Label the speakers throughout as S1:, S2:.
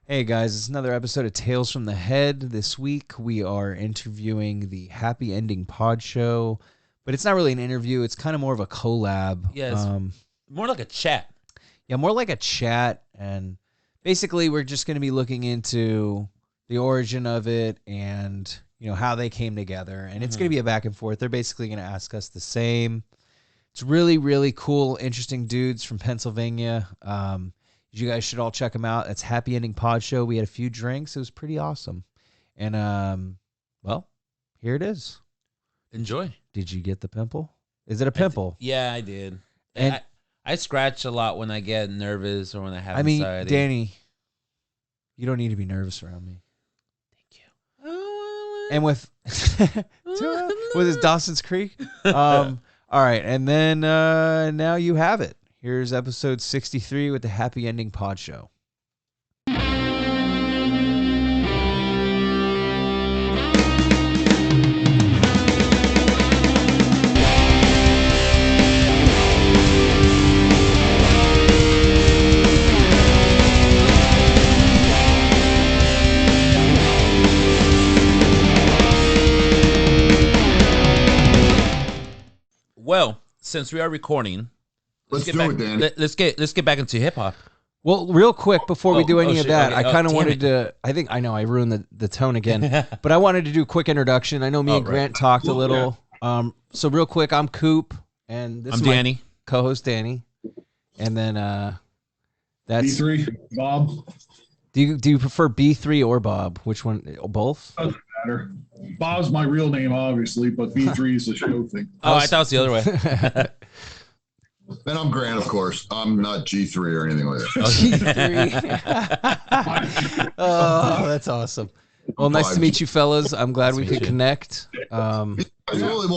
S1: Hey guys, it's another episode of Tales from the Head. This week we are interviewing the Happy Ending Pod Show, but it's not really an interview. It's kind of more of a collab.
S2: Yeah, it's more like a chat.
S1: Yeah, more like a chat. And basically, we're just going to be looking into the origin of it and how they came together. And it's going to be a back and forth. They're basically going to ask us the same. It's really, really cool, interesting dudes from Pennsylvania. You guys should all check them out. It's Happy Ending Pod Show. We had a few drinks. It was pretty awesome. And, well, here it is.
S2: Enjoy.
S1: Did you get the pimple? Is it a pimple?
S2: Yeah, I did.
S1: And
S2: I scratch a lot when I get nervous or when I have anxiety.
S1: Danny, you don't need to be nervous around me.
S2: Thank you.
S1: And with his Dawson's Creek. All right. And then now you have it. Here's episode 63 with the Happy Ending Pod Show.
S2: Well, since we are recording,
S3: Let's
S2: get back into hip hop.
S1: Well, real quick before we do any of that,
S2: okay.
S1: I kind of wanted to. I know I ruined the tone again, but I wanted to do a quick introduction. I know me and Grant talked a little. So real quick, I'm Coop, and this
S2: I'm
S1: is my
S2: Danny,
S1: co-host Danny, and then that's
S3: B3, Bob.
S1: Do you prefer B3 or Bob? Which one? Both?
S3: Doesn't matter. Bob's my real name, obviously, but B3 is the show thing.
S2: Oh, I thought it was the other way.
S4: And I'm Grant, of course. I'm not G3 or anything like that.
S1: G3. Oh, that's awesome. Well, nice to meet you, fellas. I'm glad we could connect.
S4: Well,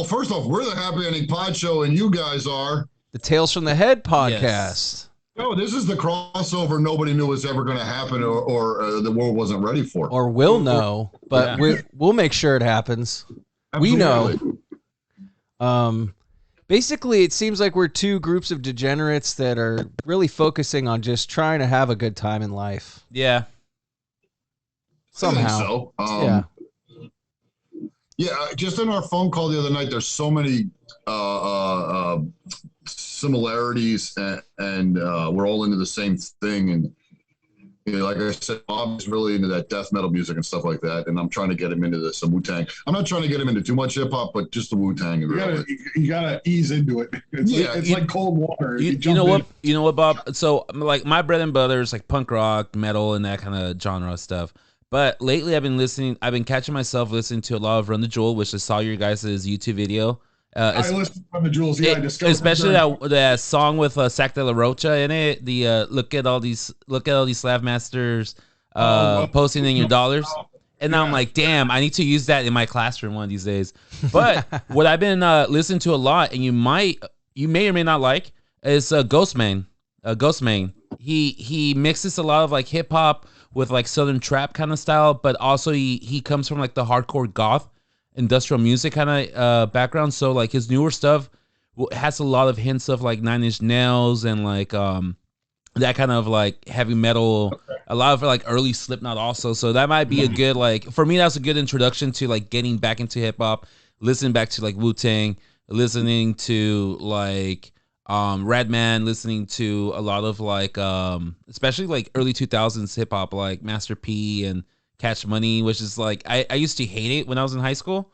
S4: first off, we're the Happy Ending Pod Show, and you guys are
S1: the Tales from the Head podcast.
S2: Yes.
S4: No, this is the crossover nobody knew was ever going to happen, or the world wasn't ready for.
S1: Or will know, but we'll make sure it happens.
S4: Absolutely.
S1: We know. Basically, it seems like we're two groups of degenerates that are really focusing on just trying to have a good time in life.
S2: Yeah.
S1: Somehow.
S4: I think so.
S1: Yeah.
S4: Yeah, just in our phone call the other night, there's so many similarities, and we're all into the same thing. And like I said, Bob's really into that death metal music and stuff like that, and I'm trying to get him into some Wu-Tang. I'm not trying to get him into too much hip hop, but just the Wu-Tang.
S3: You gotta ease into it. It's like cold water.
S2: You know what, Bob? So like my bread and butter is like punk rock, metal, and that kind of genre stuff. But lately, I've been catching myself listening to a lot of Run the Jewel, which I saw your guys' YouTube video.
S3: I listened to the Jewels. Yeah, I discovered
S2: especially that song with Sac de la Rocha in it. The look at all these slave masters posting in your dollars. And now I'm like, damn, I need to use that in my classroom one of these days. But what I've been listening to a lot, and you may or may not like, is Ghostman. Ghostman. He mixes a lot of like hip hop with like southern trap kind of style, but also he comes from like the hardcore goth industrial music kind of background. So like his newer stuff has a lot of hints of like Nine Inch Nails and like that kind of like heavy metal, a lot of like early Slipknot also. So that might be a good, like, for me, that's a good introduction to like getting back into hip hop, listening back to like Wu-Tang, listening to like Redman, listening to a lot of like especially like early 2000s hip hop like Master P and Cash Money, which is like I used to hate it when I was in high school,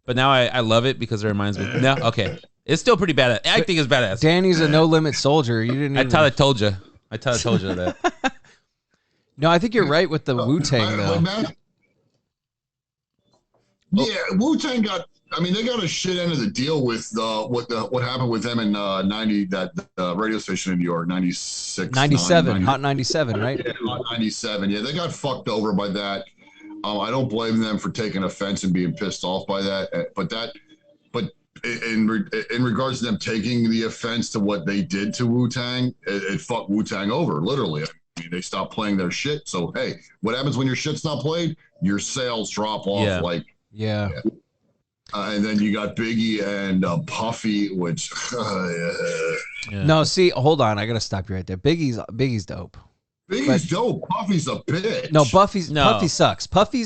S2: but now I love it because it reminds me. No, okay, it's still pretty badass. I think it's badass.
S1: Danny's a no limit soldier. You didn't.
S2: I thought I told you. I told you that.
S1: No, I think you're right with the Wu-Tang though.
S4: Yeah, Wu-Tang got. I mean, they got a shit end of the deal with what happened with them in 90, that radio station in New York, 96,
S1: 97, Hot 97, right?
S4: Yeah, Hot 97. Yeah, they got fucked over by that. I don't blame them for taking offense and being pissed off by that. But in regards to them taking the offense to what they did to Wu-Tang, it fucked Wu-Tang over, literally. I mean, they stopped playing their shit. So, hey, what happens when your shit's not played? Your sales drop off.
S2: Yeah.
S1: Yeah.
S4: And then you got Biggie and Puffy, which
S1: No, see, hold on, I gotta stop you right there. Biggie's dope.
S4: Biggie's dope. Puffy's a bitch.
S1: No,
S2: No.
S1: Puffy sucks. Puffy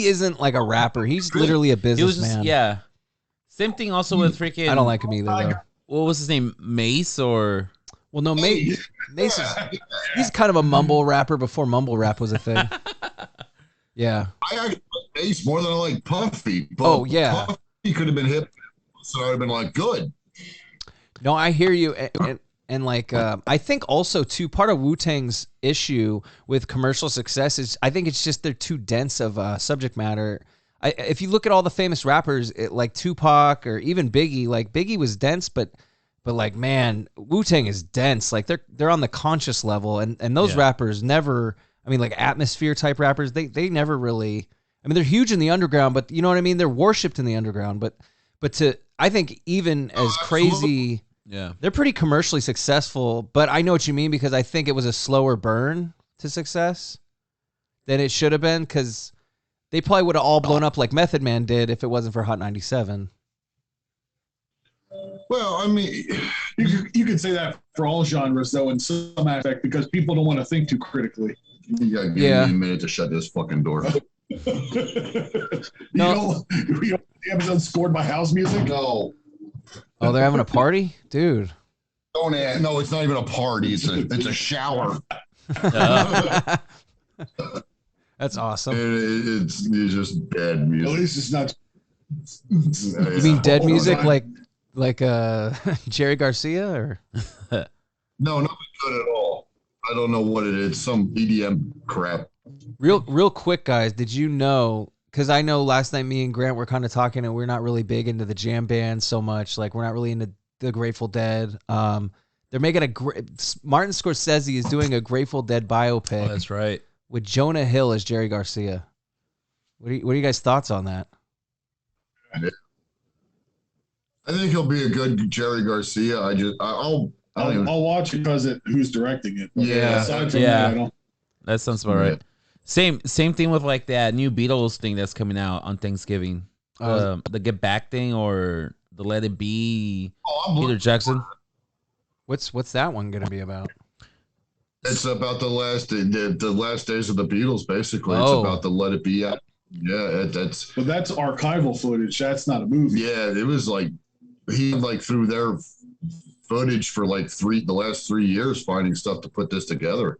S1: isn't like a rapper. He's literally a
S2: It was
S1: businessman.
S2: just Same thing also with freaking.
S1: I don't like him either though.
S2: What was his name? Mace or
S1: Well, no, Mace he's kind of a mumble rapper before mumble rap was a thing. Yeah.
S4: I actually like Ace more than I like Puffy. But
S1: Oh, yeah.
S4: Puffy could have been hip, so I would have been like, good.
S1: No, I hear you. And like, I think also too, part of Wu-Tang's issue with commercial success is I think it's just they're too dense of subject matter. If you look at all the famous rappers, like Tupac or even Biggie, like Biggie was dense, but like, man, Wu-Tang is dense. Like they're on the conscious level, and those rappers never. I mean, like atmosphere type rappers, they never really. I mean, they're huge in the underground, but you know what I mean. They're worshipped in the underground, but I think even as crazy.
S2: yeah.
S1: They're pretty commercially successful, but I know what you mean because I think it was a slower burn to success than it should have been because they probably would have all blown up like Method Man did if it wasn't for Hot 97.
S4: Well, I mean,
S3: You could say that for all genres, though, in some aspect, because people don't want to think too critically.
S4: you gotta give me a minute to shut this fucking door.
S3: You know the episode scored by house music?
S4: No.
S1: Oh, they're having a party? Dude.
S4: Don't add, no, it's not even a party. It's a shower.
S1: That's awesome.
S4: It's just dead music.
S3: At least it's not.
S1: You mean dead music like Jerry Garcia or?
S4: No, nothing good at all. I don't know what it is. Some EDM crap.
S1: Real quick, guys. Did you know? Because I know last night me and Grant were kind of talking, and we're not really big into the jam band so much. Like we're not really into the Grateful Dead. They're making Martin Scorsese is doing a Grateful Dead biopic.
S2: Oh, that's right.
S1: With Jonah Hill as Jerry Garcia. What are you guys' thoughts on that?
S4: I think he'll be a good Jerry Garcia. I'll
S3: watch it because who's directing it. But
S4: Yeah.
S3: Aside from that, I don't.
S2: That sounds about right. Same thing with like that new Beatles thing that's coming out on Thanksgiving. The Get Back thing or the Let It Be. Peter Jackson.
S1: What's that one gonna be about?
S4: It's about the last days of the Beatles, basically. It's
S1: Oh.
S4: about the Let It Be. Yeah, that's.
S3: But that's archival footage. That's not a movie.
S4: Yeah, it was like he through their footage for like the last 3 years finding stuff to put this together.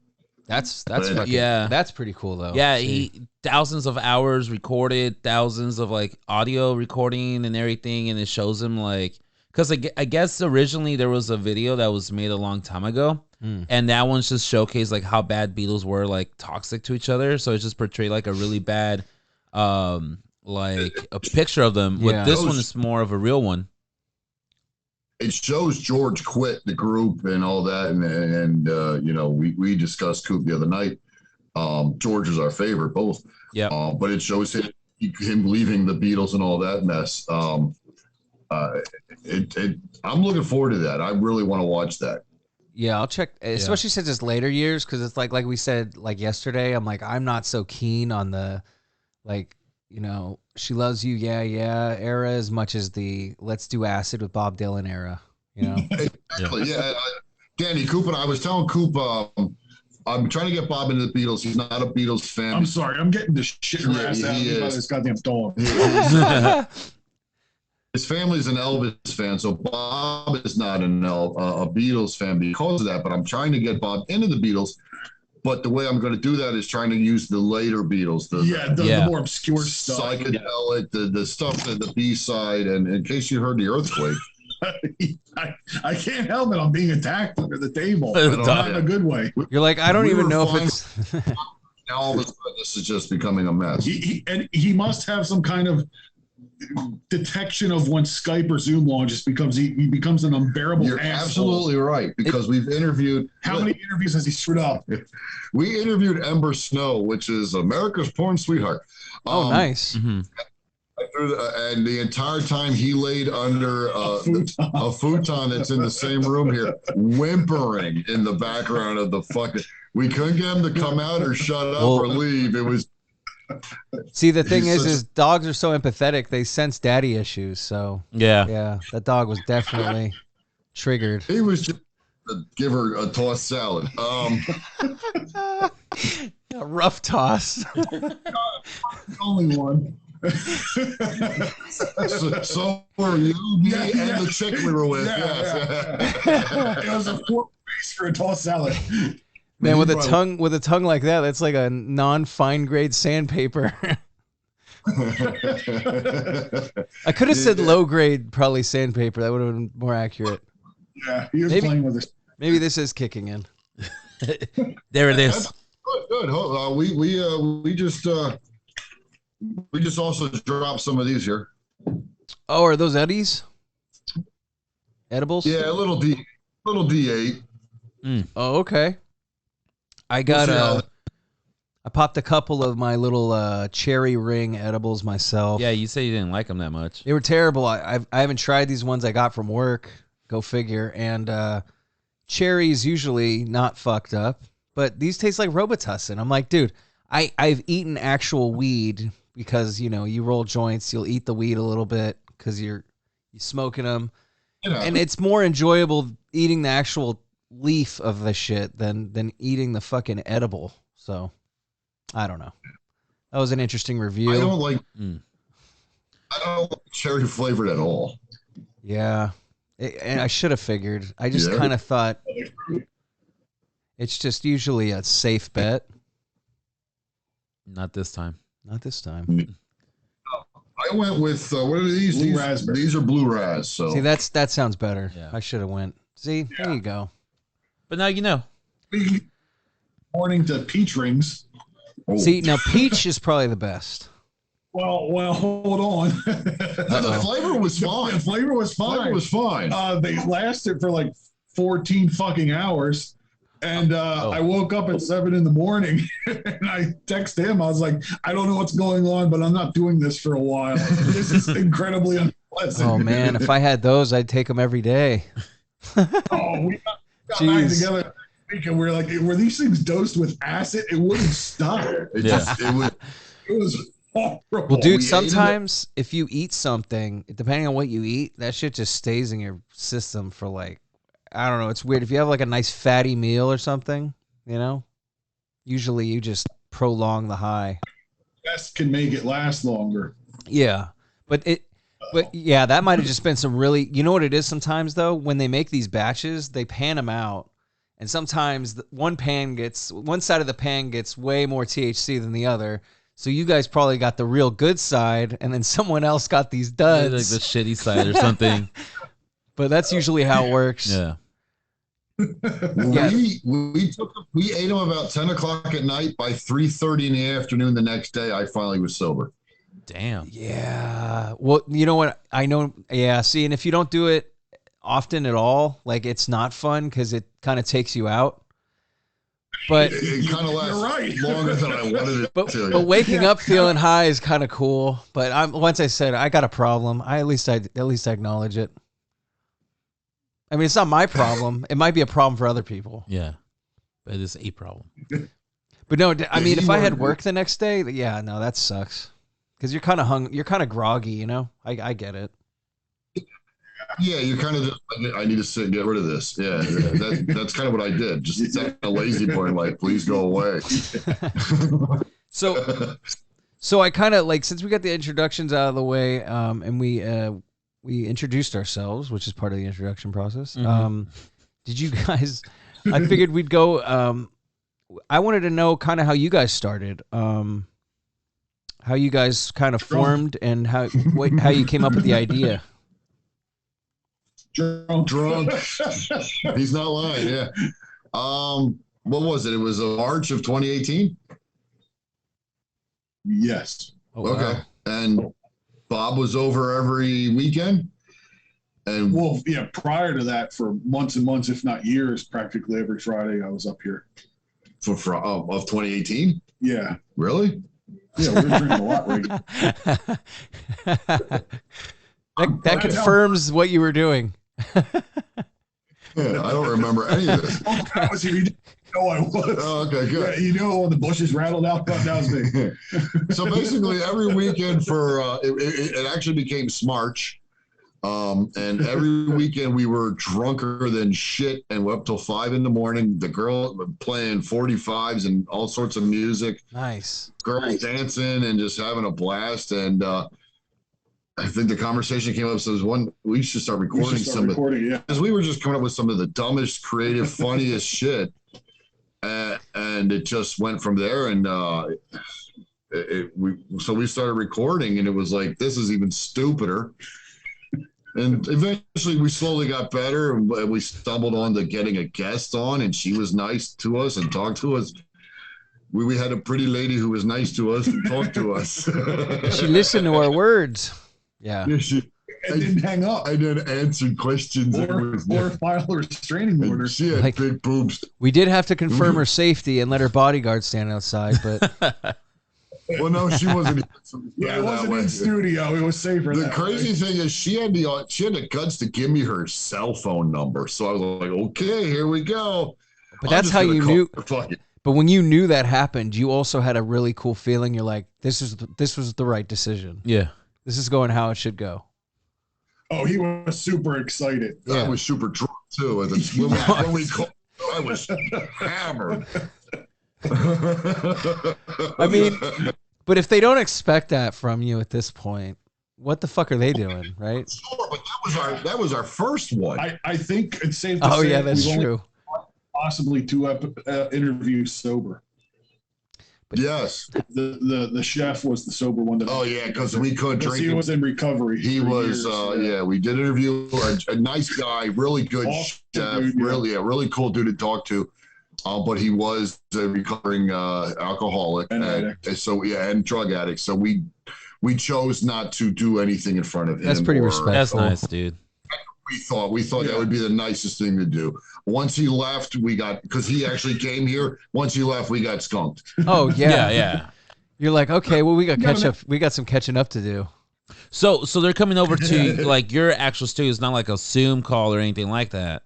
S1: That's
S4: But-
S1: that's pretty cool though.
S2: Yeah,
S1: See.
S2: he thousands of hours recorded, thousands of like audio recording and everything, and it shows him like because I guess originally there was a video that was made a long time ago, and that one's just showcased like how bad Beatles were like toxic to each other. So it just portrayed like a really bad, like a picture of them.
S1: Yeah.
S2: With this one, it's more of a real one.
S4: It shows George quit the group and all that, and you know we discussed Coop the other night. George is our favorite, both.
S2: Yeah.
S4: But it shows him leaving the Beatles and all that mess. I'm looking forward to that. I really want to watch that.
S1: Yeah, I'll check, especially since it's later years, because it's like we said like yesterday. I'm like I'm not so keen on the like She Loves You, yeah era as much as the Let's Do Acid with Bob Dylan era.
S4: Exactly. Yeah. Danny, Coop and I was telling Coop, I'm trying to get Bob into the Beatles. He's not a Beatles fan.
S3: I'm sorry. I'm getting the shit harassed out of me by this goddamn dog.
S4: His family's an Elvis fan, so Bob is not a Beatles fan because of that. But I'm trying to get Bob into the Beatles. But the way I'm going to do that is trying to use the later Beatles,
S3: the more obscure stuff,
S4: psychedelic, the stuff that the B-side. And in case you heard the earthquake,
S3: I can't help it. I'm being attacked under the table,
S2: Not
S3: not in a good way.
S1: You're like I don't
S4: We
S1: even
S4: were
S1: know
S4: fine.
S1: if it's.
S4: Now all of a sudden this is just becoming a mess.
S3: He must have some kind of detection of when Skype or Zoom launches because he becomes an unbearable
S4: You're
S3: asshole.
S4: absolutely right, because we've interviewed.
S3: How many interviews has he screwed up?
S4: We interviewed Ember Snow, which is America's porn sweetheart.
S1: Oh, nice.
S2: Mm-hmm.
S4: And the entire time he laid under a futon that's in the same room here, whimpering in the background of the fucking. We couldn't get him to come out or shut up or leave. It was.
S1: See, the thing
S4: He's
S1: is dogs are so empathetic; they sense daddy issues. So
S2: Yeah.
S1: that dog was definitely triggered.
S4: He was just give her a tossed salad.
S1: A rough toss.
S3: Only one.
S4: So were you, me, and the chick we were with.
S3: Yeah. It was a 4-piece for a tossed salad.
S1: Man, with a tongue like that, that's like a non-fine grade sandpaper. I could have said low grade, probably sandpaper. That would have been more accurate.
S3: Yeah, he was playing with us.
S1: Maybe this is kicking in.
S2: There it is.
S4: Good. We just also dropped some of these here.
S1: Oh, are those Eddies? Edibles?
S4: Yeah, a little D8.
S1: Oh, okay. I popped a couple of my little cherry ring edibles myself.
S2: Yeah, you said you didn't like them that much.
S1: They were terrible. I haven't tried these ones I got from work. Go figure. And cherry's usually not fucked up, but these taste like Robitussin. I'm like, dude, I've eaten actual weed because, you know, you roll joints, you'll eat the weed a little bit because you're smoking them. Yeah. And it's more enjoyable eating the actual leaf of the shit than eating the fucking edible. So I don't know. That was an interesting review.
S4: I don't like cherry flavored at all.
S1: Yeah. And I should have figured. I just kind of thought it's just usually a safe bet.
S2: Not this time.
S1: Not this time.
S4: I went with what are these?
S3: Blue raspberry.
S4: These are blue ras. So
S1: see, that sounds better.
S2: Yeah.
S1: I should have went. See, there you go.
S2: But now you know.
S3: Morning to peach rings.
S4: Oh.
S1: See, now peach is probably the best.
S3: Well, hold on.
S4: The flavor was fine.
S3: The flavor was fine. They lasted for like 14 fucking hours. And I woke up at 7 a.m. and I texted him. I was like, I don't know what's going on, but I'm not doing this for a while. This is incredibly unpleasant.
S1: Oh, man. If I had those, I'd take them every day.
S3: We got back together and we were like, were these things dosed with acid? It wouldn't stop.
S4: It was horrible.
S1: Well, dude, sometimes if you eat something, depending on what you eat, that shit just stays in your system for like, I don't know. It's weird. If you have like a nice fatty meal or something, you know, usually you just prolong the high.
S3: Best can make it last longer.
S1: Yeah. But yeah, that might have just been some really, you know what it is sometimes though? When they make these batches, they pan them out. And sometimes one side of the pan gets way more THC than the other. So you guys probably got the real good side, and then someone else got these duds.
S2: Like the shitty side or something.
S1: But that's usually how it works.
S2: Yeah.
S4: We ate them about 10 o'clock at night. By 3:30 in the afternoon the next day, I finally was sober.
S2: Damn.
S1: Yeah. Well, you know what? I know. Yeah. See, and if you don't do it often at all, like it's not fun because it kind of takes you out. But
S4: it kind of lasts longer than I wanted it to.
S1: But waking up feeling high is kind of cool. But once I said I got a problem, at least I acknowledge it. I mean, it's not my problem. It might be a problem for other people.
S2: Yeah, but it is a problem.
S1: But no, I mean, if I had work the next day, yeah, no, that sucks. Because you're kind of you're kind of groggy, you know? I get it.
S4: Yeah, you're kind of just, I need to sit and get rid of this. Yeah, that's kind of what I did. Just that a lazy boy, like, please go away.
S1: So I kind of like, since we got the introductions out of the way, and we introduced ourselves, which is part of the introduction process.
S2: Mm-hmm.
S1: Did you guys? I figured we'd go. I wanted to know kind of how you guys started, how you guys kind of formed, and how you came up with the idea.
S4: Drunk. He's not lying. Yeah. What was it? It was March of 2018.
S3: Yes.
S1: Oh, wow.
S4: Okay. And Bob was over every weekend. And
S3: well, yeah, prior to that, for months and months, if not years, practically every Friday I was up here.
S4: Of 2018?
S3: Yeah.
S4: Really?
S3: Yeah, we were drinking a lot right.
S1: That confirms what you were doing.
S4: Yeah, I don't remember any of this.
S3: That was you. No, I was.
S4: Oh, okay, good.
S3: Yeah, you know when the bushes rattled out, that was me.
S4: So basically, every weekend for it actually became Smarch. And every weekend we were drunker than shit and we're up till 5 a.m. The girl playing 45s and all sorts of music.
S1: Nice.
S4: Girls dancing and just having a blast. And I think the conversation came up. So there's one, we should start recording because we were just coming up with some of the dumbest, creative, funniest shit. And it just went from there. And so we started recording and it was like, this is even stupider. And eventually we slowly got better and we stumbled on to getting a guest on and she was nice to us and talked to us. We had a pretty lady who was nice to us and talked to us.
S1: She listened to our words. Yeah.
S3: I didn't hang up.
S4: I didn't answer questions.
S3: Or file a restraining order.
S4: She had big boobs.
S1: We did have to confirm her safety and let her bodyguard stand outside, but...
S4: Well, no, she wasn't.
S3: It wasn't in studio. It was safer.
S4: The crazy thing is, she had the guts to give me her cell phone number. So I was like, okay, here we go.
S1: But that's how you knew. But when you knew that happened, you also had a really cool feeling. You're like, this was the right decision.
S2: Yeah,
S1: this is going how it should go.
S3: Oh, he was super excited.
S4: I was super drunk too. When we called, I was hammered.
S1: I mean, but if they don't expect that from you at this point, what the fuck are they doing, right?
S4: Sure, but that was our first one.
S3: I think it's safe to say.
S1: Oh yeah, that's true.
S3: Possibly 2 interviews sober.
S4: But yes,
S3: the chef was the sober one.
S4: Oh yeah, because we could drink.
S3: He was in recovery.
S4: He was. Yeah, we did interview a nice guy, really good chef, dude, really cool dude to talk to. But he was a recovering alcoholic and drug addict. So we chose not to do anything in front of him.
S1: That's pretty respectful.
S2: That's nice, dude.
S4: We thought that would be the nicest thing to do. Once he left, because he actually came here. Once he left, we got skunked.
S1: Oh yeah,
S2: yeah.
S1: You're like, okay, well we got some catching up to do.
S2: So they're coming over to like your actual studio. It's not like a Zoom call or anything like that.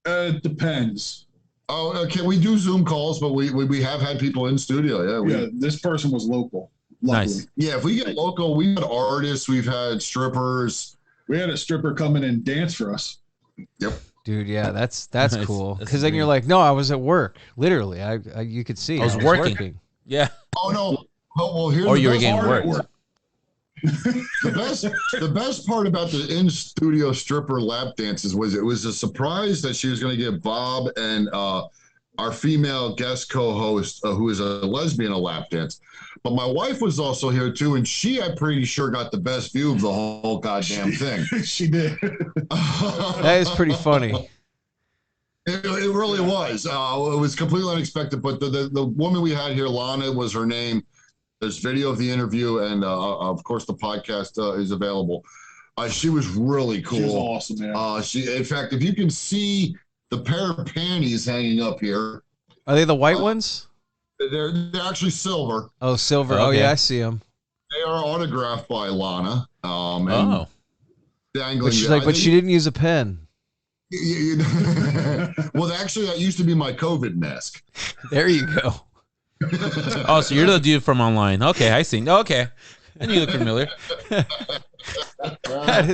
S3: It depends.
S4: Oh, okay. We do Zoom calls, but we have had people in studio. Yeah,
S3: this person was local. Luckily.
S2: Nice.
S4: Yeah, if we get local, we've had artists, we've had strippers.
S3: We had a stripper come in and dance for us.
S4: Yep.
S1: Dude, yeah, that's cool. Because then you're like, no, I was at work. Literally, you could see
S2: I was working. Yeah.
S4: Oh no. Well, here's
S2: or you were getting work.
S4: The best part about the in-studio stripper lap dances was it was a surprise that she was going to get Bob and our female guest co-host, who is a lesbian, a lap dance. But my wife was also here too, and she, I'm pretty sure, got the best view of the whole goddamn thing.
S3: She did.
S1: That is pretty funny.
S4: It really was. It was completely unexpected. But the woman we had here, Lana, was her name. There's video of the interview, and of course the podcast is available. She was really cool.
S3: She was awesome, man.
S4: In fact, if you can see the pair of panties hanging up here,
S1: are they the white ones?
S4: They're actually silver.
S1: Oh, silver. Okay. Oh yeah, I see them.
S4: They are autographed by Lana.
S2: Dangling.
S1: But she's like, but she didn't use a pen.
S4: Well, actually, that used to be my COVID mask.
S1: There you go.
S2: Oh, so you're the dude from online. Okay, I see. Okay. And you look familiar.
S1: That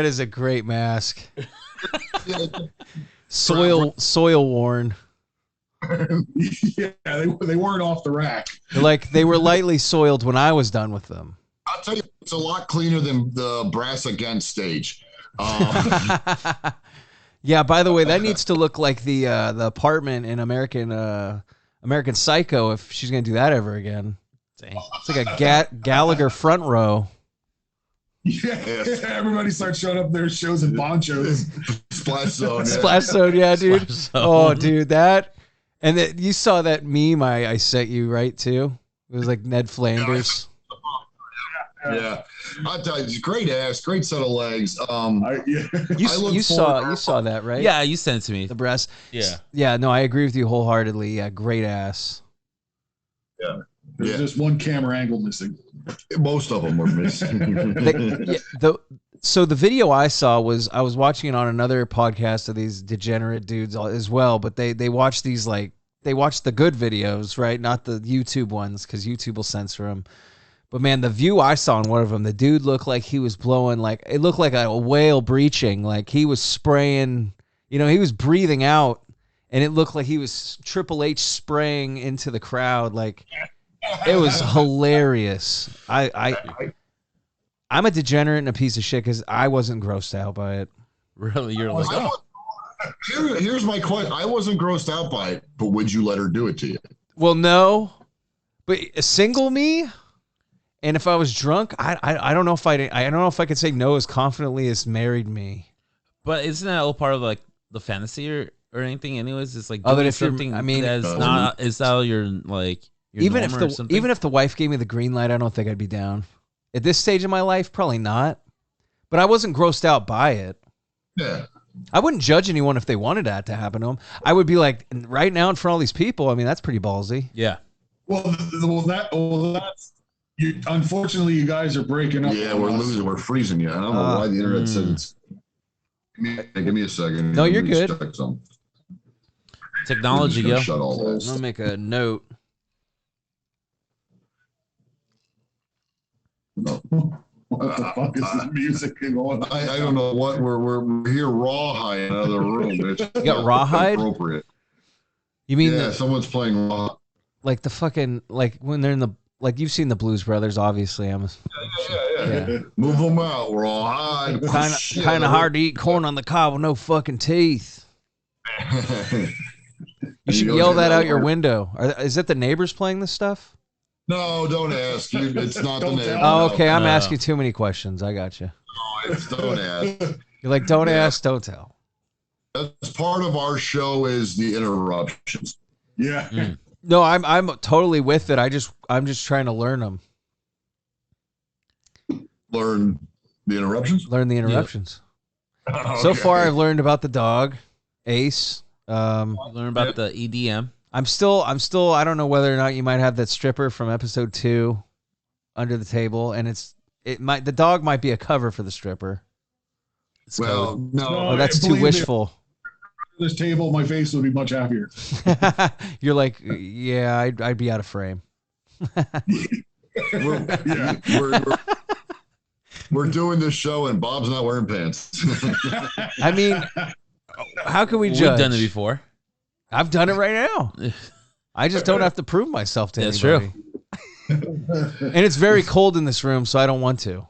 S1: is a great mask. Soil worn.
S3: Yeah, they weren't off the rack.
S1: They were lightly soiled when I was done with them.
S4: I'll tell you, it's a lot cleaner than the Brass Against stage.
S1: Yeah, by the way, that needs to look like the apartment in American Psycho if she's going to do that ever again. Dang. It's like a Gallagher front row.
S3: Yeah, everybody starts showing up their shows and ponchos.
S4: Splash Zone. Yeah.
S1: Splash Zone, yeah, dude. Oh, dude, that. And you saw that meme I sent you, right, too? It was like Ned Flanders.
S4: Yeah. I'll tell you, great ass, great set of legs.
S1: You saw that, right?
S2: Yeah, you sent it to me.
S1: The breast.
S2: Yeah.
S1: Yeah, no, I agree with you wholeheartedly. Yeah, great ass.
S4: Yeah.
S3: There's just one camera angle missing.
S4: Most of them were missing.
S1: So the video I saw was I was watching it on another podcast of these degenerate dudes as well, but they watch these they watch the good videos, right? Not the YouTube ones because YouTube will censor them. But man, the view I saw in one of them, the dude looked like he was blowing it looked like a whale breaching. Like he was spraying, he was breathing out, and it looked like he was Triple H spraying into the crowd. Like it was hilarious. I'm a degenerate and a piece of shit because I wasn't grossed out by it.
S2: Really, you're like, oh.
S4: Here's my question. I wasn't grossed out by it, but would you let her do it to you?
S1: Well, no, but a single me. And if I was drunk, I don't know if I don't know if I could say no as confidently as married me.
S2: But isn't that all part of like the fantasy or anything? Anyways, it's like
S1: other if
S2: something. That's
S1: it's
S2: not. Is that your like your
S1: even if
S2: norm or something?
S1: even if the wife gave me the green light, I don't think I'd be down. At this stage of my life, probably not. But I wasn't grossed out by it.
S4: Yeah.
S1: I wouldn't judge anyone if they wanted that to happen to them. I would be like, right now in front of all these people. I mean, that's pretty ballsy.
S2: Yeah.
S3: That's. Unfortunately, you guys are breaking up.
S4: Yeah, we're losing. We're freezing you. I don't know why the internet says it's. Give me a second.
S1: No, you're good.
S2: Technology, yo.
S4: Shut all this.
S1: I'll make a note.
S4: No.
S3: What the fuck is this music going on?
S4: I don't know what we're here rawhide in another room. It's
S1: You got rawhide?
S4: Appropriate.
S1: You mean
S4: someone's playing raw.
S1: like the fucking when they're in the you've seen the Blues Brothers, obviously.
S4: Yeah. Move them out. We're all high.
S1: Kind of hard to eat corn on the cob with no fucking teeth. You should yell that out your window. Is it the neighbors playing this stuff?
S4: No, don't ask. It's not the neighbors.
S1: Oh, okay. I'm asking too many questions. I got you.
S4: No, don't ask.
S1: You're like, don't ask, don't tell.
S4: That's part of our show is the interruptions.
S3: Yeah.
S2: Mm.
S1: No, I'm totally with it. I'm just trying to learn them.
S4: Learn the interruptions?
S1: Learn the interruptions.
S3: Okay.
S1: So far, I've learned about the dog, Ace.
S2: Learn about the EDM.
S1: I'm still. I don't know whether or not you might have that stripper from episode 2 under the table, and the dog might be a cover for the stripper.
S4: Well, no.
S1: Oh, that's too wishful.
S3: This table, my face would be much happier.
S1: You're like, yeah, I'd be out of frame.
S4: We're doing this show and Bob's not wearing pants.
S1: I mean, how can we judge?
S2: We've done it before.
S1: I've done it right now. I just don't have to prove myself to
S2: That's
S1: anybody.
S2: True.
S1: And it's very cold in this room, so I don't want to.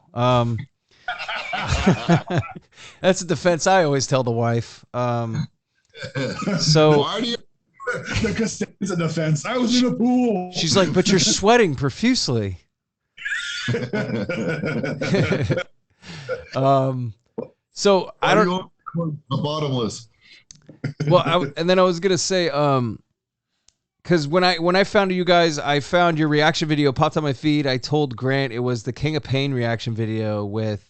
S1: That's a defense I always tell the wife. So
S3: why do you? Because it's a defense. I was in a pool.
S1: She's like, but you're sweating profusely. So I don't.
S4: The bottomless.
S1: Well, and then I was gonna say, because when I found you guys, I found your reaction video popped on my feed. I told Grant it was the King of Pain reaction video which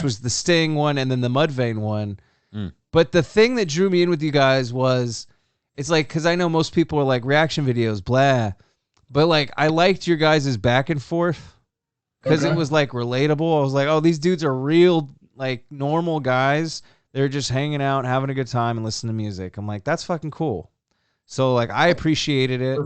S1: was the Sting one and then the Mudvayne one.
S2: Mm.
S1: But the thing that drew me in with you guys was, it's like, because I know most people are like reaction videos, blah, but like I liked your guys' back and forth because it was like relatable. I was like, oh, these dudes are real, like normal guys. They're just hanging out, having a good time, and listening to music. I'm like, that's fucking cool. So like, I appreciated it.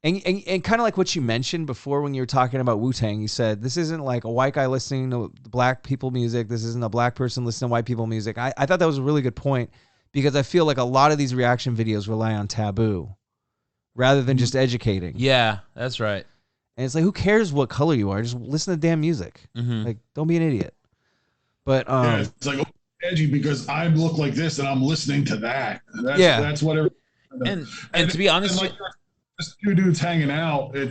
S1: And kind of like what you mentioned before when you were talking about Wu-Tang, you said this isn't like a white guy listening to black people music. This isn't a black person listening to white people music. I thought that was a really good point because I feel like a lot of these reaction videos rely on taboo rather than just educating.
S2: Yeah, that's right.
S1: And it's like, who cares what color you are? Just listen to damn music.
S2: Mm-hmm.
S1: Like, don't be an idiot. But
S3: it's like edgy because I look like this and I'm listening to that. That's whatever.
S2: And to be honest,
S3: like, two dudes hanging out. We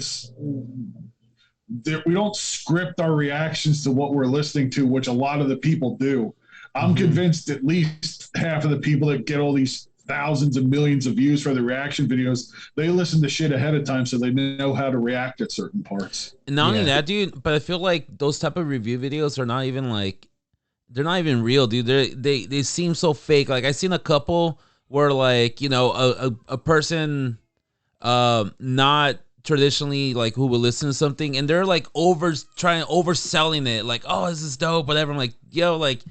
S3: don't script our reactions to what we're listening to, which a lot of the people do. I'm convinced at least half of the people that get all these thousands and millions of views for the reaction videos, they listen to shit ahead of time so they know how to react at certain parts.
S2: Not only that, dude, but I feel like those type of review videos are not even like, they're not even real, dude. They seem so fake. Like I seen a couple where like, you know, a person not traditionally like who would listen to something and they're like overselling it, like, oh, this is dope, whatever. I'm like, yo, like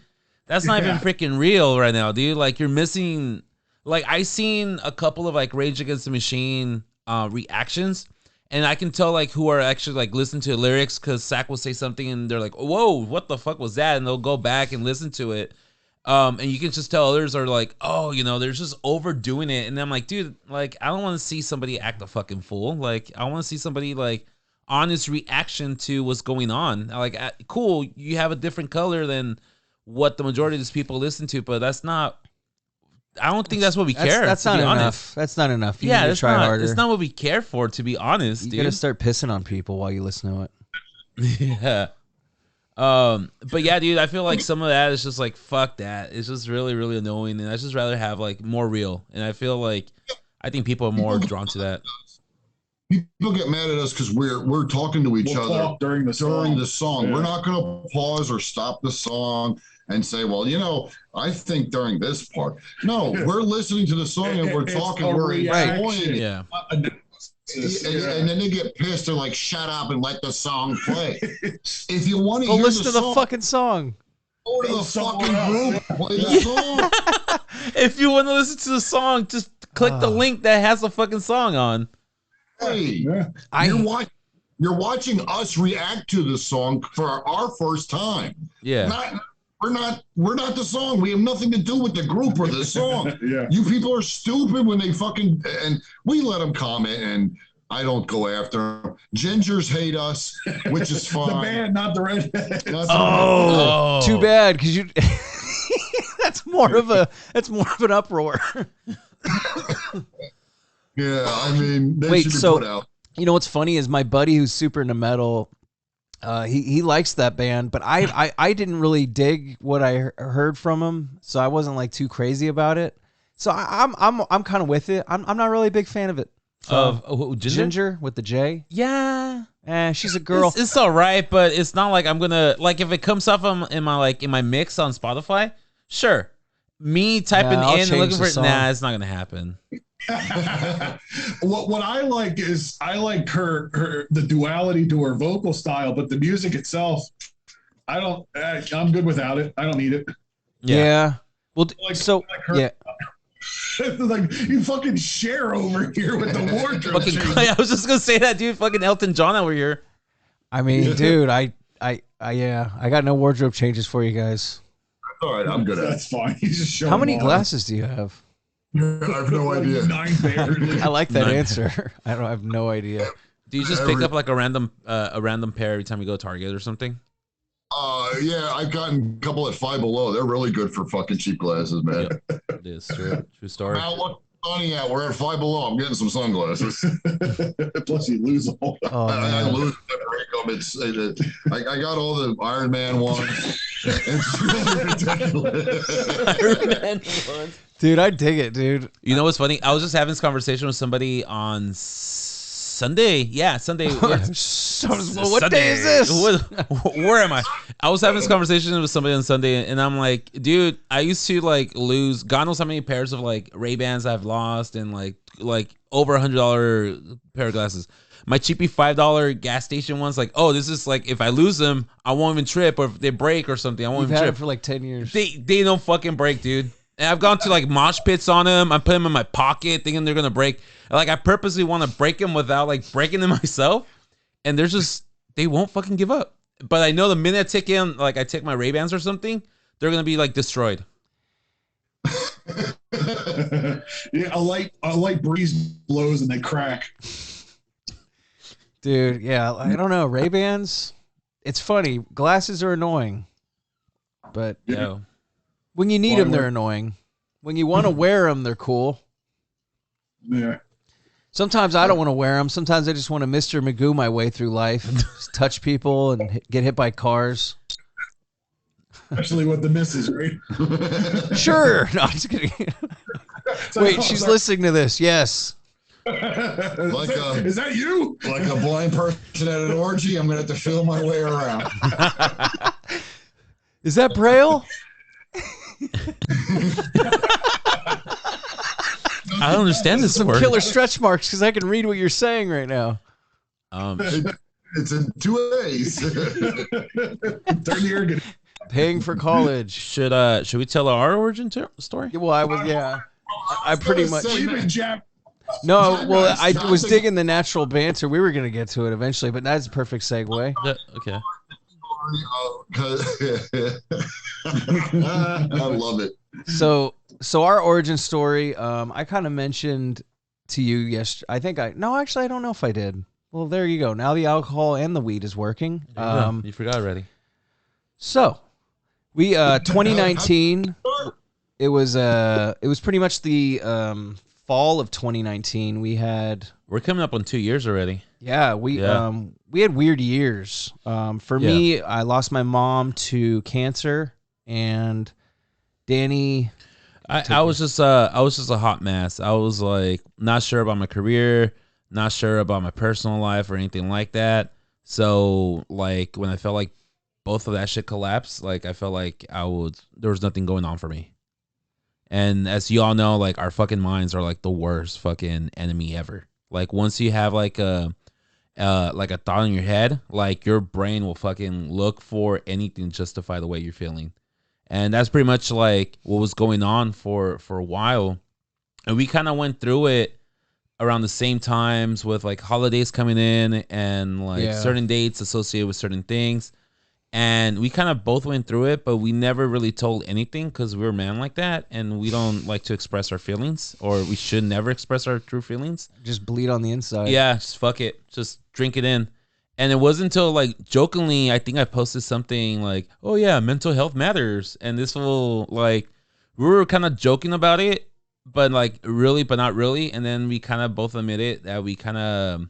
S2: that's not even freaking real right now, dude. Like you're missing. Like I seen a couple of like Rage Against the Machine reactions, And I can tell like who are actually like listening to the lyrics because Zach will say something and they're like, whoa, what the fuck was that? And they'll go back and listen to it. And you can just tell others are like, oh, you know, they're just overdoing it. And I'm like, dude, like, I don't want to see somebody act a fucking fool. Like, I want to see somebody like honest reaction to what's going on. Like, cool, you have a different color than what the majority of these people listen to, but that's not. I don't think that's what we care.
S1: That's not enough. That's not enough. You need to try harder.
S2: It's not what we care for, to be honest.
S1: You gotta start pissing on people while you listen to it.
S2: Yeah. But yeah, dude, I feel like some of that is just like fuck that. It's just really, really annoying, and I just rather have like more real. And I feel like I think people are more drawn to that.
S4: People get mad at us because we're talking to each other
S3: during the song.
S4: Yeah. We're not going to pause or stop the song and say, well, you know, I think during this part. No, we're listening to the song and we're talking. We're enjoying it.
S2: Yeah.
S4: And then they get pissed. They're like, shut up and let the song play. If you want to
S1: listen to the fucking song.
S4: Go to the fucking group. Play the song.
S2: If you want to listen to the song, just click the link that has the fucking song on.
S4: Hey, you're watching us react to the song for our first time.
S2: Yeah.
S4: We're not the song. We have nothing to do with the group or the song.
S3: Yeah.
S4: You people are stupid when they fucking, and we let them comment, and I don't go after them. Gingers hate us, which is fine.
S3: The band, not the redhead.
S1: Too bad, because you. That's more of an uproar.
S4: Yeah, I mean, they should be put out.
S1: You know what's funny is my buddy who's super into metal. He likes that band, but I didn't really dig what I heard from him, so I wasn't like too crazy about it. So I'm kind of with it. I'm not really a big fan of it. Ginger with the J.
S2: Yeah.
S1: She's a girl.
S2: It's all right, but it's not like I'm gonna like if it comes up in my mix on Spotify. Sure, me typing in and looking for it. Nah, it's not gonna happen.
S3: What I like is I like her the duality to her vocal style, but the music itself, I'm good without it. I don't need it.
S1: Yeah. Well, yeah.
S3: Like you fucking share over here with the wardrobe.
S2: I was just gonna say that, dude. Fucking Elton John over here.
S1: I mean, dude, I got no wardrobe changes for you guys.
S4: All right, I'm good at it.
S3: That's fine. You just show.
S1: How many glasses do you have?
S4: I have no idea.
S3: 9 pairs.
S1: I like that answer. I have no idea.
S2: Do you just pick up like a random pair every time you go to Target or something?
S4: Yeah, I've gotten a couple at Five Below. They're really good for fucking cheap glasses, man.
S2: Yep. It is true story.
S4: Now look, sunny out. We're at Five Below. I'm getting some sunglasses.
S3: Plus, you lose all.
S4: I lose. I got all the Iron Man ones. It's really ridiculous.
S2: Iron Man ones.
S1: Dude, I dig it, dude.
S2: You know what's funny? I was just having this conversation with somebody on Sunday. Yeah, Sunday.
S1: What day is this?
S2: Where am I? I was having this conversation with somebody on Sunday, and I'm like, dude, I used to like lose God knows how many pairs of like Ray-Bans I've lost, and like over $100 pair of glasses. My cheapy $5 gas station ones, like, oh, this is like if I lose them, I won't even trip, or if they break or something, I won't even trip.
S1: You've had it for like 10 years.
S2: They don't fucking break, dude. And I've gone to like mosh pits on them. I put them in my pocket thinking they're going to break. Like I purposely want to break them without like breaking them myself. And they won't fucking give up. But I know the minute I take my Ray-Bans or something, they're going to be like destroyed.
S3: Yeah, a light breeze blows and they crack.
S1: Dude, yeah, I don't know. Ray-Bans, it's funny. Glasses are annoying. But when you need them, they're annoying. When you want to wear them, they're cool.
S3: Yeah.
S1: Sometimes I don't want to wear them. Sometimes I just want to Mr. Magoo my way through life. Just touch people and get hit by cars.
S3: Especially with the missus, right?
S1: Sure. No, I'm just kidding. Wait, she's listening to this. Yes.
S3: Is that you?
S4: Like a blind person at an orgy, I'm going to have to feel my way around.
S1: Is that Braille?
S2: I don't understand this
S1: Some
S2: word.
S1: killer stretch marks because I can read what you're saying right now.
S4: It's in 2 A's.
S3: Turn the organ.
S1: Paying for college.
S2: Should we tell our origin story?
S1: Well, I pretty much. No, well, I was
S4: think-
S1: digging the natural banter. We were gonna get to it eventually, but that's a perfect segue.
S2: Okay.
S4: I love it.
S1: So our origin story, I kind of mentioned to you yesterday. I don't know if I did. Well, there you go. Now the alcohol and the weed is working.
S2: You forgot already.
S1: So we 2019. It was pretty much the fall of 2019.
S2: We're coming up on 2 years already.
S1: We had weird years. For me, I lost my mom to cancer, and Danny.
S2: I was just a hot mess. I was like not sure about my career, not sure about my personal life or anything like that. So like when I felt like both of that shit collapsed, like I felt like there was nothing going on for me. And as you all know, like our fucking minds are like the worst fucking enemy ever. Like once you have like a thought in your head, like your brain will fucking look for anything to justify the way you're feeling. And that's pretty much like what was going on for a while. And we kind of went through it around the same times with like holidays coming in and like certain dates associated with certain things. And we kind of both went through it, but we never really told anything because we were men like that. And we don't like to express our feelings, or we should never express our true feelings.
S1: Just bleed on the inside.
S2: Yeah, just fuck it. Just drink it in. And it wasn't until like jokingly, I think I posted something like, oh yeah, mental health matters. And this will like, we were kind of joking about it, but like really, but not really. And then we kind of both admitted that we kind of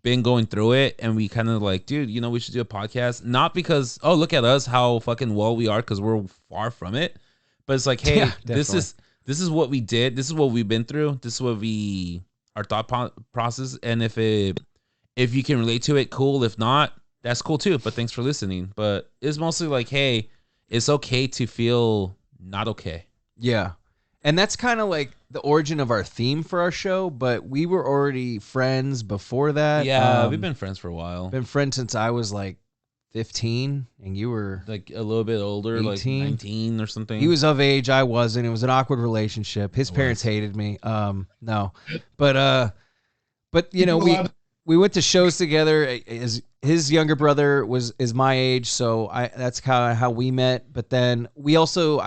S2: been going through it, and we kind of like, dude, we should do a podcast. Not because, oh, look at us, how fucking well we are, because we're far from it. But it's like, hey, this is what we did. This is what we've been through. This is what our thought process. And if you can relate to it, cool. If not, that's cool too. But thanks for listening. But it's mostly like, hey, it's okay to feel not okay.
S1: Yeah. And that's kind of like the origin of our theme for our show, but we were already friends before that.
S2: Yeah, we've been friends for a while.
S1: Been friends since I was like 15, and you were
S2: like a little bit older, 18? Like 19 or something.
S1: He was of age, I wasn't. It was an awkward relationship. His parents hated me. No. But we went to shows together. His younger brother is my age, so that's kind of how we met. But then I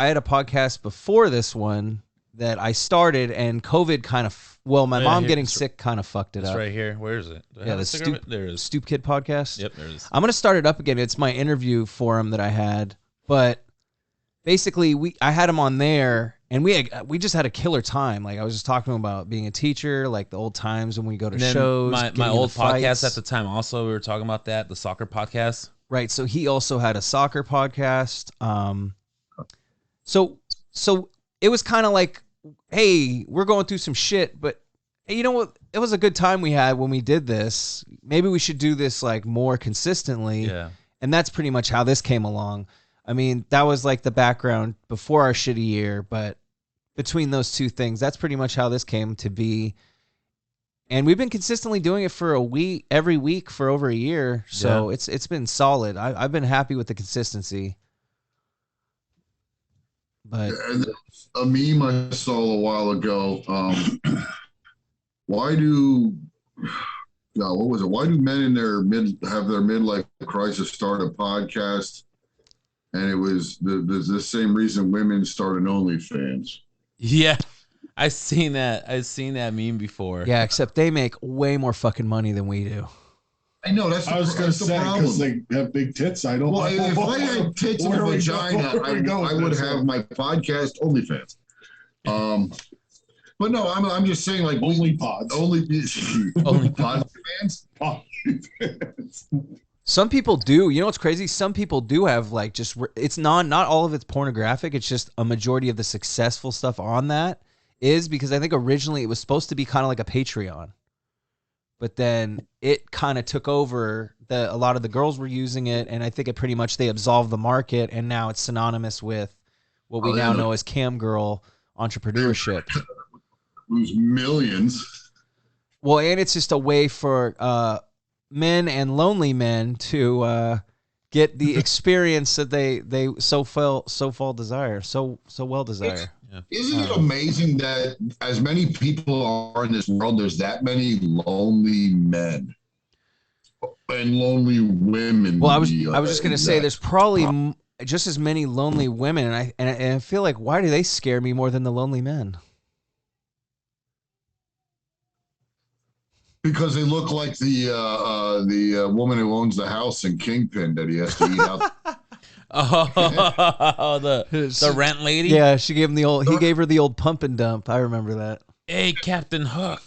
S1: had a podcast before this one that I started, and COVID kind of, my mom getting sick kind of fucked it up.
S2: It's right here. Where is it?
S1: Yeah, there it is. Stoop Kid podcast.
S2: Yep, there it is.
S1: I'm going to start it up again. It's my interview forum that I had, but basically I had him on there, and we just had a killer time. Like I was just talking about being a teacher, like the old times when we go to shows.
S2: My old podcast at the time also, we were talking about that, the soccer podcast.
S1: Right. So he also had a soccer podcast. So it was kind of like, hey, we're going through some shit, but hey, you know what? It was a good time we had when we did this. Maybe we should do this like more consistently.
S2: Yeah.
S1: And that's pretty much how this came along. I mean, that was like the background before our shitty year, but between those two things, that's pretty much how this came to be. And we've been consistently doing it for every week for over a year. So it's been solid. I've been happy with the consistency. But
S4: and a meme I saw a while ago. Why do men in their midlife crisis start a podcast? And it was the same reason women start an OnlyFans.
S2: Yeah, I've seen that meme before.
S1: Yeah, except they make way more fucking money than we do.
S4: I know
S3: I was going to say because they have big tits. I don't.
S4: Well, if I had tits and a vagina, I would have my podcast OnlyFans. But no, I'm just saying like
S3: only pods,
S4: only pod fans.
S1: Some people do. You know what's crazy? Some people do have like just it's not all of it's pornographic. It's just a majority of the successful stuff on that is because I think originally it was supposed to be kind of like a Patreon. But then it kind of took over. A lot of the girls were using it, and I think it pretty much they absolved the market, and now it's synonymous with what we now know as cam girl entrepreneurship.
S4: Lose millions.
S1: Well, and it's just a way for men and lonely men to get the experience that they so well desire.
S4: Isn't it amazing that as many people are in this world, there's that many lonely men and lonely women?
S1: Well, I was just gonna say there's probably just as many lonely women, and I feel like, why do they scare me more than the lonely men?
S4: Because they look like the woman who owns the house in Kingpin that he has to eat out.
S2: Oh, the rent lady.
S1: Yeah, she gave him he gave her the old pump and dump. I remember that.
S2: Hey, Captain Hook.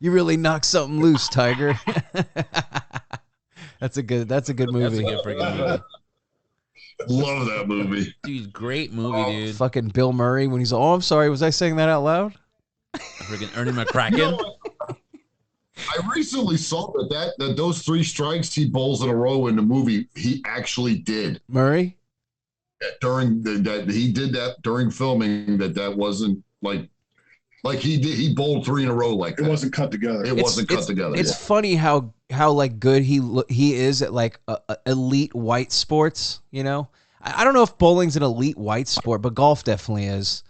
S1: You really knocked something loose, Tiger. That's a good movie.
S2: That's a good freaking movie.
S4: Love that movie.
S2: Dude, great movie, dude.
S1: Fucking Bill Murray when he's like, oh, I'm sorry, was I saying that out loud?
S2: Freaking Ernie McCracken.
S4: I recently saw that those 3 strikes he bowls in a row in the movie, he actually did.
S1: Murray?
S4: That he did that during filming, that wasn't like he bowled 3 in a row like that.
S3: It wasn't cut together.
S4: It wasn't cut together.
S1: It's funny how like good he is at like elite white sports, you know? I don't know if bowling's an elite white sport, but golf definitely is.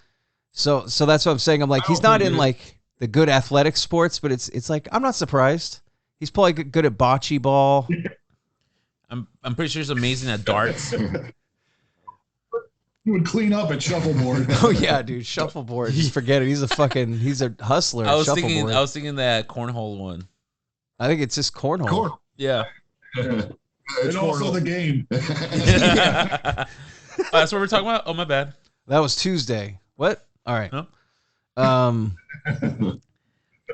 S1: So that's what I'm saying. I'm like, he's not in like the good athletic sports, but it's like, I'm not surprised. He's probably good at bocce ball.
S2: I'm pretty sure he's amazing at darts.
S3: He would clean up at shuffleboard.
S1: Oh yeah, dude, shuffleboard. Just forget it. He's a hustler.
S2: I was thinking that cornhole one.
S1: I think it's just cornhole.
S2: Yeah.
S3: And also the game.
S2: That's what we're talking about? Oh, my bad.
S1: That was Tuesday. What? All right.
S2: Huh?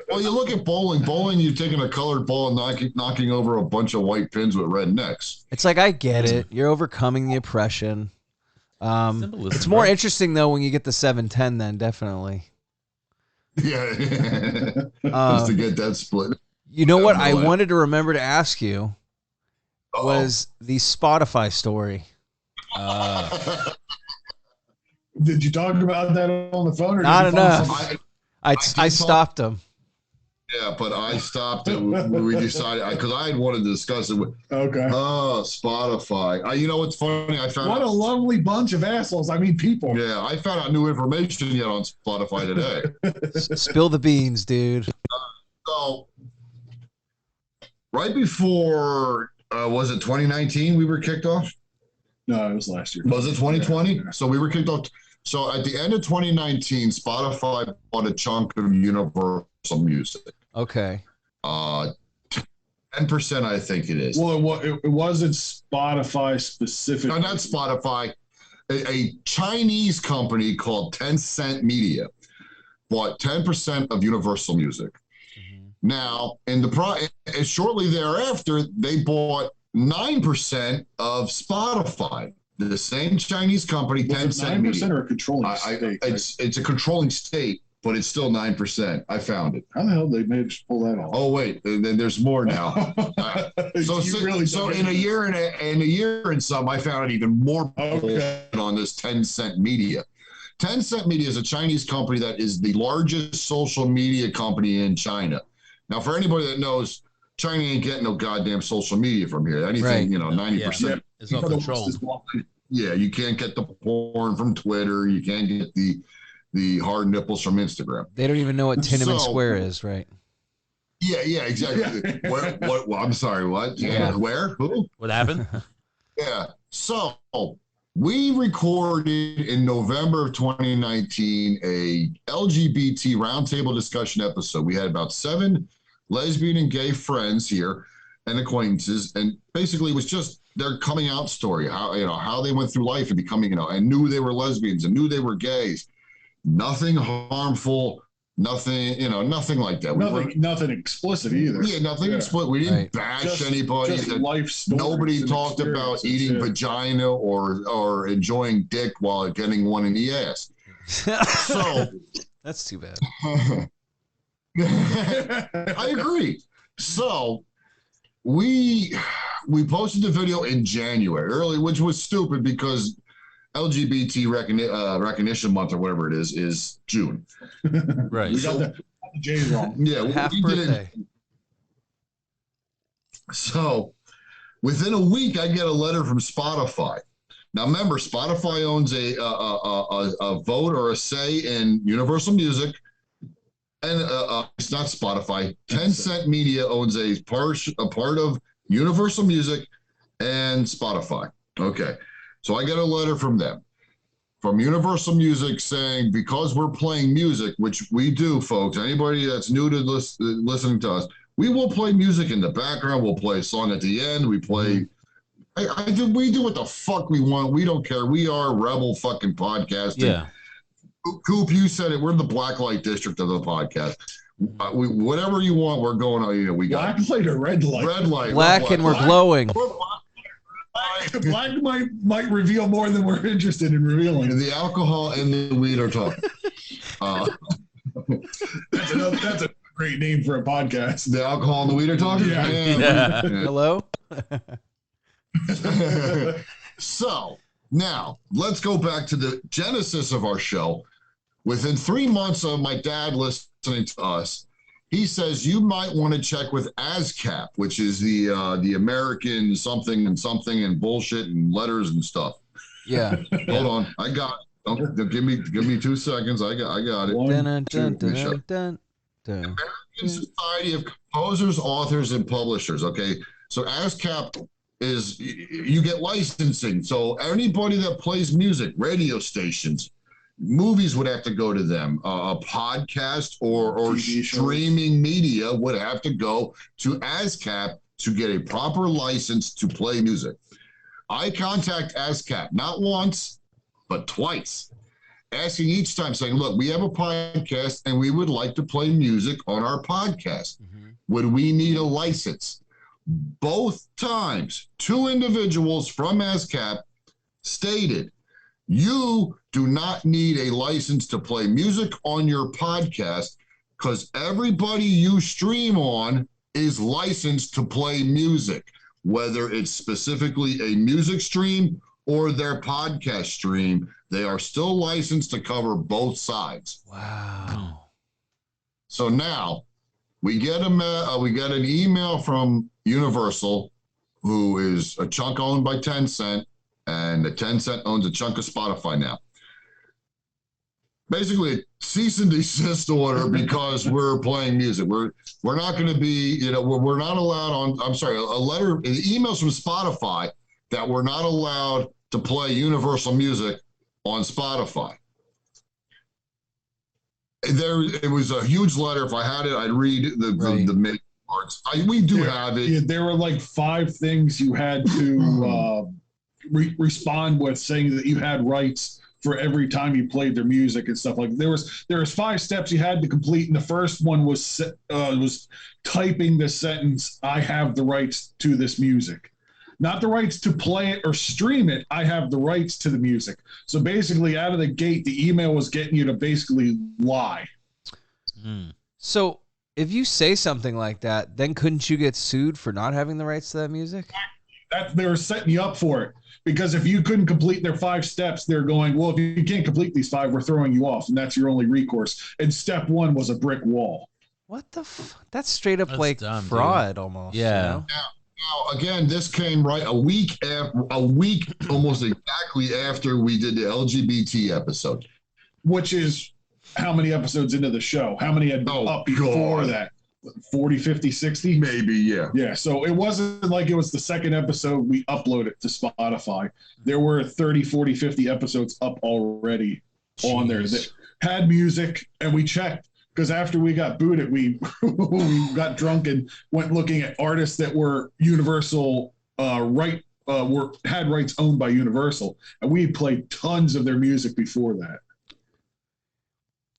S4: Well, you look at bowling. Bowling, you're taking a colored ball and knocking over a bunch of white pins with red necks.
S1: It's like, I get it. You're overcoming the oppression.
S2: Symbolism,
S1: it's more interesting though when you get the 7-10. Then definitely.
S4: Yeah. Just to get that split.
S1: You know what I wanted to remember to ask you was the Spotify story.
S3: Did you talk about that on the phone? Or
S1: Not enough. I stopped him.
S4: Yeah, but I stopped it when we decided, because I had wanted to discuss it.
S3: Okay.
S4: Oh, Spotify. You know what's funny? I found
S3: what a lovely bunch of assholes. I mean, people.
S4: Yeah, I found out new information yet on Spotify today.
S1: Spill the beans, dude.
S4: So, right before, was it 2019 we were kicked off?
S3: No, it was last year.
S4: Was it 2020? Yeah. So we were kicked off. So at the end of 2019, Spotify bought a chunk of Universal Music.
S1: Okay.
S4: 10%, I think it is.
S3: Well, it wasn't Spotify specific.
S4: No, not Spotify. A Chinese company called Tencent Media bought 10% of Universal Music. Mm-hmm. Now, shortly thereafter, they bought 9% of Spotify. The same Chinese company, Tencent Media. 9%
S3: or a controlling state?
S4: It's a controlling state, but it's still 9%. I found it.
S3: How the hell did they manage to pull that off?
S4: Oh wait, then there's more now. So in a year and some, I found it even more on this Tencent Media. Tencent Media is a Chinese company that is the largest social media company in China. Now, for anybody that knows, China ain't getting no goddamn social media from here. Anything, 90%.
S2: Yeah. It's not controlled.
S4: Yeah, you can't get the porn from Twitter. You can't get the hard nipples from Instagram.
S1: They don't even know what Tiananmen Square is, right?
S4: Yeah, exactly. What? I'm sorry. What?
S1: Yeah.
S4: Where? Who?
S2: What happened?
S4: Yeah. So we recorded in November of 2019 a LGBT roundtable discussion episode. We had about 7 lesbian and gay friends here and acquaintances, and basically it was just their coming out story, how they went through life and becoming, and knew they were lesbians and knew they were gays. Nothing harmful, nothing like that.
S3: Nothing explicit either.
S4: Yeah, nothing explicit. We didn't bash anybody.
S3: Just life stories.
S4: Nobody talked about eating vagina or enjoying dick while getting one in the ass. So
S1: that's too bad.
S4: I agree. So we posted the video in January early, which was stupid because LGBT recognition month or whatever it is June.
S2: Right.
S3: We got the J wrong.
S4: Yeah,
S1: half birthday.
S4: So within a week, I get a letter from Spotify. Now, remember, Spotify owns a vote or a say in Universal Music, and it's not Spotify. Tencent Media owns a part of Universal Music and Spotify. Okay, so I got a letter from them, from Universal Music, saying because we're playing music, which we do, folks. Anybody that's new to listening to us, we will play music in the background. We'll play a song at the end. We play. We do what the fuck we want. We don't care. We are rebel fucking podcasting.
S2: Yeah.
S4: Coop, you said it. We're in the black light district of the podcast. Whatever you want, we're going on. We got
S3: black light or red light?
S4: Red light.
S1: Black, and we're glowing.
S3: Black might reveal more than we're interested in revealing.
S4: The alcohol and the weed are talking.
S3: That's a great name for a podcast.
S4: The alcohol and the weed are talking?
S2: Yeah.
S1: Hello?
S4: So now let's go back to the genesis of our show. Within 3 months of my dad listening to us, he says you might want to check with ASCAP, which is the American something and bullshit and letters and stuff.
S1: Yeah.
S4: Hold on, I got it. Give me 2 seconds. I got it. American Society of Composers, Authors, and Publishers. Okay, so ASCAP is you get licensing. So anybody that plays music, radio stations, movies would have to go to them. A podcast or streaming media would have to go to ASCAP to get a proper license to play music. I contact ASCAP not once, but twice, asking each time, saying, look, we have a podcast and we would like to play music on our podcast. Mm-hmm. Would we need a license? Both times, 2 individuals from ASCAP stated, you do not need a license to play music on your podcast because everybody you stream on is licensed to play music, whether it's specifically a music stream or their podcast stream. They are still licensed to cover both sides.
S1: Wow.
S4: So now we get an email from Universal, who is a chunk owned by Tencent, and the Tencent owns a chunk of Spotify now. Basically, a cease and desist order because we're playing music. We're not going to be, we're not allowed on. I'm sorry, emails from Spotify that we're not allowed to play Universal Music on Spotify. It was a huge letter. If I had it, I'd read the main parts. We do have it.
S3: Yeah, there were like 5 things you had to respond with, saying that you had rights for every time you played their music and stuff. Like there was 5 steps you had to complete, and the first one was typing the sentence, "I have the rights to this music." Not the rights to play it or stream it. I have the rights to the music. So basically, out of the gate, the email was getting you to basically lie.
S1: So if you say something like that, then couldn't you get sued for not having the rights to that music?
S3: They were setting you up for it. Because if you couldn't complete their 5 steps, they're going, well, if you can't complete these 5, we're throwing you off. And that's your only recourse. And step 1 was a brick wall.
S1: What the That's straight up
S2: That's dumb,
S1: fraud
S2: dude.
S1: Almost.
S2: Yeah.
S1: You know?
S4: Now, again, this came right a week almost exactly after we did the LGBT episode.
S3: Which is how many episodes into the show? How many had been up before that? 40, 50, 60?
S4: Maybe, yeah.
S3: Yeah, so it wasn't like it was the second episode we uploaded to Spotify. There were 30, 40, 50 episodes up already on there that had music, and we checked. Because after we got booted, we got drunk and went looking at artists that were Universal had rights owned by Universal, and we played tons of their music before that.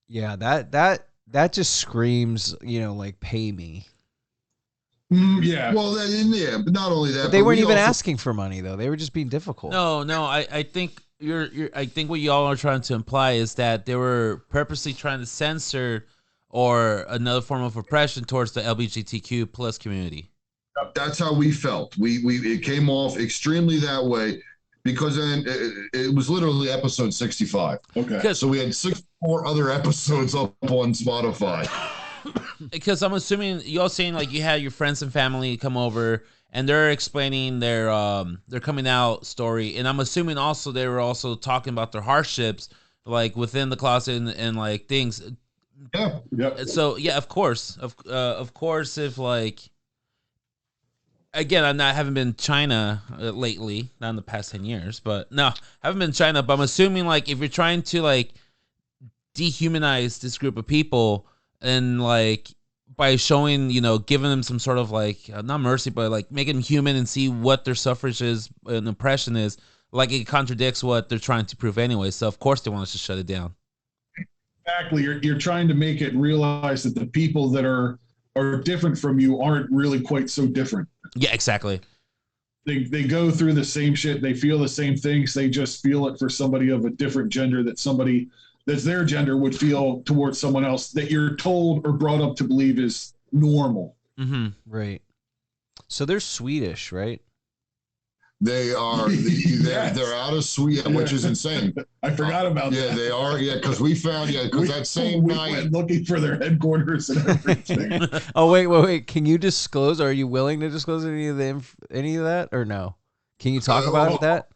S1: Yeah, that just screams, like pay me.
S3: Yeah.
S4: Well, but not only that,
S1: but they weren't even asking for money though. They were just being difficult.
S2: No. I think I think what y'all are trying to imply is that they were purposely trying to censor or another form of oppression towards the LGBTQ plus community.
S4: That's how we felt. It came off extremely that way because then it was literally episode 65.
S3: Okay.
S4: So we had 64 other episodes up on Spotify.
S2: because I'm assuming you're saying like you had your friends and family come over and they're explaining their coming out story, and I'm assuming also they were also talking about their hardships like within the closet and like things.
S3: Yeah. Yep.
S2: So yeah, of course, if like. Again, I haven't been China lately, not in the past 10 years, but no, I haven't been China. But I'm assuming like if you're trying to like dehumanize this group of people and like by showing, giving them some sort of like not mercy, but like making them human and see what their suffrage is and oppression is, like it contradicts what they're trying to prove anyway. So of course they want us to shut it down.
S3: Exactly. You're trying to make it realize that the people that are different from you aren't really quite so different.
S2: Yeah, exactly.
S3: They go through the same shit. They feel the same things. They just feel it for somebody of a different gender that somebody that's their gender would feel towards someone else that you're told or brought up to believe is normal.
S2: Mm-hmm.
S1: Right. So they're Swedish, right?
S4: They are. They're out of Sweden, which is insane.
S3: I forgot about that.
S4: Yeah, they are. Yeah, because we found. Yeah, because that same night,
S3: went looking for their headquarters and everything.
S1: Oh wait. Can you disclose? Are you willing to disclose any of that, or no? Can you talk about that?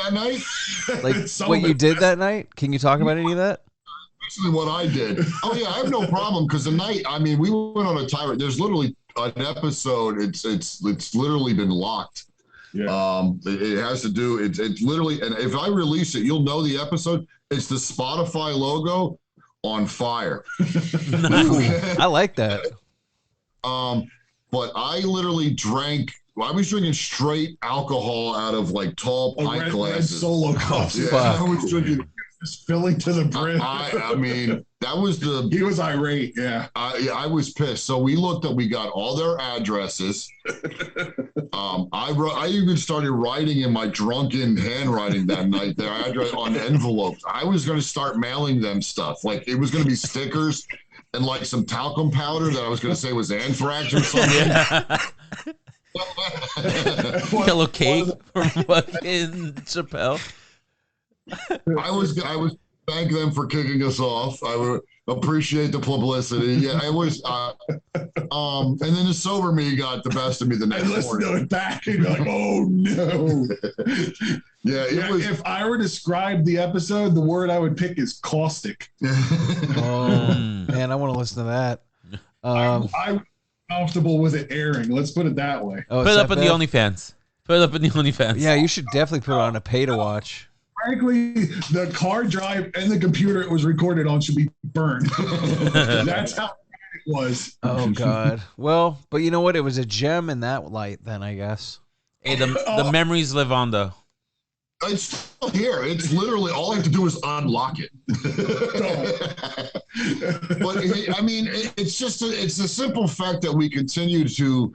S4: That night,
S1: like what you did that night? Can you talk about any of that?
S4: Actually, what I did. Oh yeah, I have no problem because the night. I mean, we went on a tirade. There's literally an episode. It's literally been locked. Yeah. It has to do. It's literally, and if I release it, you'll know the episode. It's the Spotify logo on fire.
S1: I like that.
S4: But I literally drank. I was drinking straight alcohol out of like tall pint glasses.
S3: Red Solo cups.
S4: Yeah, I was drinking.
S3: Just filling to the brim.
S4: I mean, that was the.
S3: He was irate. Yeah.
S4: I was pissed. So we looked up. We got all their addresses. I even started writing in my drunken handwriting that night their address on envelopes. I was going to start mailing them stuff. Like it was going to be stickers and like some talcum powder that I was going to say was anthrax or something.
S2: Yeah. Yellow cake from fucking Chappelle.
S4: I was thank them for kicking us off. I would appreciate the publicity. Yeah, it was. And then the sober me got the best of me the next morning.
S3: Listen to it back and you're like, oh no.
S4: Yeah, was.
S3: If I were to describe the episode, the word I would pick is caustic.
S1: Oh man, I want to listen to that.
S3: I'm comfortable with it airing. Let's put it that way.
S1: Oh,
S2: put it up in the OnlyFans. Put it up in the OnlyFans.
S1: Yeah, you should definitely put it on a pay to watch.
S3: Frankly, the hard drive and the computer it was recorded on should be burned. That's how bad it was.
S1: Oh God. Well, but you know what? It was a gem in that light. Then I guess.
S2: Hey, the memories live on though.
S4: It's still here. It's literally all I have to do is unlock it. But I mean, it's just it's the simple fact that we continue to.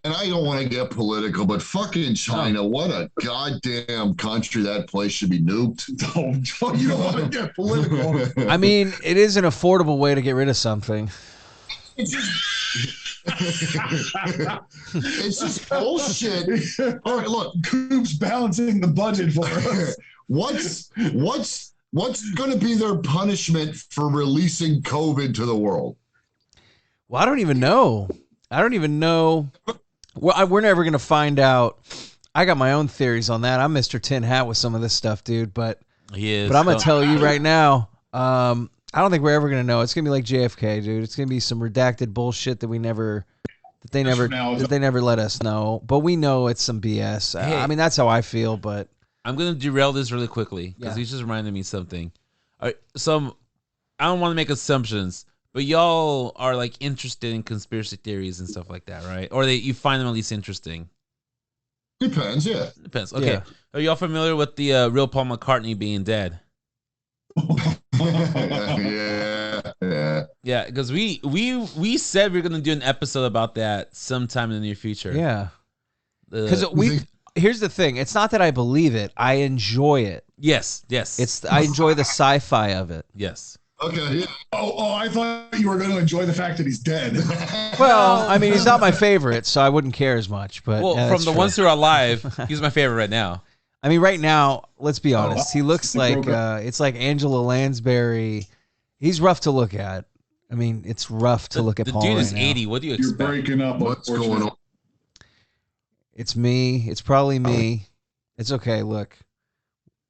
S4: And I don't want to get political, but fucking China, what a goddamn country. That place should be nuked.
S3: Oh, you don't want to get political.
S1: I mean, it is an affordable way to get rid of something.
S4: It's just bullshit. All right, look,
S3: Coop's balancing the budget for us.
S4: What's going to be their punishment for releasing COVID to the world?
S1: Well, I don't even know. Well, we're never going to find out. I got my own theories on that. I'm Mr. Tin Hat with some of this stuff, dude. But I'm going to tell you right now, I don't think we're ever going to know. It's going to be like JFK, dude. It's going to be some redacted bullshit that they never let us know. But we know it's some BS.
S2: Hey,
S1: I mean, that's how I feel, but.
S2: I'm going to derail this really quickly because he just reminded me something. All right, I don't want to make assumptions. But y'all are like interested in conspiracy theories and stuff like that, right? Or you find them at least interesting?
S4: Depends, yeah.
S2: Depends. Okay. Yeah. Are y'all familiar with the real Paul McCartney being dead? Yeah. Because we said we are gonna do an episode about that sometime in the near future.
S1: Yeah. Because here's the thing. It's not that I believe it. I enjoy it.
S2: Yes.
S1: I enjoy the sci-fi of it.
S2: Yes.
S4: Okay. Yeah.
S3: Oh, I thought you were going to enjoy the fact that he's dead.
S1: Well, I mean, he's not my favorite, so I wouldn't care as much. But
S2: from the ones who are alive, he's my favorite right now.
S1: I mean, right now, let's be honest. He looks like it's like Angela Lansbury. He's rough to look at, I mean, it's rough to look at
S2: the
S1: Paul
S2: dude
S1: right
S2: is
S1: now.
S2: 80. What do you
S3: You're
S2: expect?
S3: breaking up.
S4: What's going on?
S1: It's me. It's probably me. It's okay. Look.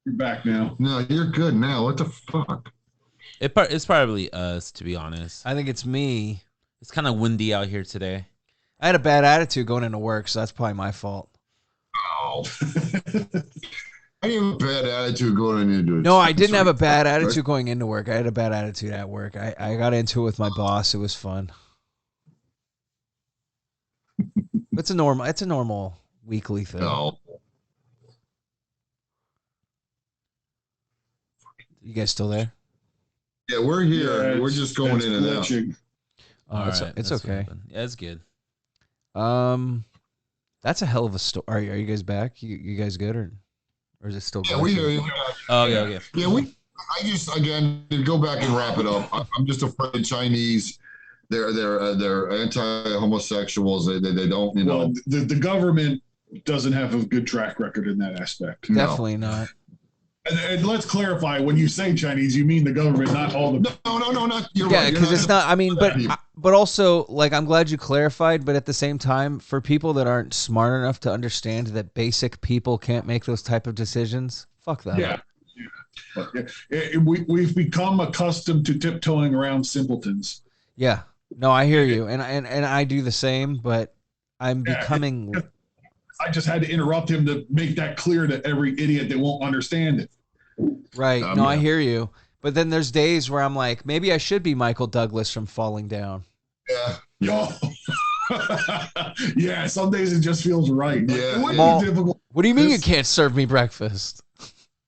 S3: You're back now.
S4: No, you're good now. What the fuck?
S2: It's probably us, to be honest.
S1: I think it's me.
S2: It's kind of windy out here today.
S1: I had a bad attitude going into work, so that's probably my fault.
S4: Oh. I didn't have a bad attitude going into it.
S1: No, I didn't have a bad attitude going into work. I had a bad attitude at work. I got into it with my boss. It was fun. It's a normal weekly thing.
S4: No.
S1: You guys still there?
S4: Yeah, we're here.
S3: Yeah,
S4: we're just going in and out.
S3: glitching.
S1: Oh, it's
S2: that's
S1: okay.
S2: Yeah, it's good.
S1: That's a hell of a story. Are you guys back? You guys good or is it still?
S4: Yeah, we hear you.
S2: Oh, yeah.
S4: Yeah, I just again to go back and wrap it up. I'm just afraid Chinese. They're anti-homosexuals. They don't, you know.
S3: Well, the government doesn't have a good track record in that aspect.
S1: Definitely not.
S3: And let's clarify: when you say Chinese, you mean the government, not all the.
S4: No, not. You're
S1: Yeah,
S4: right.
S1: because it's not. I mean, but also, like, I'm glad you clarified. But at the same time, for people that aren't smart enough to understand that basic people can't make those type of decisions, fuck them.
S3: Yeah. We've become accustomed to tiptoeing around simpletons.
S1: Yeah. No, I hear you, and I do the same. But I'm becoming.
S3: I just had to interrupt him to make that clear to every idiot that won't understand it.
S1: Right. No, I hear you. But then there's days where I'm like, maybe I should be Michael Douglas from Falling Down.
S4: Yeah.
S3: Yo. Yeah, some days it just feels right.
S4: Yeah.
S3: It wouldn't be difficult.
S1: What do you mean you can't serve me breakfast?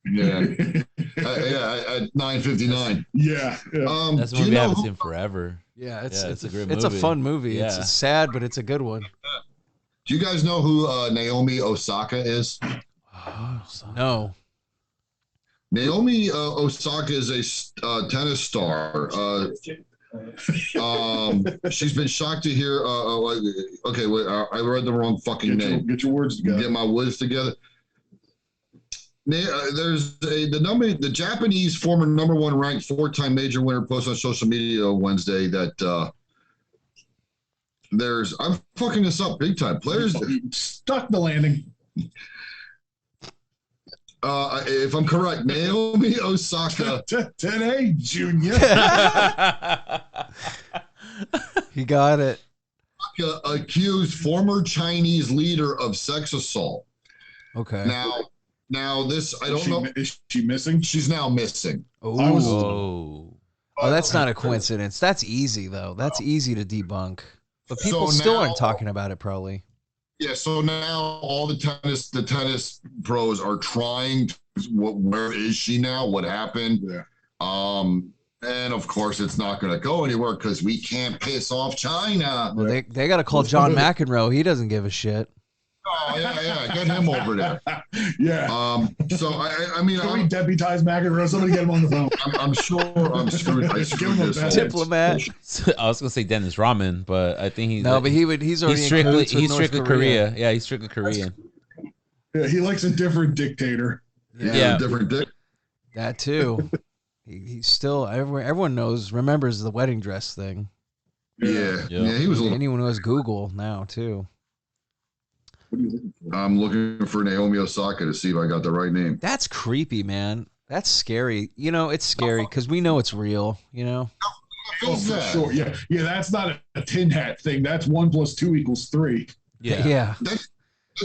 S4: Yeah. At 9:59.
S3: Yeah.
S2: That's one we haven't seen forever.
S1: Yeah,
S2: it's a great movie.
S1: It's a fun movie.
S2: Yeah.
S1: It's sad, but it's a good one.
S4: Do you guys know who Naomi Osaka is?
S1: No.
S4: Naomi Osaka is a tennis star. She's been shocked to hear. Okay, wait, I read the wrong fucking name.
S3: Get your words together.
S4: Get my words together. The Japanese former number one ranked 4-time major winner posted on social media Wednesday that I'm fucking this up big time. Players
S3: stuck the landing.
S4: If I'm correct, Naomi Osaka
S3: today, Junior.
S1: He got it.
S4: Accused former Chinese leader of sex assault.
S1: Okay.
S4: Now this I don't know.
S3: Is she missing?
S4: She's now missing.
S1: Oh, that's not a coincidence. That's easy though. That's easy to debunk. But people still aren't talking about it, probably.
S4: Yeah. So now all the tennis pros are trying to. Where is she now? What happened?
S3: Yeah.
S4: And of course, it's not going to go anywhere because we can't piss off China.
S1: Well, they got to call John McEnroe. He doesn't give a shit.
S4: Oh yeah, get him over there.
S3: Yeah.
S4: So I mean,
S3: can we deputize McEnroe? Somebody get him on the phone.
S4: I'm sure I'm screwed. I screwed this whole
S1: diplomat.
S2: I was gonna say Dennis Rodman, but I think he's
S1: but he's already
S2: he's strictly Korea. Yeah, he's strictly Korean.
S3: Yeah, he likes a different dictator.
S4: Yeah. Different dick.
S1: That too. He's still everyone remembers the wedding dress thing.
S4: Yeah. He was
S1: anyone who has Google now too.
S3: What are you looking for?
S4: I'm looking for Naomi Osaka to see if I got the right name.
S1: That's creepy, man. That's scary. You know, it's scary because we know it's real. You know.
S3: Oh, for sure. Yeah. That's not a tin hat thing. That's 1 + 2 = 3.
S1: Yeah.
S4: That's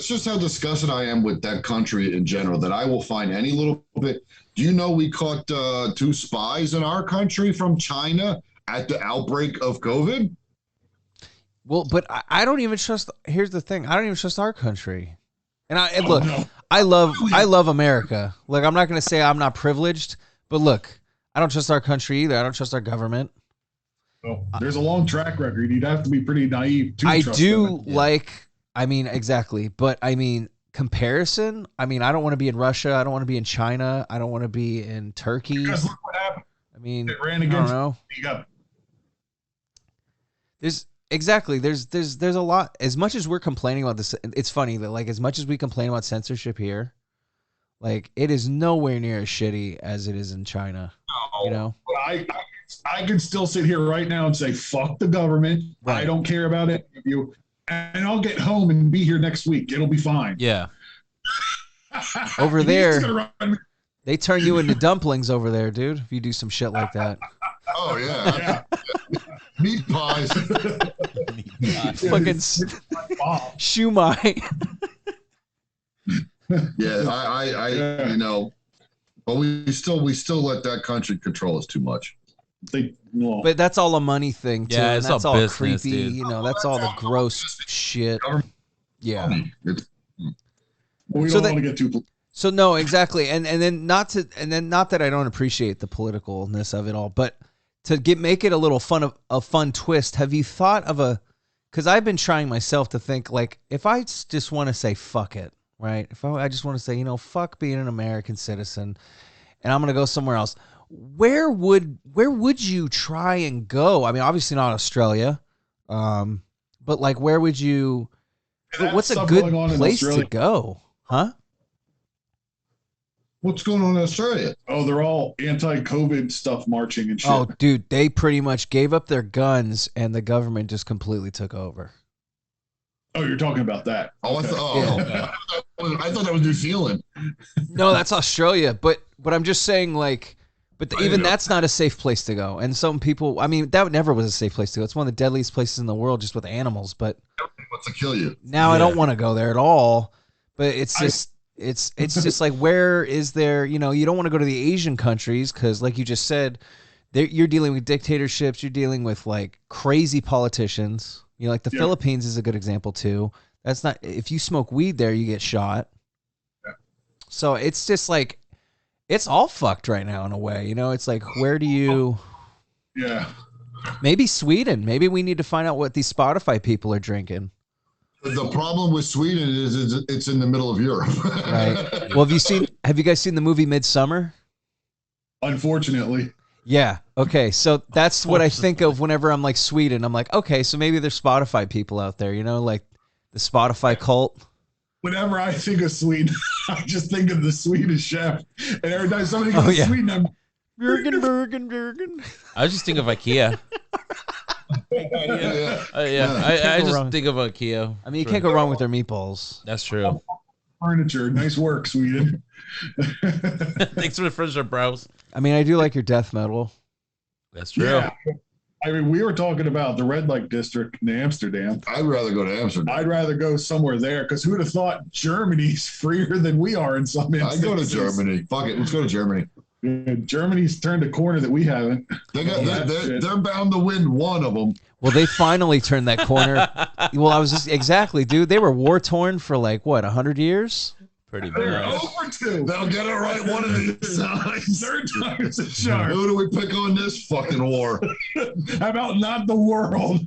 S4: just how disgusted I am with that country in general. That I will find any little bit. Do you know we caught 2 spies in our country from China at the outbreak of COVID?
S1: Well, but I don't even trust. Here's the thing: I don't even trust our country. And look,
S3: no.
S1: I love America. Look, I'm not going to say I'm not privileged, but look, I don't trust our country either. I don't trust our government.
S3: Well, there's a long track record. You'd have to be pretty naive to trust them.
S1: I mean, exactly. But I mean, comparison. I mean, I don't want to be in Russia. I don't want to be in China. I don't want to be in Turkey.
S3: Because look what happened.
S1: I mean,
S3: It ran against.
S1: I don't know.
S3: You got
S1: There's a lot. As much as we're complaining about this, it's funny that like as much as we complain about censorship here, like it is nowhere near as shitty as it is in China. You know.
S3: I I can still sit here right now and say, fuck the government.
S1: Right.
S3: I don't care about any of you. And I'll get home and be here next week. It'll be fine.
S2: Yeah.
S1: Over there, they turn you into dumplings over there, dude, if you do some shit like that.
S4: Oh, yeah. Meat pies.
S1: Fucking shumai.
S4: Yeah, I you know, but we still let that country control us too much.
S1: But that's all a money thing too.
S2: Yeah,
S1: and
S2: it's
S1: that's
S2: all
S1: all
S2: business,
S1: creepy.
S2: dude.
S1: You know, that's all the gross shit. Yeah.
S3: We don't want to get too.
S1: So no, exactly, and then not that I don't appreciate the politicalness of it all, but to make it a little fun twist. Have you thought of because I've been trying myself to think, like, if I just want to say fuck it, right? If I just want to say, fuck being an American citizen, and I'm gonna go somewhere else. Where would you try and go? I mean, obviously not Australia, but like, where would you? What's a good place to go? Huh?
S4: What's going on in Australia?
S3: Oh, they're all anti-COVID stuff marching and shit.
S1: Oh, dude, they pretty much gave up their guns and the government just completely took over.
S3: Oh, you're talking about that.
S4: Oh,
S3: okay.
S4: I thought that was New Zealand.
S1: No, that's Australia. But I'm just saying, like, even that's not a safe place to go. And some people, I mean, that never was a safe place to go. It's one of the deadliest places in the world just with animals. But
S4: wants to kill you.
S1: Now I don't want to go there at all. But it's just... It's just like, where is there, you don't want to go to the Asian countries because, like you just said, you're dealing with dictatorships. You're dealing with, like, crazy politicians. Like the Philippines is a good example, too. That's not, if you smoke weed there, you get shot. Yeah. So it's just like, it's all fucked right now in a way. It's like, where do you...
S3: Yeah.
S1: Maybe Sweden. Maybe we need to find out what these Spotify people are drinking.
S4: The problem with Sweden is it's in the middle of Europe.
S1: Right. Well, have you guys seen the movie Midsummer?
S3: Unfortunately.
S1: Yeah. Okay. So that's what I think of whenever I'm like Sweden. I'm like, okay, so maybe there's Spotify people out there, like the Spotify cult.
S3: Whenever I think of Sweden, I just think of the Swedish chef. And every time somebody goes to Sweden, I'm
S1: Bergen.
S2: I just think of IKEA. I just think of IKEA.
S1: I mean, you can't go wrong with their meatballs.
S2: That's true.
S3: Furniture, nice work, Sweden.
S2: Thanks for the furniture, bros.
S1: I mean, I do like your death metal.
S2: That's true.
S3: Yeah. I mean, we were talking about the red light district in Amsterdam.
S4: I'd rather go to Amsterdam.
S3: I'd rather go somewhere there because who would have thought Germany's freer than we are in some instances?
S4: I'd go to Germany. Fuck it, let's go to Germany.
S3: Germany's turned a corner that we haven't.
S4: They're bound to win one of them.
S1: Well, they finally turned that corner. Well, I was just exactly, dude. They were war torn for like what, 100 years?
S2: Pretty
S3: They're
S2: much.
S3: over two.
S4: They'll get it right one of these times.
S3: Third time's a charm.
S4: Who do we pick on this fucking war?
S3: How about not the world?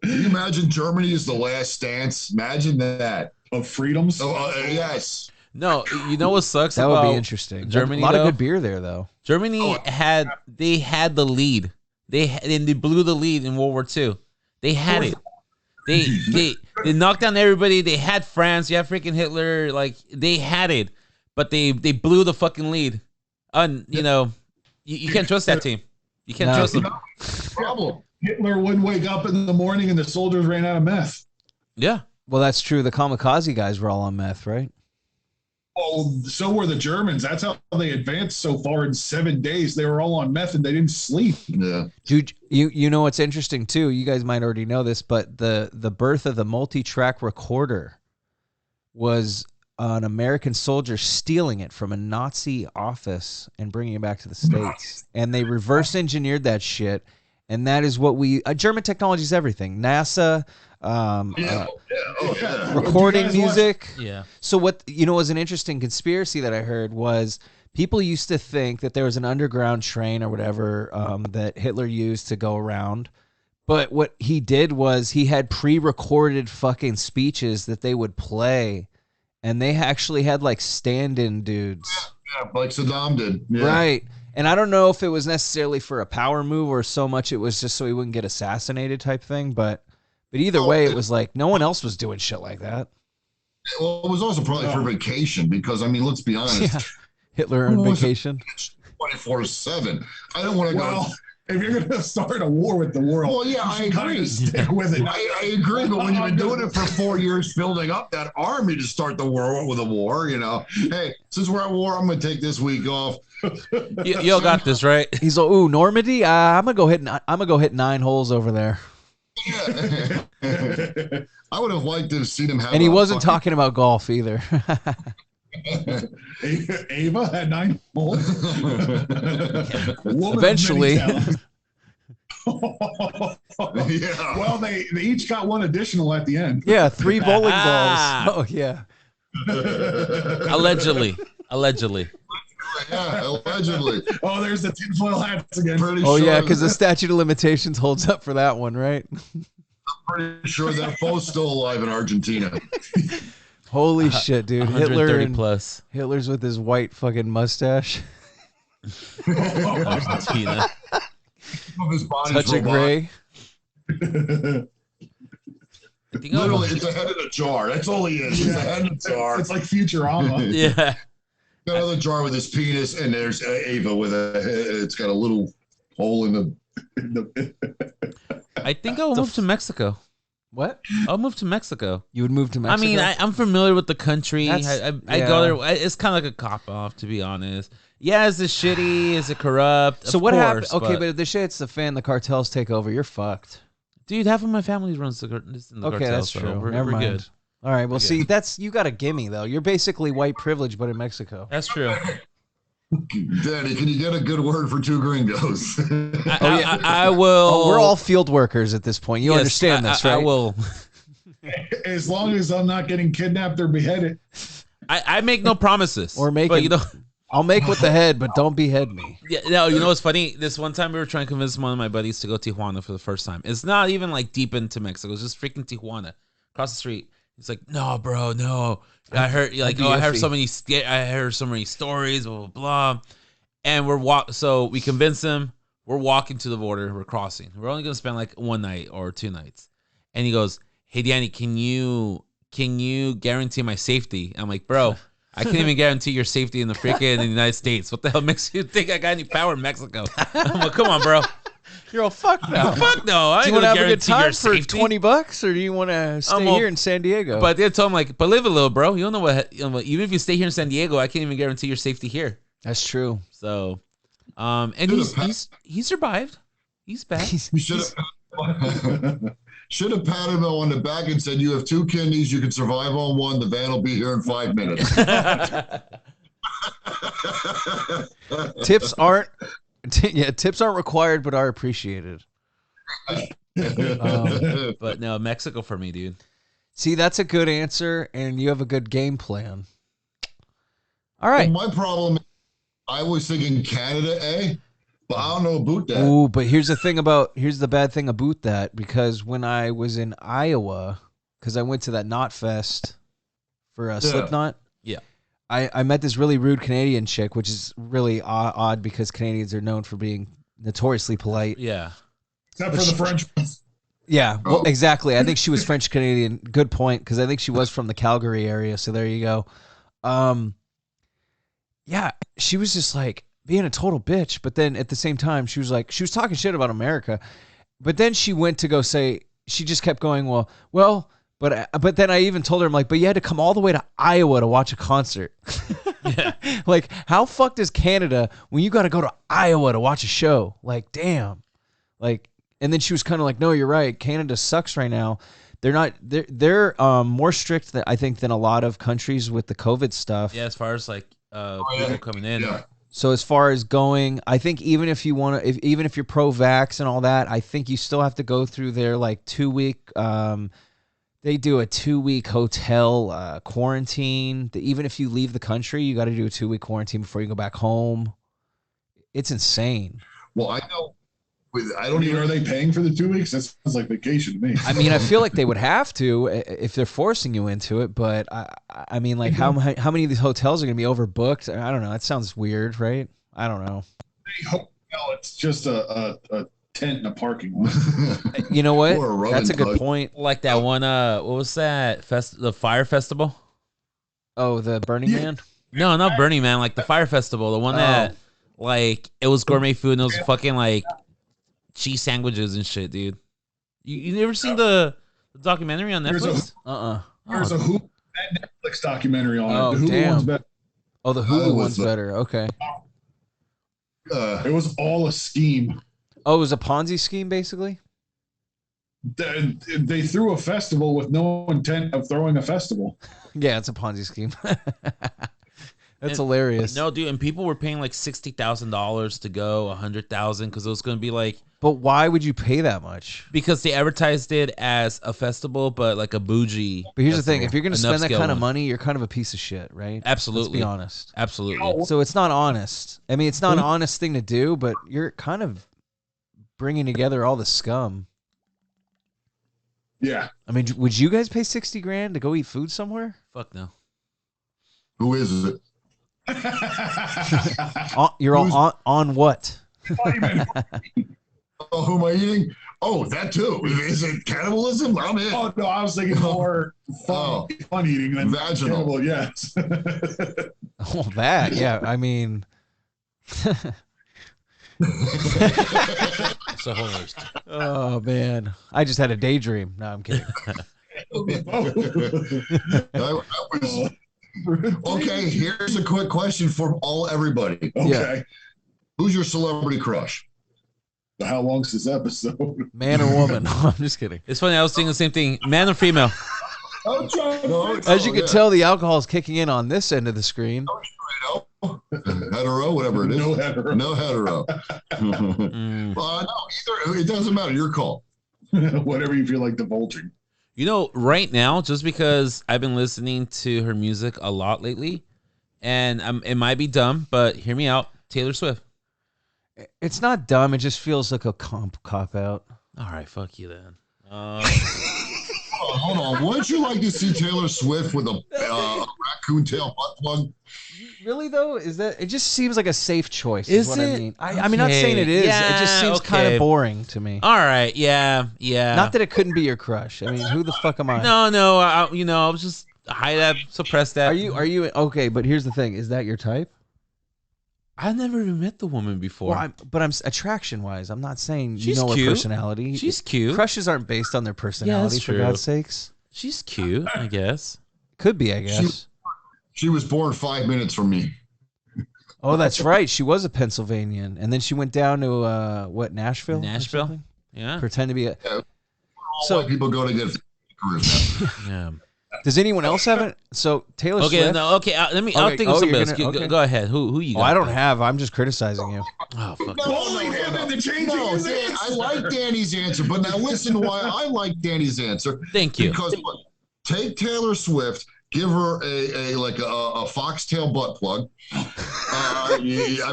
S4: Can you imagine Germany is the last stance? Imagine that.
S3: Of freedoms?
S4: Yes.
S2: No, you know what sucks
S1: that
S2: about
S1: would be interesting.
S2: Germany?
S1: A lot of good beer there, though.
S2: Germany had the lead. They blew the lead in World War II. They had it. They knocked down everybody. They had France. You have freaking Hitler. Like, they had it, but they blew the fucking lead. You can't trust that team. You can't trust them.
S3: Problem. Hitler wouldn't wake up in the morning and the soldiers ran out of meth.
S2: Yeah.
S1: Well, that's true. The kamikaze guys were all on meth, right?
S3: Oh, so were the Germans. That's how they advanced so far in 7 days. They were all on meth and they didn't sleep.
S4: Yeah.
S1: Dude, you know what's interesting too? You guys might already know this, but the birth of the multi-track recorder was an American soldier stealing it from a Nazi office and bringing it back to the States. And they reverse engineered that shit. And that is what German technology is everything. NASA, recording music.
S2: Yeah.
S1: So what was an interesting conspiracy that I heard was people used to think that there was an underground train or whatever that Hitler used to go around. But what he did was he had pre-recorded fucking speeches that they would play, and they actually had like stand-in dudes.
S4: Yeah, like Saddam did. Yeah.
S1: Right. And I don't know if it was necessarily for a power move or so much it was just so he wouldn't get assassinated type thing, but either way, it was like no one else was doing shit like that.
S4: Well, it was also probably for vacation because, I mean, let's be honest.
S1: Yeah. Hitler on vacation.
S4: 24/7. I don't want to go.
S3: If you're going to start a war with the world,
S4: well, yeah, I agree.
S3: Stick with it.
S4: I agree, but when you've been doing it for 4 years, building up that army to start the war with a war, hey, since we're at war, I'm going to take this week off.
S2: You all got this, right?
S1: He's like, ooh, Normandy. I'm gonna go hit 9 holes over there.
S4: Yeah. I would have liked to have seen him have.
S1: And he wasn't talking about golf either.
S3: Ava had 9 holes.
S1: Eventually.
S3: Yeah. Well, they each got 1 additional at the end.
S1: Yeah, 3 bowling balls. Oh yeah.
S2: Allegedly.
S4: Yeah, allegedly.
S3: Oh, there's the tinfoil hats again.
S1: Yeah, because the statute of limitations holds up for that one, right?
S4: I'm pretty sure they're both still alive in Argentina.
S1: Holy shit, dude! Hitler
S2: plus.
S1: Hitler's with his white fucking mustache.
S2: Argentina.
S1: Touch of gray.
S4: Literally, it's a head in a jar. That's all he is. He's a head in a jar.
S3: It's like Futurama.
S2: Yeah.
S4: Got another jar with his penis, and there's Ava with it's got a little hole in the.
S2: I think I'll move to Mexico.
S1: What?
S2: I'll move to Mexico.
S1: You would move to Mexico?
S2: I mean, I'm familiar with the country. I go there. It's kind of like a cop off, to be honest. Yeah, is it shitty? Is it corrupt?
S1: So what happened? Okay, but if the shit's the fan, the cartels take over. You're fucked,
S2: dude. Half of my family runs the cartels.
S1: Okay, that's true. Never mind. Good. All right. Well, see, you got a gimme though. You're basically white privilege, but in Mexico.
S2: That's true.
S4: Daddy, can you get a good word for 2 gringos?
S2: I will.
S1: Oh, we're all field workers at this point. You understand this, right?
S2: I will.
S3: As long as I'm not getting kidnapped or beheaded.
S2: I make no promises.
S1: Or make it, I'll make with the head, but don't behead me.
S2: Yeah, no, you know what's funny? This one time we were trying to convince one of my buddies to go to Tijuana for the first time. It's not even like deep into Mexico. It's just freaking Tijuana, across the street. He's like, no, bro, no. I heard I heard so many stories, blah blah blah. And so we convince him. We're walking to the border. We're crossing. We're only gonna spend like 1 night or 2 nights. And he goes, hey Danny, can you guarantee my safety? I'm like, bro, I can't even guarantee your safety in the United States. What the hell makes you think I got any power in Mexico? I'm like, come on, bro.
S1: You're all fuck no.
S2: Fuck no. I
S1: do you want to have a good time for $20, or do you want to stay here in San Diego?
S2: But they told him but live a little, bro. You don't know what. Even if you stay here in San Diego, I can't even guarantee your safety here.
S1: That's true.
S2: So, and he survived. He's back.
S4: Should have patted him on the back and said, "You have 2 kidneys. You can survive on 1. The van will be here in 5 minutes."
S1: Tips aren't required, but are appreciated.
S2: But no, Mexico for me, dude.
S1: See, that's a good answer, and you have a good game plan. All right.
S4: Well, my problem, I was thinking Canada, but I don't know about that.
S1: Ooh, but here's the bad thing about that, because when I was in Iowa, because I went to that Knot Fest for Slipknot.
S2: Yeah.
S1: I met this really rude Canadian chick, which is really odd because Canadians are known for being notoriously polite.
S2: Yeah.
S3: Except for the French ones.
S1: Yeah, well, exactly. I think she was French Canadian. Good point, because I think she was from the Calgary area. So there you go. Yeah, she was just like being a total bitch, but then at the same time, she was talking shit about America. But then she went to go say, she just kept going, well. But then I even told her, I'm like, but you had to come all the way to Iowa to watch a concert.
S2: Yeah.
S1: Like, how fucked is Canada when you got to go to Iowa to watch a show? Like, damn. Like, and then she was kind of like, no, you're right. Canada sucks right now. They're more strict than I think than a lot of countries with the COVID stuff.
S2: Yeah, as far as like people coming in. Yeah.
S1: So as far as going, I think even if you want to, even if you're pro-vax and all that, I think you still have to go through their like 2-week. They do a 2-week hotel quarantine. Even if you leave the country, you got to do a 2-week quarantine before you go back home. It's insane.
S4: Well, I know. I don't even.
S3: Are they paying for the 2 weeks? That sounds like vacation to me.
S1: I mean, I feel like they would have to if they're forcing you into it. But I mean, like how many of these hotels are going to be overbooked? I don't know. That sounds weird, right? I don't know.
S3: Hotel, it's just a tent in a parking lot.
S1: You know what? That's a good point.
S2: Like that one. What was that? The Fire Festival.
S1: Oh, the Burning Man.
S2: No, not Burning Man. Like the Fire Festival, the one that like it was gourmet food and it was fucking like cheese sandwiches and shit, dude. You never seen the documentary on Netflix?
S3: There's a Netflix documentary on
S1: Oh,
S3: it. The Hulu
S1: damn.
S3: one's better.
S1: Oh, the Hulu one's better. Okay.
S3: It was all a scheme.
S1: Oh, it was a Ponzi scheme, basically?
S3: They threw a festival with no intent of throwing a festival.
S1: Yeah, it's a Ponzi scheme. That's hilarious.
S2: No, dude, and people were paying like $60,000 to go, $100,000 because it was going to be like.
S1: But why would you pay that much?
S2: Because they advertised it as a festival, but like a bougie.
S1: But here's the
S2: festival,
S1: thing: if you're going to spend that kind of
S2: one.
S1: money, you're kind of a piece of shit, right?
S2: Absolutely.
S1: Let's be honest.
S2: Absolutely.
S1: So it's not honest. I mean, it's not an honest thing to do, but you're kind of bringing together all the scum.
S3: Yeah.
S1: I mean, would you guys pay $60,000 to go eat food somewhere?
S2: Fuck no.
S4: Who is it?
S1: You're all on what?
S4: Oh, who am I eating? Oh, that too. Is it cannibalism? I'm in.
S3: Oh no, I was thinking more fun eating than
S4: vaginal.
S3: cannibal. Yes.
S1: Oh, that. Yeah. I mean.
S2: So horrors.
S1: Oh man, I just had a daydream. No, I'm kidding.
S4: Okay, here's a quick question for everybody.
S3: Okay.
S1: Yeah.
S4: Who's your celebrity crush?
S3: How long's this episode?
S1: Man or woman? No, I'm just kidding.
S2: It's funny. I was thinking the same thing. Man or female?
S1: As you can tell, the alcohol is kicking in on this end of the screen.
S4: Hetero, whatever it is.
S3: No hetero.
S4: No hetero. No, either. It doesn't matter. Your call.
S3: Whatever you feel like divulging.
S2: You know, right now, just because I've been listening to her music a lot lately, and it might be dumb, but hear me out. Taylor Swift.
S1: It's not dumb. It just feels like a cop out.
S2: All right, fuck you then.
S4: Hold on. Wouldn't you like to see Taylor Swift with a raccoon tail butt plug?
S1: Really though, is that it? Just seems like a safe choice.
S2: Is
S1: what
S2: it?
S1: I mean. I mean, not saying it is.
S2: Yeah,
S1: it just seems kind of boring to me.
S2: All right, yeah.
S1: Not that it couldn't be your crush. I mean, who the fuck am I?
S2: No. I was just hide that, suppress that.
S1: Are you okay? But here's the thing: is that your type?
S2: I never even met the woman before.
S1: Well, I'm attraction wise. I'm not saying
S2: She's
S1: you know
S2: cute.
S1: her personality.
S2: She's cute.
S1: Crushes aren't based on their personality,
S2: that's
S1: for
S2: true.
S1: God's sakes.
S2: She's cute, I guess.
S1: Could be, I guess.
S4: She was born 5 minutes from me.
S1: Oh, that's right. She was a Pennsylvanian, and then she went down to Nashville.
S2: Nashville. Yeah.
S1: Pretend to be a.
S4: Yeah.
S1: So
S4: White people go to get careers now.
S2: Yeah.
S1: Does anyone else have it? So Taylor
S2: Okay.
S1: Swift.
S2: No. Okay. Let me. I'll
S1: Okay,
S2: think of something else.
S1: okay.
S2: Go ahead. Who you got?
S1: Oh, I don't have. I'm just criticizing you.
S2: Oh fuck.
S3: Bullying him into changing his
S4: Dan,
S3: answer.
S4: I like Danny's answer, but now listen to why I like Danny's answer.
S2: Thank you.
S4: Because look, take Taylor Swift, give her a foxtail butt plug. I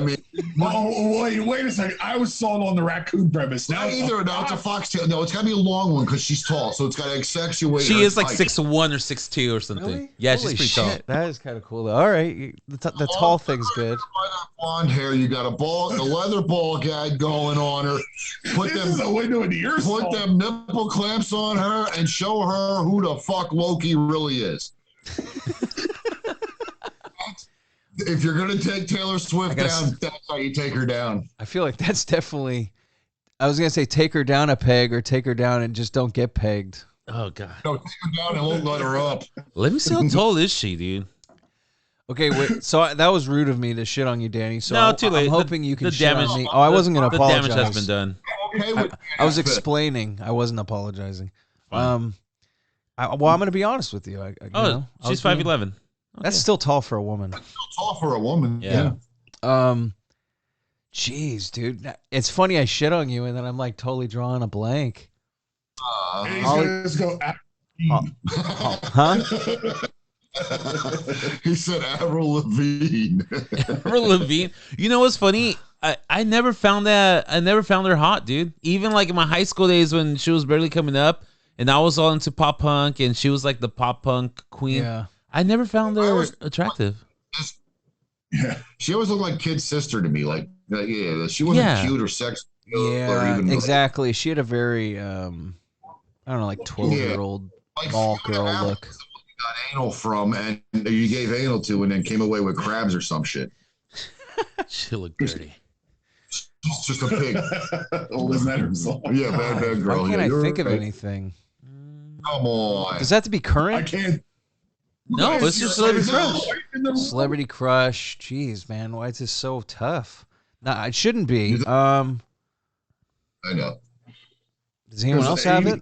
S4: mean,
S3: Oh, wait a second. I was sold on the raccoon premise. Now
S4: not either. No, it's a foxtail. No, it's got to be a long one because she's tall, so it's got to accentuate.
S2: She
S4: her
S2: is like
S4: height.
S2: 6'1" or 6'2" or something.
S1: Really?
S2: Yeah,
S1: Holy
S2: she's pretty
S1: shit. That is kind of cool. Though. All right, the tall thing's good.
S4: Blonde hair. You got a leather ball gag going on her. Put
S3: this is a window into your soul.
S4: Put them nipple clamps on her and show her who the fuck Loki really is. If you're gonna take Taylor Swift down, that's how you take her down.
S1: I feel like that's definitely. I was gonna say take her down a peg or take her down and just don't get pegged.
S2: Oh god.
S4: No, take her down and won't let her up.
S2: Let me see how tall is she, dude.
S1: Okay, wait, so that was rude of me to shit on you, Danny. So
S2: No, too late.
S1: I'm hoping you can
S2: The
S1: shit
S2: damage-
S1: on me. Oh, I wasn't gonna
S2: The
S1: apologize.
S2: damage has been done.
S4: Okay, with
S1: I was explaining. I wasn't apologizing. I'm gonna be honest with you.
S2: She's 5'11".
S1: That's still tall for a woman.
S4: tall for a woman.
S2: Yeah.
S1: Jeez, dude. It's funny I shit on you and then I'm like totally drawing a blank.
S3: And he's gonna just go.
S1: Huh?
S4: He said Avril Lavigne.
S2: Avril Lavigne. You know what's funny? I never found that. I never found her hot, dude. Even like in my high school days when she was barely coming up, and I was all into pop punk, and she was like the pop punk queen.
S1: Yeah.
S2: I never found her attractive.
S3: Yeah.
S4: She always looked like Kid's sister to me. Like yeah, she wasn't cute or sexy.
S1: Yeah, exactly. She had a very, I don't know, like 12-year-old ball girl look.
S4: Got anal from, and you gave anal to, and then came away with crabs or some shit.
S2: She looked dirty.
S4: Just a pig.
S3: Oh, isn't that her song?
S4: Yeah, bad girl.
S1: Why can't
S4: yeah,
S1: I think of
S4: right.
S1: anything?
S4: Come on.
S1: Does that have to be
S3: I
S1: current?
S3: can't.
S2: No, it's just Celebrity Crush.
S1: Celebrity crush. Jeez, man, why is this so tough? No, it shouldn't be.
S4: I know.
S1: Does anyone else have it?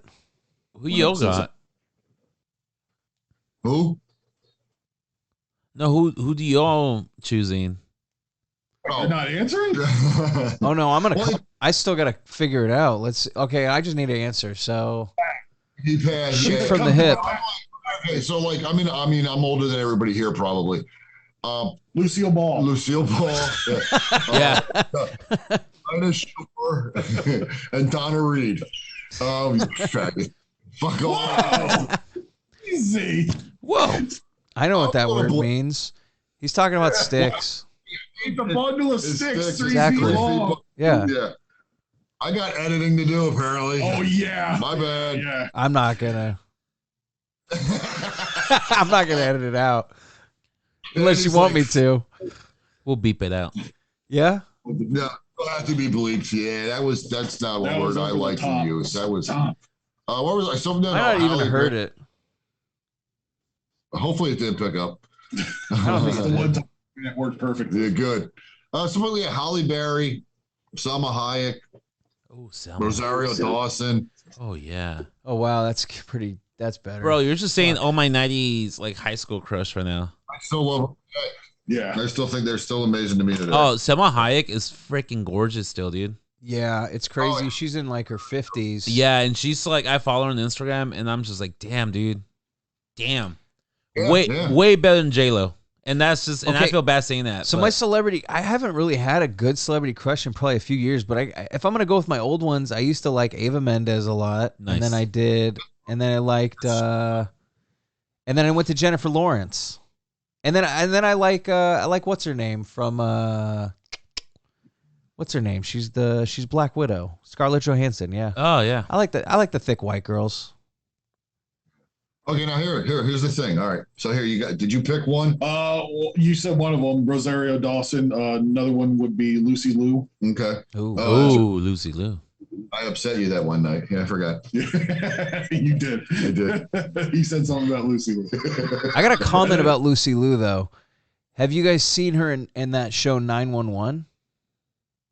S2: Who yo got?
S4: Who?
S2: No, who do y'all choosing?
S3: You're not answering?
S1: Oh no, I'm gonna. I still gotta figure it out. Okay, I just need an answer. So shoot from the hip.
S4: Okay, so like I'm older than everybody here probably.
S3: Lucille Ball.
S4: Lucille Ball.
S2: Yeah.
S4: Dinah Shore and Donna Reed. You faggot. Fuck off.
S3: Easy.
S2: Whoa.
S1: I know what that word means. He's talking about sticks.
S3: It's a bundle of sticks, 3
S1: Exactly.
S3: feet long.
S1: Yeah.
S4: Yeah. I got editing to do apparently.
S3: Oh yeah.
S4: My bad.
S3: Yeah.
S1: I'm not gonna. I'm not gonna edit it out unless you want me to.
S2: We'll beep it out.
S1: Yeah.
S4: No, it'll have to be bleeped. Yeah, that's not a word I like to use. That was what was I? Something
S1: I not even heard it.
S4: Hopefully it didn't pick up.
S1: I don't think
S3: The one time that worked perfectly.
S4: Yeah, good. Supposedly Halle Berry, Salma Hayek,
S2: Oh, Selma.
S4: Rosario Dawson.
S2: Oh yeah.
S1: Oh wow, that's pretty. That's better.
S2: Bro, you're just saying all my 90s like high school crush right now.
S4: I still love them.
S3: Yeah.
S4: I still think they're still amazing to me today.
S2: Oh, Selma Hayek is freaking gorgeous still, dude.
S1: Yeah, it's crazy. She's in like her 50s.
S2: Yeah, and she's like, I follow her on Instagram, and I'm just like, damn, dude. Damn.
S4: Yeah,
S2: way better than J-Lo. And that's just, and I
S1: Okay.
S2: feel bad saying that.
S1: So
S2: but
S1: my celebrity, I haven't really had a good celebrity crush in probably a few years. But if I'm gonna go with my old ones, I used to like Ava Mendes a lot,
S2: Nice.
S1: and then I did, and then I liked, and then I went to Jennifer Lawrence, and then I like what's her name from what's her name? She's Black Widow, Scarlett Johansson. Yeah,
S2: Oh, yeah.
S1: I like the thick white girls.
S4: Okay, now here's the thing. All right, so here you got. Did you pick one?
S3: Well, you said one of them, Rosario Dawson. Another one would be Lucy Liu.
S4: Okay.
S1: Ooh.
S2: Oh, Lucy Liu.
S4: I upset you that one night. Yeah, I forgot.
S3: You did.
S4: I did.
S3: He said something about Lucy Liu.
S1: I got a comment about Lucy Liu though. Have you guys seen her in that show 911?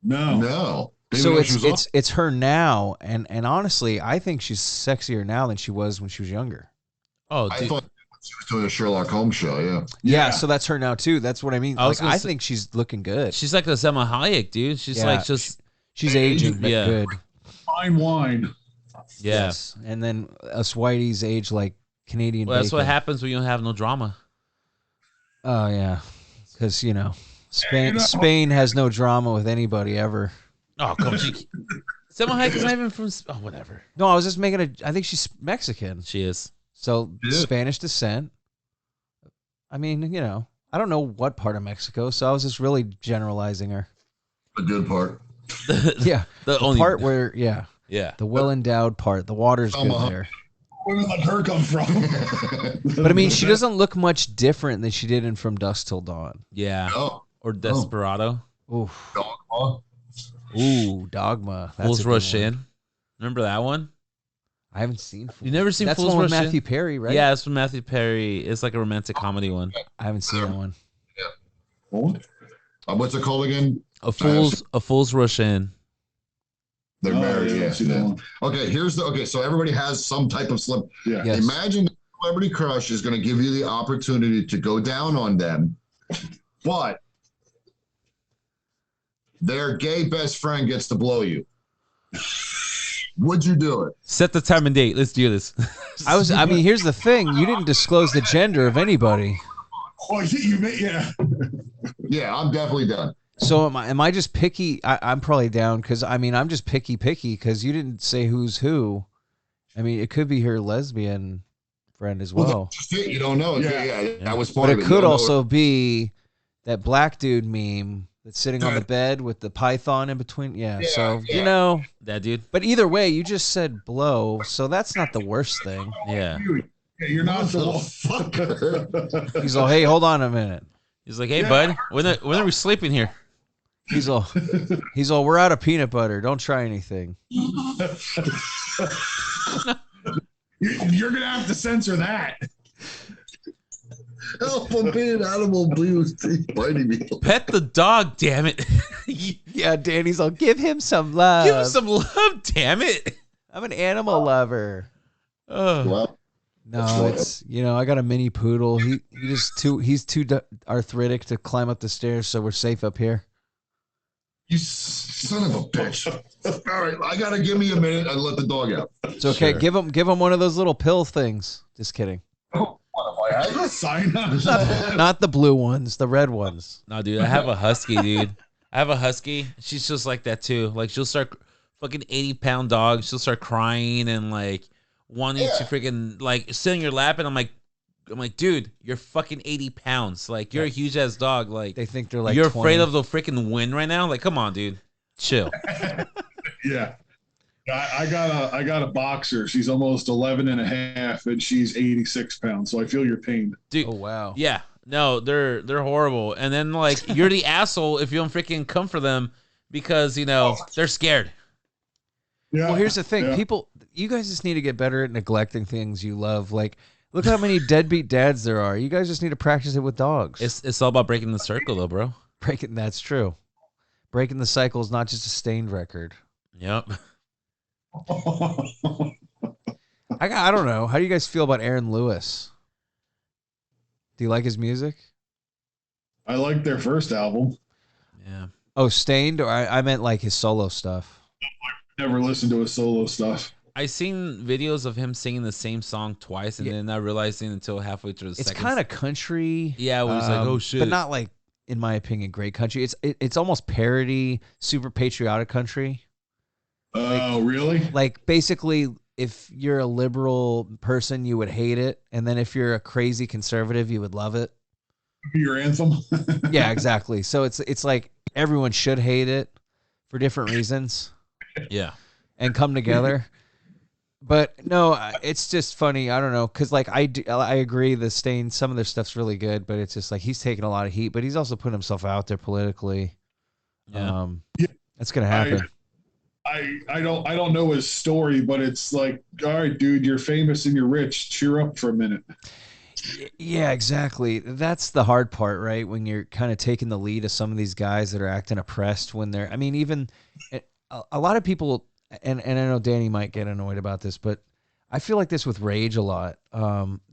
S3: No.
S4: No.
S1: So it's her now, and honestly, I think she's sexier now than she was when she was younger.
S2: Oh,
S4: I
S2: dude.
S4: thought she was doing a Sherlock Holmes show. Yeah.
S1: Yeah, so that's her now too. That's what I mean. I
S2: say-
S1: think she's looking good.
S2: She's like the Selma Hayek, dude. She's
S1: Yeah,
S2: like just,
S1: She's aging, but
S2: Yeah.
S1: good.
S3: Fine wine.
S2: yeah.
S1: Yes. And then us whiteys age like Canadian
S2: Well, that's what
S1: bacon.
S2: happens when you don't have no drama.
S1: Oh yeah, because Spain has no drama with anybody ever.
S2: Oh, come on. Selma Hayek is not even from, oh, whatever.
S1: No, I was just making I think she's Mexican,
S2: She is.
S1: so
S4: Yeah.
S1: Spanish descent. I mean, I don't know what part of Mexico, so I was just really generalizing her.
S4: The good part.
S1: Yeah,
S2: The
S1: the
S2: only
S1: part where
S2: yeah.
S1: the well endowed part, the water's good
S4: Uh-huh.
S1: there.
S3: Where did her come from?
S1: But I mean, she doesn't look much different than she did in From Dusk Till Dawn.
S2: Yeah.
S4: Oh,
S2: Or Desperado.
S1: Oof.
S4: dogma.
S1: Ooh, Dogma. That's a
S2: Fools
S1: good
S2: Rush
S1: one.
S2: In. Remember that one?
S1: I haven't seen.
S2: You never seen
S1: That's the
S2: Fools
S1: one with
S2: Rush
S1: Matthew
S2: In?
S1: Perry, right?
S2: Yeah, it's from Matthew Perry. It's like a romantic comedy one.
S1: I haven't seen that one.
S3: What?
S4: What's it called again?
S2: A Fool's Rush In.
S4: They're
S3: Oh,
S4: married.
S3: yeah,
S4: Yeah.
S3: I've seen that one.
S4: Okay, so everybody has some type of slip.
S3: Yeah.
S1: Yes.
S4: Imagine the celebrity crush is going to give you the opportunity to go down on them, but their gay best friend gets to blow you. Would you do it?
S2: Set the time and date. Let's do this.
S1: I mean, here's the thing: you didn't disclose the gender of anybody.
S3: Oh, yeah.
S4: Yeah, I'm definitely done.
S1: So am I just picky? I'm probably down because I'm just picky because you didn't say who's who. I mean, it could be her lesbian friend as well,
S4: That's just it. You don't know. Yeah, that was part
S1: but
S4: of
S1: it
S4: it. You
S1: could
S4: don't know
S1: also be that black dude meme that's sitting on the bed with the python in between. Yeah, so
S4: yeah.
S2: That dude.
S1: But either way, you just said blow, so that's not the worst thing.
S2: Yeah.
S3: Yeah, you're not the
S4: Motherfucker.
S1: He's like, hey, hold on a minute.
S2: He's like, hey, bud, when are we sleeping here?
S1: He's all, we're out of peanut butter. Don't try anything.
S3: You're gonna have to censor that.
S4: Help! I'm being animal abused. He's biting me.
S2: Pet the dog, damn it.
S1: Yeah, Danny's all, give him some love.
S2: Give him some love, damn it.
S1: I'm an animal lover.
S4: Well,
S1: No, it's I got a mini poodle. He's too arthritic to climb up the stairs, so we're safe up here.
S3: You
S4: son of a bitch. All right, I gotta give me a minute and let the dog out.
S1: It's okay. Sure. Give him one of those little pill things. Just kidding.
S4: Oh, what am I? Sign up.
S1: Not the blue ones, the red ones.
S2: No, dude, I have a husky, dude. I have a husky. She's just like that too. Like she'll start fucking 80-pound dog. She'll start crying and like wanting to freaking like sit in your lap, and I'm like, dude, you're fucking 80 pounds. Like you're a huge ass dog. Like
S1: they think they're like
S2: you're
S1: 20.
S2: afraid of the freaking wind right now. Like, come on, dude, chill.
S3: Yeah. I got a boxer. She's almost 11 and a half, and she's 86 pounds. So I feel your pain.
S2: Dude,
S1: oh wow.
S2: Yeah. No, they're horrible. And then like you're the asshole if you don't freaking come for them because they're scared.
S3: Yeah.
S1: Well, here's the thing. People, you guys just need to get better at neglecting things you love. Like, look how many deadbeat dads there are. You guys just need to practice it with dogs.
S2: It's all about breaking the circle, though, bro.
S1: That's true. Breaking the cycle is not just a stained record.
S2: Yep.
S1: I don't know. How do you guys feel about Aaron Lewis? Do you like his music?
S3: I like their first album.
S2: Yeah.
S1: Oh, Stained? Or I meant like his solo stuff.
S3: Never listened to his solo stuff.
S2: I seen videos of him singing the same song twice and then not realizing until halfway through the second.
S1: It's kind of country.
S2: Yeah, where he's like, oh shit.
S1: But not like, in my opinion, great country. It's almost parody, super patriotic country.
S3: Oh, really?
S1: Like basically, if you're a liberal person, you would hate it, and then if you're a crazy conservative, you would love it.
S3: Your anthem.
S1: Yeah, exactly. So it's like everyone should hate it for different reasons.
S2: Yeah,
S1: and come together. But no, it's just funny. I don't know, because like I agree. The Stain, some of their stuff's really good, but it's just like he's taking a lot of heat, but he's also putting himself out there politically.
S2: Yeah,
S1: that's gonna happen.
S3: I don't know his story, but it's like, all right, dude, you're famous and you're rich. Cheer up for a minute.
S1: Yeah, exactly. That's the hard part, right? When you're kind of taking the lead of some of these guys that are acting oppressed when they're, I mean, even a lot of people, and I know Danny might get annoyed about this, but I feel like this with Rage a lot.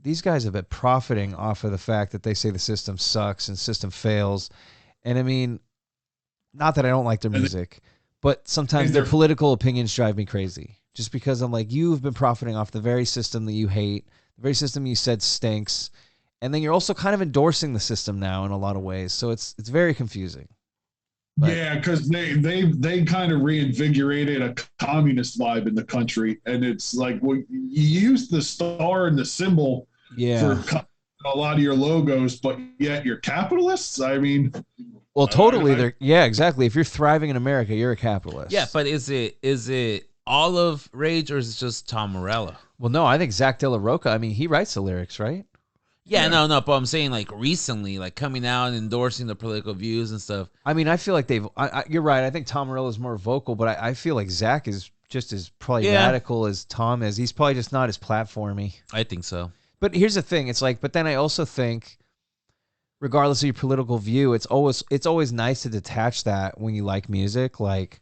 S1: These guys have been profiting off of the fact that they say the system sucks and system fails. And I mean, not that I don't like their music, but sometimes their political opinions drive me crazy. Just because I'm like, you've been profiting off the very system that you hate, the very system you said stinks, and then you're also kind of endorsing the system now in a lot of ways. So it's very confusing. But,
S3: yeah, because they kind of reinvigorated a communist vibe in the country, and it's like, well, you use the star and the symbol for a lot of your logos, but yet you're capitalists. I mean,
S1: well, totally. Yeah, exactly. If you're thriving in America, you're a capitalist.
S2: Yeah, but is it all of Rage or is it just Tom Morello?
S1: Well, no, I think Zach De La Rocha. I mean, he writes the lyrics, right?
S2: Yeah, no, but I'm saying like recently, like coming out and endorsing the political views and stuff.
S1: I mean, I feel like you're right. I think Tom Morello is more vocal, but I feel like Zach is just as probably radical as Tom is. He's probably just not as platformy.
S2: I think so.
S1: But here's the thing. It's like, but then I also think, regardless of your political view, it's always nice to detach that when you like music. Like,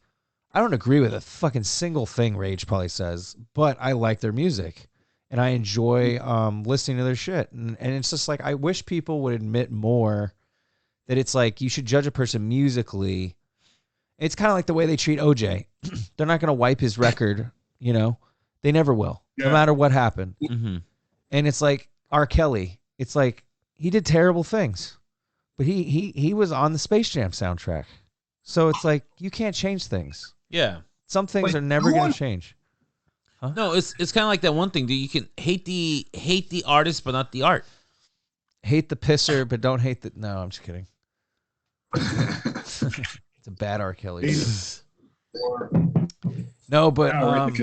S1: I don't agree with a fucking single thing Rage probably says, but I like their music. And I enjoy listening to their shit. And it's just like, I wish people would admit more that it's like you should judge a person musically. It's kind of like the way they treat OJ. They're not going to wipe his record, They never will, no matter what happened.
S2: Mm-hmm.
S1: And it's like R. Kelly. It's like he did terrible things, but he was on the Space Jam soundtrack. So it's like you can't change things.
S2: Yeah.
S1: Some things are never going to change. Huh?
S2: No, it's kind of like that one thing, dude. You can hate the artist, but not the art.
S1: Hate the pisser, but don't hate the. No, I'm just kidding. It's a bad R. Kelly. No, but I don't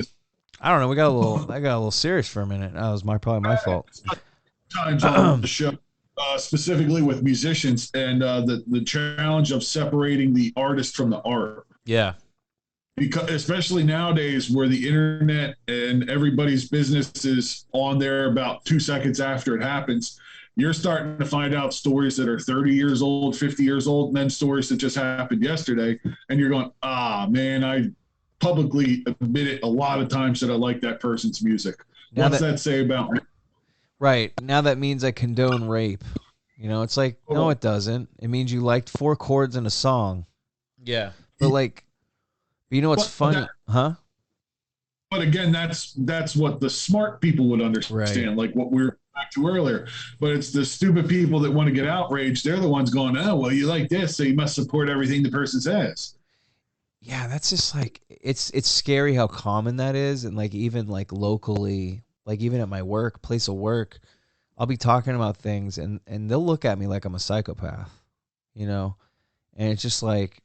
S1: know. I got a little serious for a minute. That was probably my fault.
S3: Times on the show. specifically with musicians and the challenge of separating the artist from the art.
S2: Yeah.
S3: Because especially nowadays where the internet and everybody's business is on there about 2 seconds after it happens, you're starting to find out stories that are 30 years old, 50 years old, and then stories that just happened yesterday. And you're going, man, I publicly admitted a lot of times that I like that person's music. What's that say about me?
S1: Right. Now that means I condone rape. You know, it's like, no, it doesn't. It means you liked 4 chords in a song.
S2: Yeah.
S1: But like, you know what's funny? Huh?
S3: But again, that's what the smart people would understand, like what we were back to earlier. But it's the stupid people that want to get outraged. They're the ones going, oh, well, you like this, so you must support everything the person says.
S1: Yeah, that's just like, it's scary how common that is. And like, even like locally, like even at my place of work, I'll be talking about things and they'll look at me like I'm a psychopath, you know? And it's just like,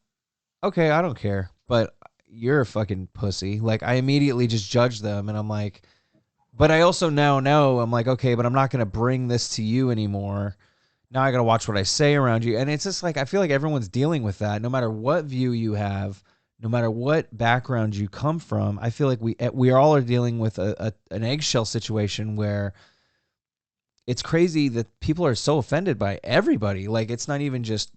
S1: okay, I don't care, but you're a fucking pussy. Like, I immediately just judge them, and I'm like, but I also now know, I'm like, okay, but I'm not going to bring this to you anymore. Now I got to watch what I say around you. And it's just like, I feel like everyone's dealing with that. No matter what view you have, no matter what background you come from, I feel like we all are dealing with an eggshell situation where it's crazy that people are so offended by everybody. Like, it's not even just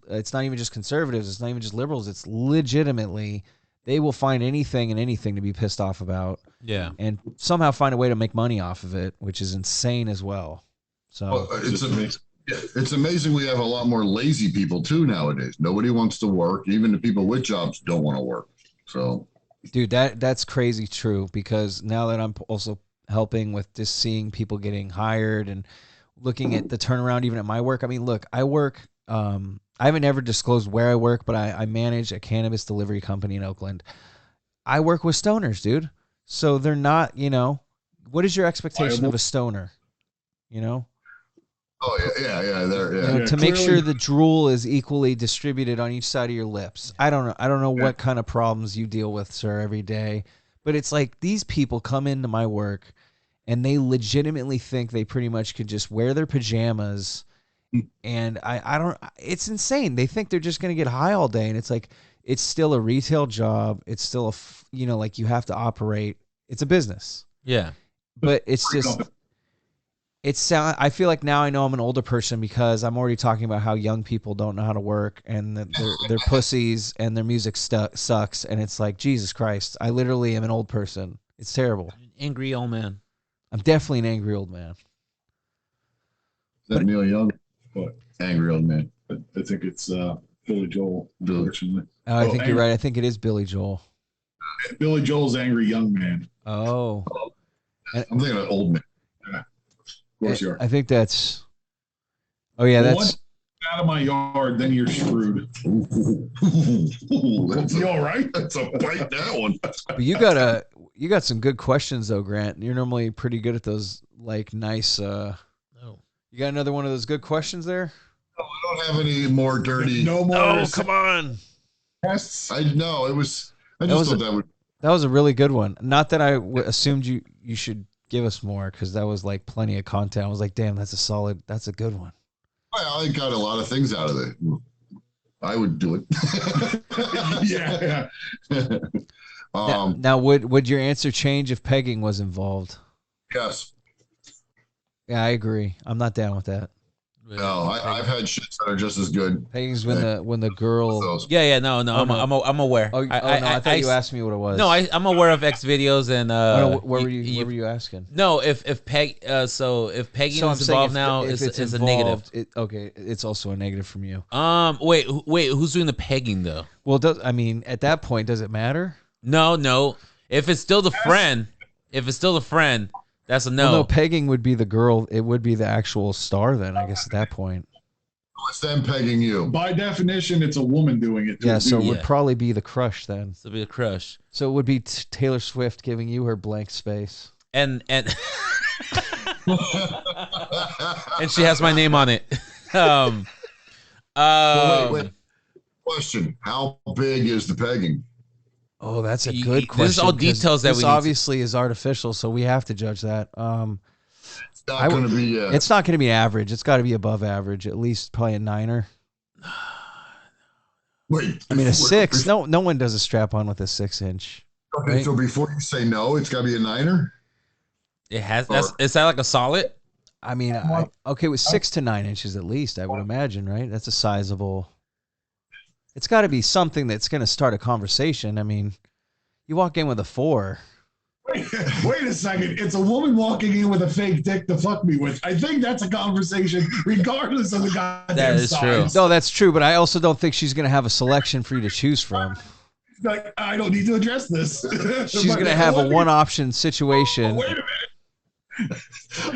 S1: conservatives. It's not even just liberals. It's legitimately, they will find anything and anything to be pissed off about.
S2: Yeah.
S1: And somehow find a way to make money off of it, which is insane as well. So
S4: it's amazing we have a lot more lazy people too nowadays. Nobody wants to work. Even the people with jobs don't want to work. So,
S1: dude, that's crazy true, because now that I'm also helping with just seeing people getting hired and looking at the turnaround even at my work. I mean, look, I work, I haven't ever disclosed where I work, but I manage a cannabis delivery company in Oakland. I work with stoners, dude. So they're not, you know, what is your expectation of a stoner? You know?
S4: Oh, yeah. You know,
S1: to make sure the drool is equally distributed on each side of your lips. I don't know what kind of problems you deal with, sir, every day. But it's like, these people come into my work and they legitimately think they pretty much could just wear their pajamas, and I don't, it's insane. They think they're just going to get high all day, and it's like, it's still a retail job. It's still like, you have to operate. It's a business.
S2: Yeah.
S1: But it's just, I feel like now I know I'm an older person because I'm already talking about how young people don't know how to work, and they're pussies, and their music sucks. And it's like, Jesus Christ, I literally am an old person. It's terrible.
S2: Angry old man.
S1: I'm definitely an angry old man.
S3: That Neil Young, but angry old man. But I think it's Billy Joel, unfortunately.
S1: I think you're right. I think it is Billy Joel.
S3: Billy Joel's angry young man.
S1: Oh.
S4: I'm thinking of old man.
S3: Yeah. Of course you are.
S1: I think that's. Oh yeah, that's.
S3: Once out of my yard, then you're screwed.
S4: You all right? That's a bite, that one.
S1: But you got some good questions though, Grant. You're normally pretty good at those, like, nice. You got another one of those good questions there?
S4: No, I don't have any more dirty.
S3: No more.
S1: Oh, come on.
S3: Yes.
S4: I know it was. I just thought that would.
S1: That was a really good one. Not that I assumed you should give us more, because that was like plenty of content. I was like, damn, that's a good one.
S4: Well, I got a lot of things out of it. I would do it.
S3: Yeah.
S1: Now, would your answer change if pegging was involved?
S4: Yes.
S1: Yeah, I agree. I'm not down with that.
S4: No, I've had shits that are just as good.
S1: Pegging's when the girl.
S2: Yeah, no. I'm aware.
S1: I thought you asked me what it was.
S2: No, I'm aware of X videos and.
S1: Where were you asking?
S2: No, if pegging is involved now, is a negative.
S1: It's also a negative from you.
S2: Wait, who's doing the pegging though?
S1: Well, at that point, does it matter?
S2: No. If it's still the friend, that's a no.
S1: Well, no, pegging would be the girl. It would be the actual star then, I guess, at that point.
S4: It's them pegging you.
S3: By definition, it's a woman doing it.
S1: Yeah, so it would probably be the crush then.
S2: So it'd be the crush.
S1: So it would be Taylor Swift giving you her blank space.
S2: And and she has my name on it.
S4: Wait. Question: how big is the pegging?
S1: Oh, that's a good question.
S2: This is all details that
S1: this obviously is artificial, so we have to judge that.
S4: Not going to be.
S1: It's not going to be average. It's got to be above average, at least probably a 9er.
S4: Wait,
S1: I mean, a 6. No one does a strap-on with a 6-inch.
S4: Okay,
S1: right?
S4: so before you say no, it's got to be a 9er.
S2: It has. Is that like a solid?
S1: I mean, okay, with 6 to 9 inches at least, I would imagine, right? That's a sizable. It's got to be something that's going to start a conversation. I mean, you walk in with a 4.
S3: Wait a second. It's a woman walking in with a fake dick to fuck me with. I think that's a conversation regardless of the goddamn
S2: That is
S3: size.
S2: true.
S1: No, that's true, but I also don't think she's going to have a selection for you to choose from.
S3: Like, I don't need to address this.
S1: She's going to have a one-option situation.
S3: Wait a minute.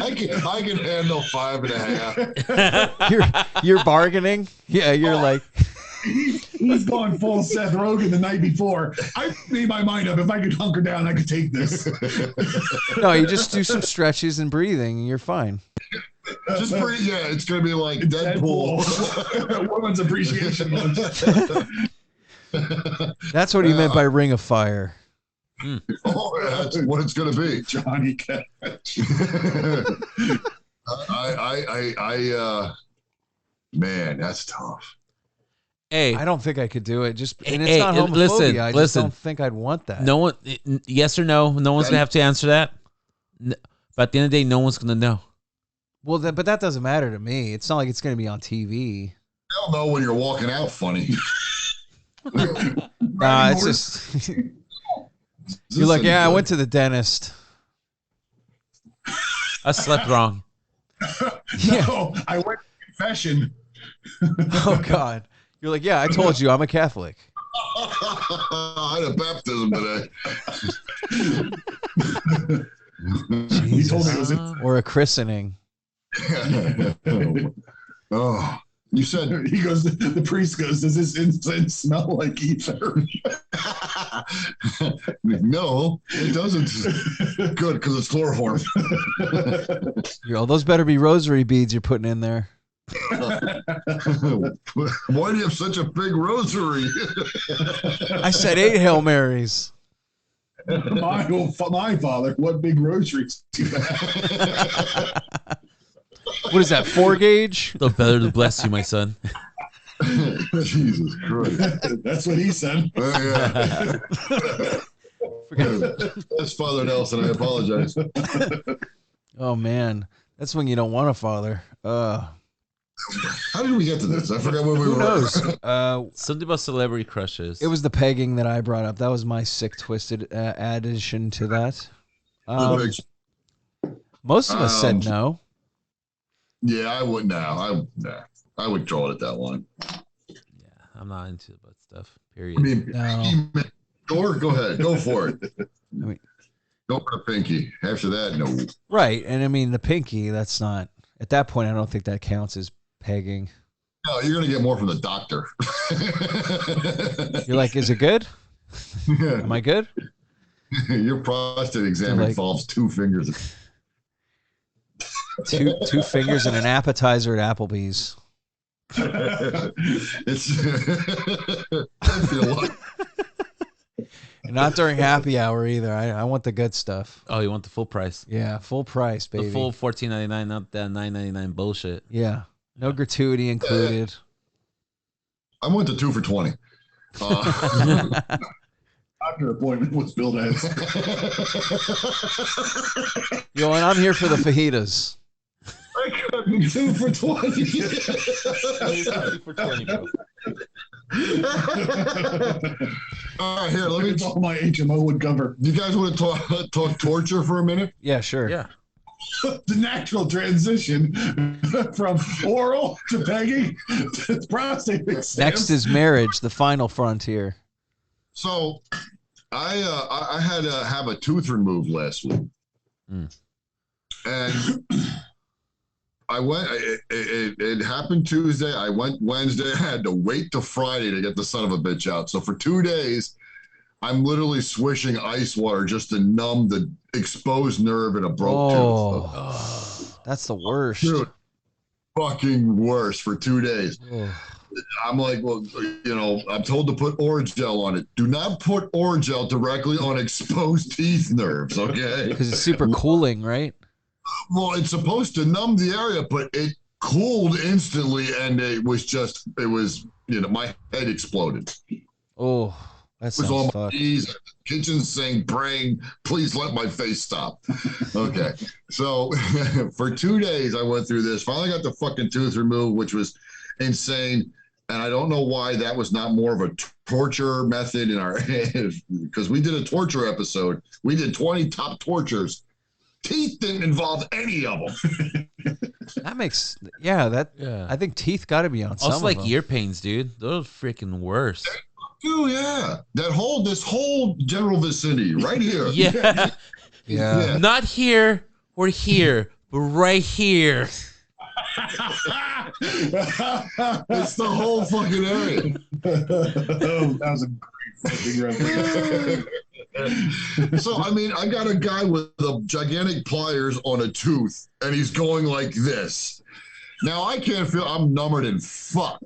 S4: I can handle 5.5.
S1: You're bargaining? Yeah, you're like...
S3: He's gone full Seth Rogen the night before. I made my mind up. If I could hunker down, I could take this.
S1: No, you just do some stretches and breathing, and you're fine.
S4: Just breathe. Yeah, it's going to be like Deadpool.
S3: Women's Appreciation Month.
S1: That's what he meant by Ring of Fire.
S4: Oh, that's what it's going to be.
S3: Johnny Cash.
S4: Man, that's tough.
S2: Hey,
S1: I don't think I could do it. And it's
S2: hey,
S1: not homophobia.
S2: listen,
S1: I just
S2: listen.
S1: don't think I'd want that.
S2: no one. Yes or no? No one's gonna have to answer that. But at the end of the day, no one's gonna know.
S1: Well, but that doesn't matter to me. It's not like it's going to be on TV.
S4: They'll know when you're walking out funny.
S1: Nah, it's just you're like, yeah, I went to the dentist.
S2: I slept wrong.
S3: No, I went to confession.
S1: Oh God, you're like, yeah, I told you, I'm a Catholic.
S4: I had a baptism today.
S3: He told me it was
S1: Or a christening.
S4: Oh, you said
S3: he goes, the priest goes, does this incense smell like ether?
S4: no, it doesn't. Good, because it's chloroform.
S1: Those better be rosary beads you're putting in there.
S4: Why do you have such a big rosary?
S1: I said 8 Hail Marys.
S3: My father, what big rosaries do you have?
S1: What is that, 4 gauge?
S2: The better to bless you, my son.
S4: Jesus Christ.
S3: That's what he said.
S4: That's Father Nelson. I apologize.
S1: Oh man, that's when you don't want a father.
S4: How did we get to this? I forgot where we were.
S1: Who knows?
S2: Something about celebrity crushes.
S1: It was the pegging that I brought up. That was my sick, twisted addition to that. Most of us said no.
S4: Yeah, I would now. I would draw it at that one.
S2: Yeah, I'm not into that stuff. Period.
S4: I mean,
S1: No.
S4: Sure, go ahead. Go for it.
S1: I mean,
S4: go for the pinky. After that, no.
S1: right, and I mean the pinky. That's not at that point. I don't think that counts as pegging.
S4: No, you're gonna get more from the doctor.
S1: You're like, is it good?
S4: Yeah.
S1: Am I good?
S4: Your prostate exam involves 2 fingers.
S1: Two fingers and an appetizer at Applebee's.
S4: It's I feel like
S1: And not during happy hour either. I want the good stuff.
S2: Oh, you want the full price?
S1: Yeah, full price, baby.
S2: The full $14.99, not that $9.99 bullshit.
S1: Yeah, no gratuity included.
S4: I went to 2 for $20.
S3: Doctor appointment was billed as.
S1: Yo, and I'm here for the fajitas.
S3: I got 2 for 20.
S4: All right, here, let me
S3: It's all my HMO would cover.
S4: You guys want to talk torture for a minute?
S1: Yeah, sure.
S2: Yeah.
S3: The natural transition from oral to pegging to prostate exams.
S1: Next is marriage, the final frontier.
S4: So, I had to have a tooth removed last week, and I went. It happened Tuesday. I went Wednesday. I had to wait till Friday to get the son of a bitch out. So for 2 days, I'm literally swishing ice water just to numb the exposed nerve in a broke tooth.
S1: That's the worst.
S4: Dude, fucking worse for 2 days.
S1: Oh.
S4: I'm like, well, you know, I'm told to put Oragel on it. Do not put Oragel directly on exposed teeth nerves, okay?
S1: Because it's super cooling, right?
S4: Well, it's supposed to numb the area, but it cooled instantly, and it was my head exploded.
S1: Oh, that
S4: It was on
S1: sounds
S4: my
S1: fucked.
S4: knees, kitchen sink, praying, please let my face stop. Okay. So for 2 days, I went through this. Finally got the fucking tooth removed, which was insane. And I don't know why that was not more of a torture method in our, because we did a torture episode. We did 20 top tortures. Teeth didn't involve any of them.
S1: That makes, I think teeth got to be on some
S2: Also,
S1: of
S2: like
S1: them.
S2: ear pains, dude. Those are freaking worse.
S4: Oh yeah, this whole general vicinity right here.
S2: Yeah.
S1: Yeah.
S2: Not here or here, but right here.
S4: It's the whole fucking area.
S3: That was a great fucking reference.
S4: So I mean, I got a guy with a gigantic pliers on a tooth, and he's going like this. Now I can't feel. I'm numbered in fuck.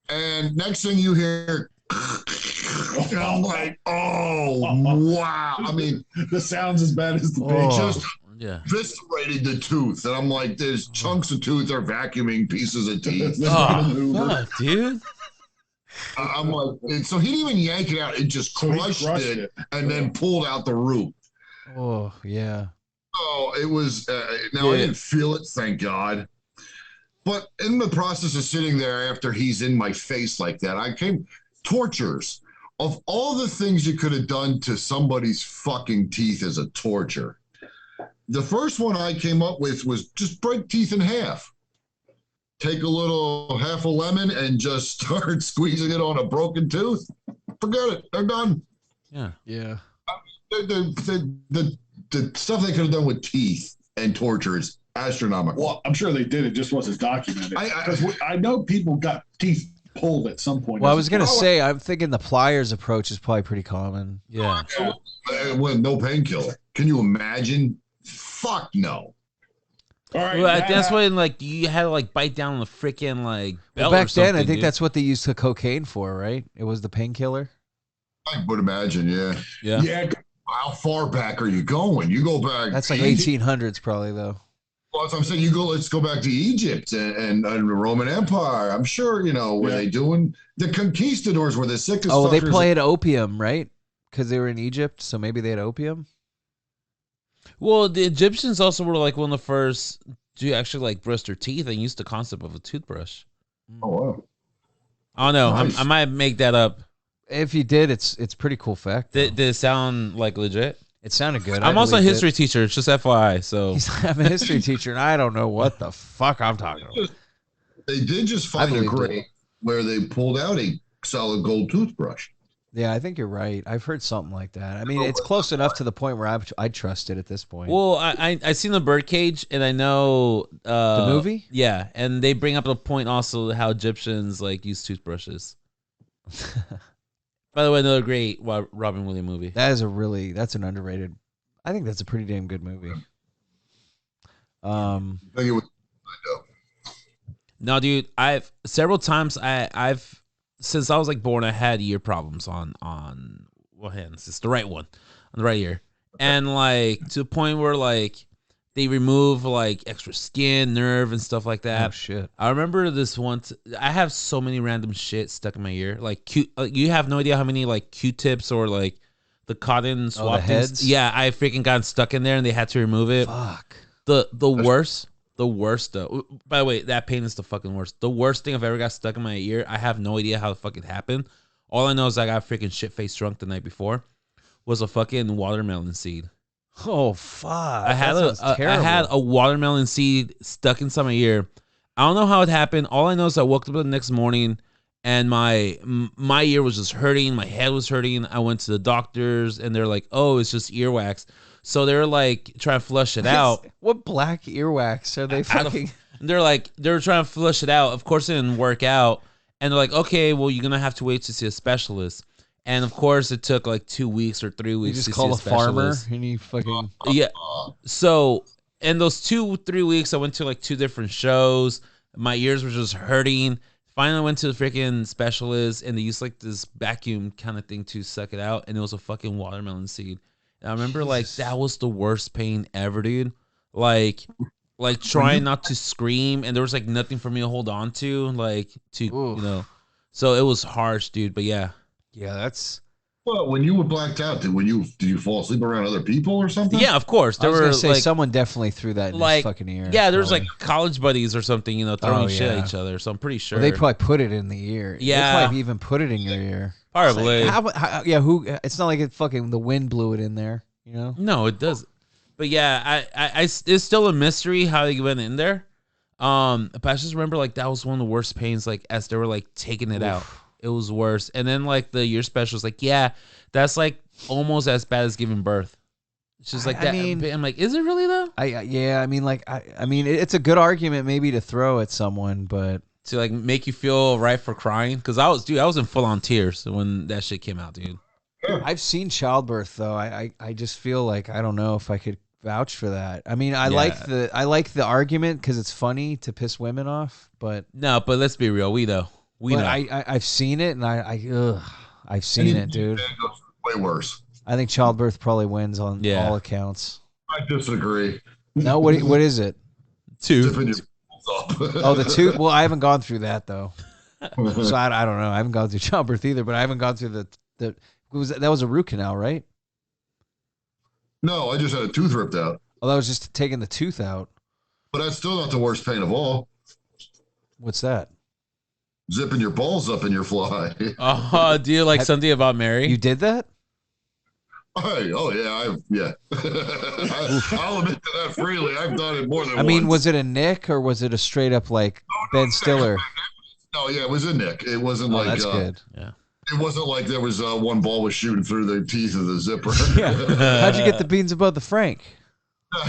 S4: And next thing you hear, I'm like, oh wow. I mean,
S3: the sound's as bad as the
S4: it
S3: pain.
S4: just
S2: Yeah.
S4: eviscerated the tooth, and I'm like, there's chunks of tooth are vacuuming pieces of teeth.
S2: Oh, fuck, dude.
S4: I'm like, and so he didn't even yank it out; it just crushed it and then pulled out the root.
S1: Oh, yeah.
S4: Oh, it was. Now I didn't feel it, thank God. But in the process of sitting there after he's in my face like that, I came tortures. Of all the things you could have done to somebody's fucking teeth as a torture, the first one I came up with was just break teeth in half. Take a little half a lemon and just start squeezing it on a broken tooth. Forget it. They're done.
S2: Yeah.
S1: Yeah.
S4: The stuff they could have done with teeth and torture is astronomical.
S3: Well, I'm sure they did. It just wasn't documented. I know people got teeth pulled at some point.
S1: Well, I was going to say, I'm thinking the pliers approach is probably pretty common.
S2: Yeah.
S4: With no painkiller. Can you imagine? Fuck no.
S3: All right.
S2: Well, that's when like you had to like bite down on the freaking like belt.
S1: Well, back
S2: or something,
S1: then, I think
S2: dude.
S1: that's what they used the cocaine for, right? It was the painkiller.
S4: I would imagine, yeah.
S3: Yeah.
S4: How far back are you going? You go back.
S1: That's like 1800s, probably, though.
S4: Well, that's what I'm saying. Let's go back to Egypt and the Roman Empire. I'm sure, were they doing the conquistadors were the sickest.
S1: Oh, they
S4: fuckers.
S1: played opium, right? Because they were in Egypt, so maybe they had opium.
S2: Well, the Egyptians also were like one of the first to actually like brush their teeth and use the concept of a toothbrush.
S4: Oh wow.
S2: I don't know.
S4: Nice.
S2: I might make that up.
S1: If you did, it's pretty cool fact.
S2: Did it sound like legit?
S1: It sounded good.
S2: I'm also a history teacher. It's just FYI. So
S1: I'm a history teacher, and I don't know what the fuck I'm talking about.
S4: They did just find a grave where they pulled out a solid gold toothbrush.
S1: Yeah, I think you're right. I've heard something like that. I mean, it's close enough to the point where I trust it at this point.
S2: well, I seen the Birdcage, and I know
S1: the movie.
S2: Yeah, and they bring up the point also how Egyptians like use toothbrushes. By the way, another great Robin Williams movie.
S1: That's an underrated. I think that's a pretty damn good movie.
S4: I think it was.
S2: No, dude, I've several times I've since I was like born, I had ear problems on what hands? It's the right one, on the right ear, and like to the point where like they remove like extra skin, nerve, and stuff like that.
S1: Oh shit!
S2: I remember this once. I have so many random shit stuck in my ear. Like you have no idea how many like Q-tips or like the cotton swab
S1: heads?
S2: Yeah, I freaking got stuck in there, and they had to remove it.
S1: Fuck.
S2: The worst though. By the way, that pain is the fucking worst. The worst thing I've ever got stuck in my ear. I have no idea how the fuck it happened. All I know is I got freaking shit faced drunk the night before. Was a fucking watermelon seed.
S1: Oh fuck!
S2: I had a watermelon seed stuck inside my ear. I don't know how it happened. All I know is I woke up the next morning and my ear was just hurting. My head was hurting. I went to the doctors and they're like, "Oh, it's just earwax." So they're like trying to flush it out.
S1: What black earwax are they fucking?
S2: They're trying to flush it out. Of course, it didn't work out. And they're like, "Okay, well, you're gonna have to wait to see a specialist." And of course, it took like 2 weeks or 3 weeks.
S1: You just
S2: to
S1: call
S2: see
S1: a farmer and you fucking
S2: yeah. So in those 2-3 weeks, I went to like 2 different shows. My ears were just hurting. Finally, I went to the freaking specialist, and they used like this vacuum kind of thing to suck it out, and it was a fucking watermelon seed. And I remember like that was the worst pain ever, dude. like trying not to scream, and there was like nothing for me to hold on to, so it was harsh, dude. But yeah,
S1: that's.
S4: Well, when you were blacked out, did you fall asleep around other people or something?
S2: yeah, of course.
S1: I was gonna say someone definitely threw that in his fucking ear.
S2: Yeah, there's like college buddies or something, throwing shit at
S1: yeah.
S2: each other. So I'm pretty sure
S1: Well, they probably put it in the ear.
S2: Yeah,
S1: they probably even put it in your ear.
S2: Probably.
S1: Like, yeah. Who? It's not like it fucking the wind blew it in there.
S2: No, it doesn't. But yeah, I it's still a mystery how they went in there. But I just remember like that was one of the worst pains. Like as they were like taking it out, it was worse. And then like the year special was like, yeah, that's like almost as bad as giving birth. It's just like that. I'm like, is it really though?
S1: I mean, it's a good argument maybe to throw at someone, but
S2: to like make you feel right for crying, because I was in full on tears when that shit came out, dude.
S1: I've seen childbirth though. I just feel like I don't know if I could vouch for that. I mean, I like the argument because it's funny to piss women off, but
S2: no. But let's be real, we know.
S1: I've seen it, and I've seen it, dude.
S4: Way worse.
S1: I think childbirth probably wins on all accounts.
S4: I disagree.
S1: No, what is it?
S2: 2.
S1: Oh, the 2. Well, I haven't gone through that though, so I don't know. I haven't gone through childbirth either, but I haven't gone through that was a root canal, right?
S4: No, I just had a tooth ripped out.
S1: Oh, that was just taking the tooth out.
S4: But that's still not the worst pain of all.
S1: What's that?
S4: Zipping your balls up in your fly.
S2: Oh, do you like something about Mary?
S1: You did that?
S4: Hey, oh yeah, I'll admit to that freely. I've done it more than once.
S1: I mean, was it a nick or was it a straight up like Ben Stiller?
S4: No, yeah, it was a nick. It wasn't like
S1: that's good.
S2: Yeah.
S4: It wasn't like there was one ball was shooting through the teeth of the zipper.
S1: Yeah. How'd you get the beans above the Frank?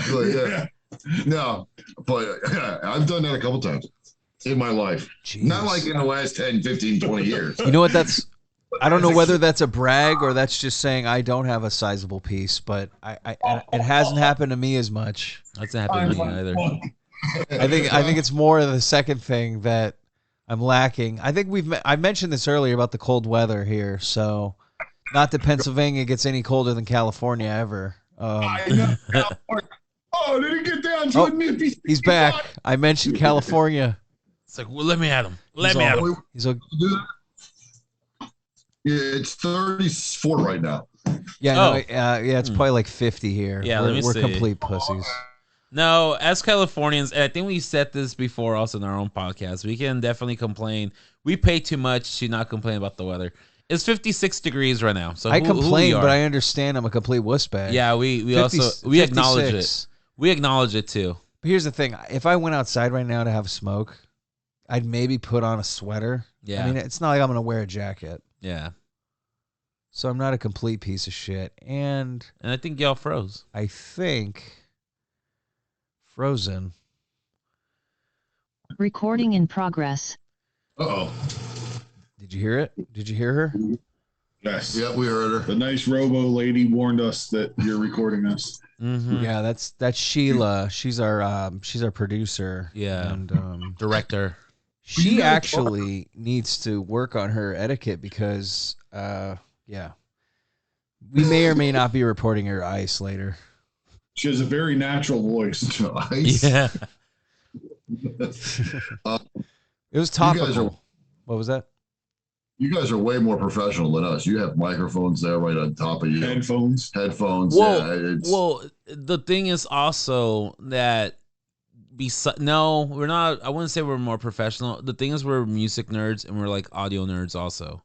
S4: Yeah. No, but I've done that a couple times in my life.
S1: Jeez.
S4: Not like in the last 10, 15, 20 years.
S1: You know what I don't know whether that's a brag or that's just saying I don't have a sizable piece, but it hasn't happened to me as much.
S2: That's not happened to me either.
S1: I think it's more of the second thing that I'm lacking. I think I mentioned this earlier about the cold weather here, so not that Pennsylvania gets any colder than California ever.
S3: I know. Oh, did he get down to a nippy?
S1: He's back. I mentioned California.
S2: It's like, well, let me at him. Let me at him.
S1: He's like,
S4: yeah, it's 34 right now.
S1: Yeah, it's probably like 50 here.
S2: Yeah,
S1: we're complete pussies.
S2: No, as Californians, and I think we said this before also in our own podcast, we can definitely complain. We pay too much to not complain about the weather. It's 56 degrees right now. So
S1: I complain, but I understand I'm a complete wussbag.
S2: Yeah, we 50, also we acknowledge it. We acknowledge it too.
S1: But here's the thing: if I went outside right now to have a smoke, I'd maybe put on a sweater.
S2: Yeah,
S1: I mean, it's not like I'm gonna wear a jacket.
S2: Yeah.
S1: So I'm not a complete piece of shit, and
S2: I think y'all froze.
S1: I think frozen.
S5: Recording in progress.
S4: Uh-oh.
S1: Did you hear it? Did you hear her?
S3: Yes.
S4: Yeah, we heard her.
S3: The nice robo lady warned us that you're recording us.
S2: Mm-hmm.
S1: Yeah, that's Sheila. She's our producer.
S2: Yeah,
S1: and
S2: director.
S1: She actually needs to work on her etiquette because, yeah, we may or may not be reporting her ice later.
S3: She has a very natural voice.
S4: Ice?
S2: Yeah.
S1: It was topical. What was that?
S4: You guys are way more professional than us. You have microphones there right on top of you.
S3: Headphones.
S2: Well, the thing is also that no, we're not. I wouldn't say we're more professional. The thing is, we're music nerds and we're like audio nerds also.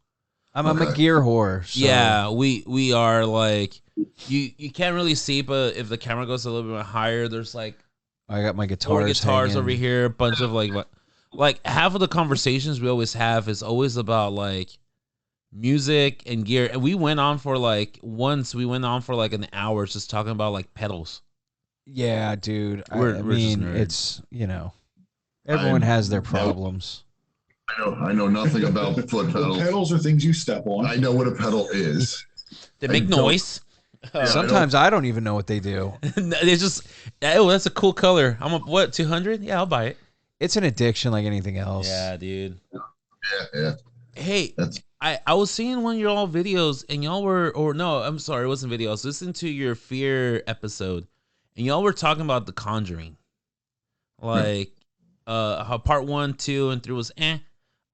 S1: I'm a gear whore. So.
S2: Yeah, we are like you can't really see, but if the camera goes a little bit higher, there's like
S1: I got my guitars
S2: over here, a bunch of like half of the conversations we always have is always about like music and gear, and we went on for like an hour just talking about like pedals.
S1: Yeah, dude. I
S2: We're
S1: mean, it's everyone has their problems.
S4: I know nothing about foot pedals.
S3: Pedals are things you step on.
S4: I know what a pedal is.
S2: They make noise.
S1: Sometimes I don't even know what they do.
S2: It's just, oh, that's a cool color. I'm what, 200? Yeah, I'll buy it.
S1: It's an addiction like anything else.
S2: Yeah, dude.
S4: Yeah.
S2: Hey, I was seeing one of your all videos, and y'all were, or no, I'm sorry, it wasn't video. I was listening to your fear episode, and y'all were talking about The Conjuring, like how part 1, 2, and 3 was and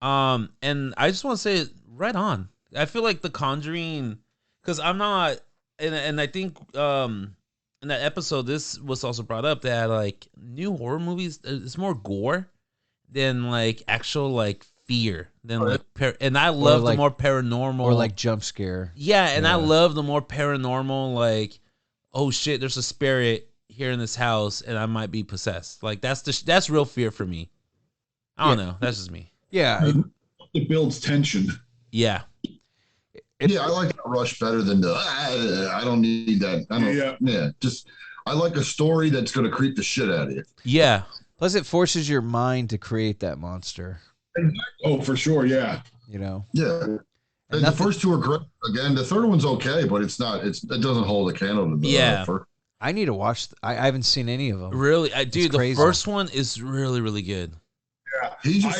S2: I just want to say right on. I feel like The Conjuring, because I'm not, and I think in that episode this was also brought up that like new horror movies, it's more gore than like actual like fear than like and I love the more paranormal
S1: or like jump scare.
S2: Yeah, and I love the more paranormal, like, oh shit, there's a spirit here in this house and I might be possessed. Like that's real fear for me. I don't know. That's just me.
S1: Yeah.
S3: It builds tension.
S2: Yeah.
S4: I like that rush better than the I don't need that. I like a story that's going to creep the shit out of you.
S2: Yeah.
S1: Plus, it forces your mind to create that monster.
S3: Oh, for sure. Yeah.
S1: You know.
S4: Yeah. And the first two are great. Again, the third one's okay, but it doesn't hold a candle to the first.
S1: I need to watch. I haven't seen any of them.
S2: Really, dude. The first one is really, really good.
S3: Yeah,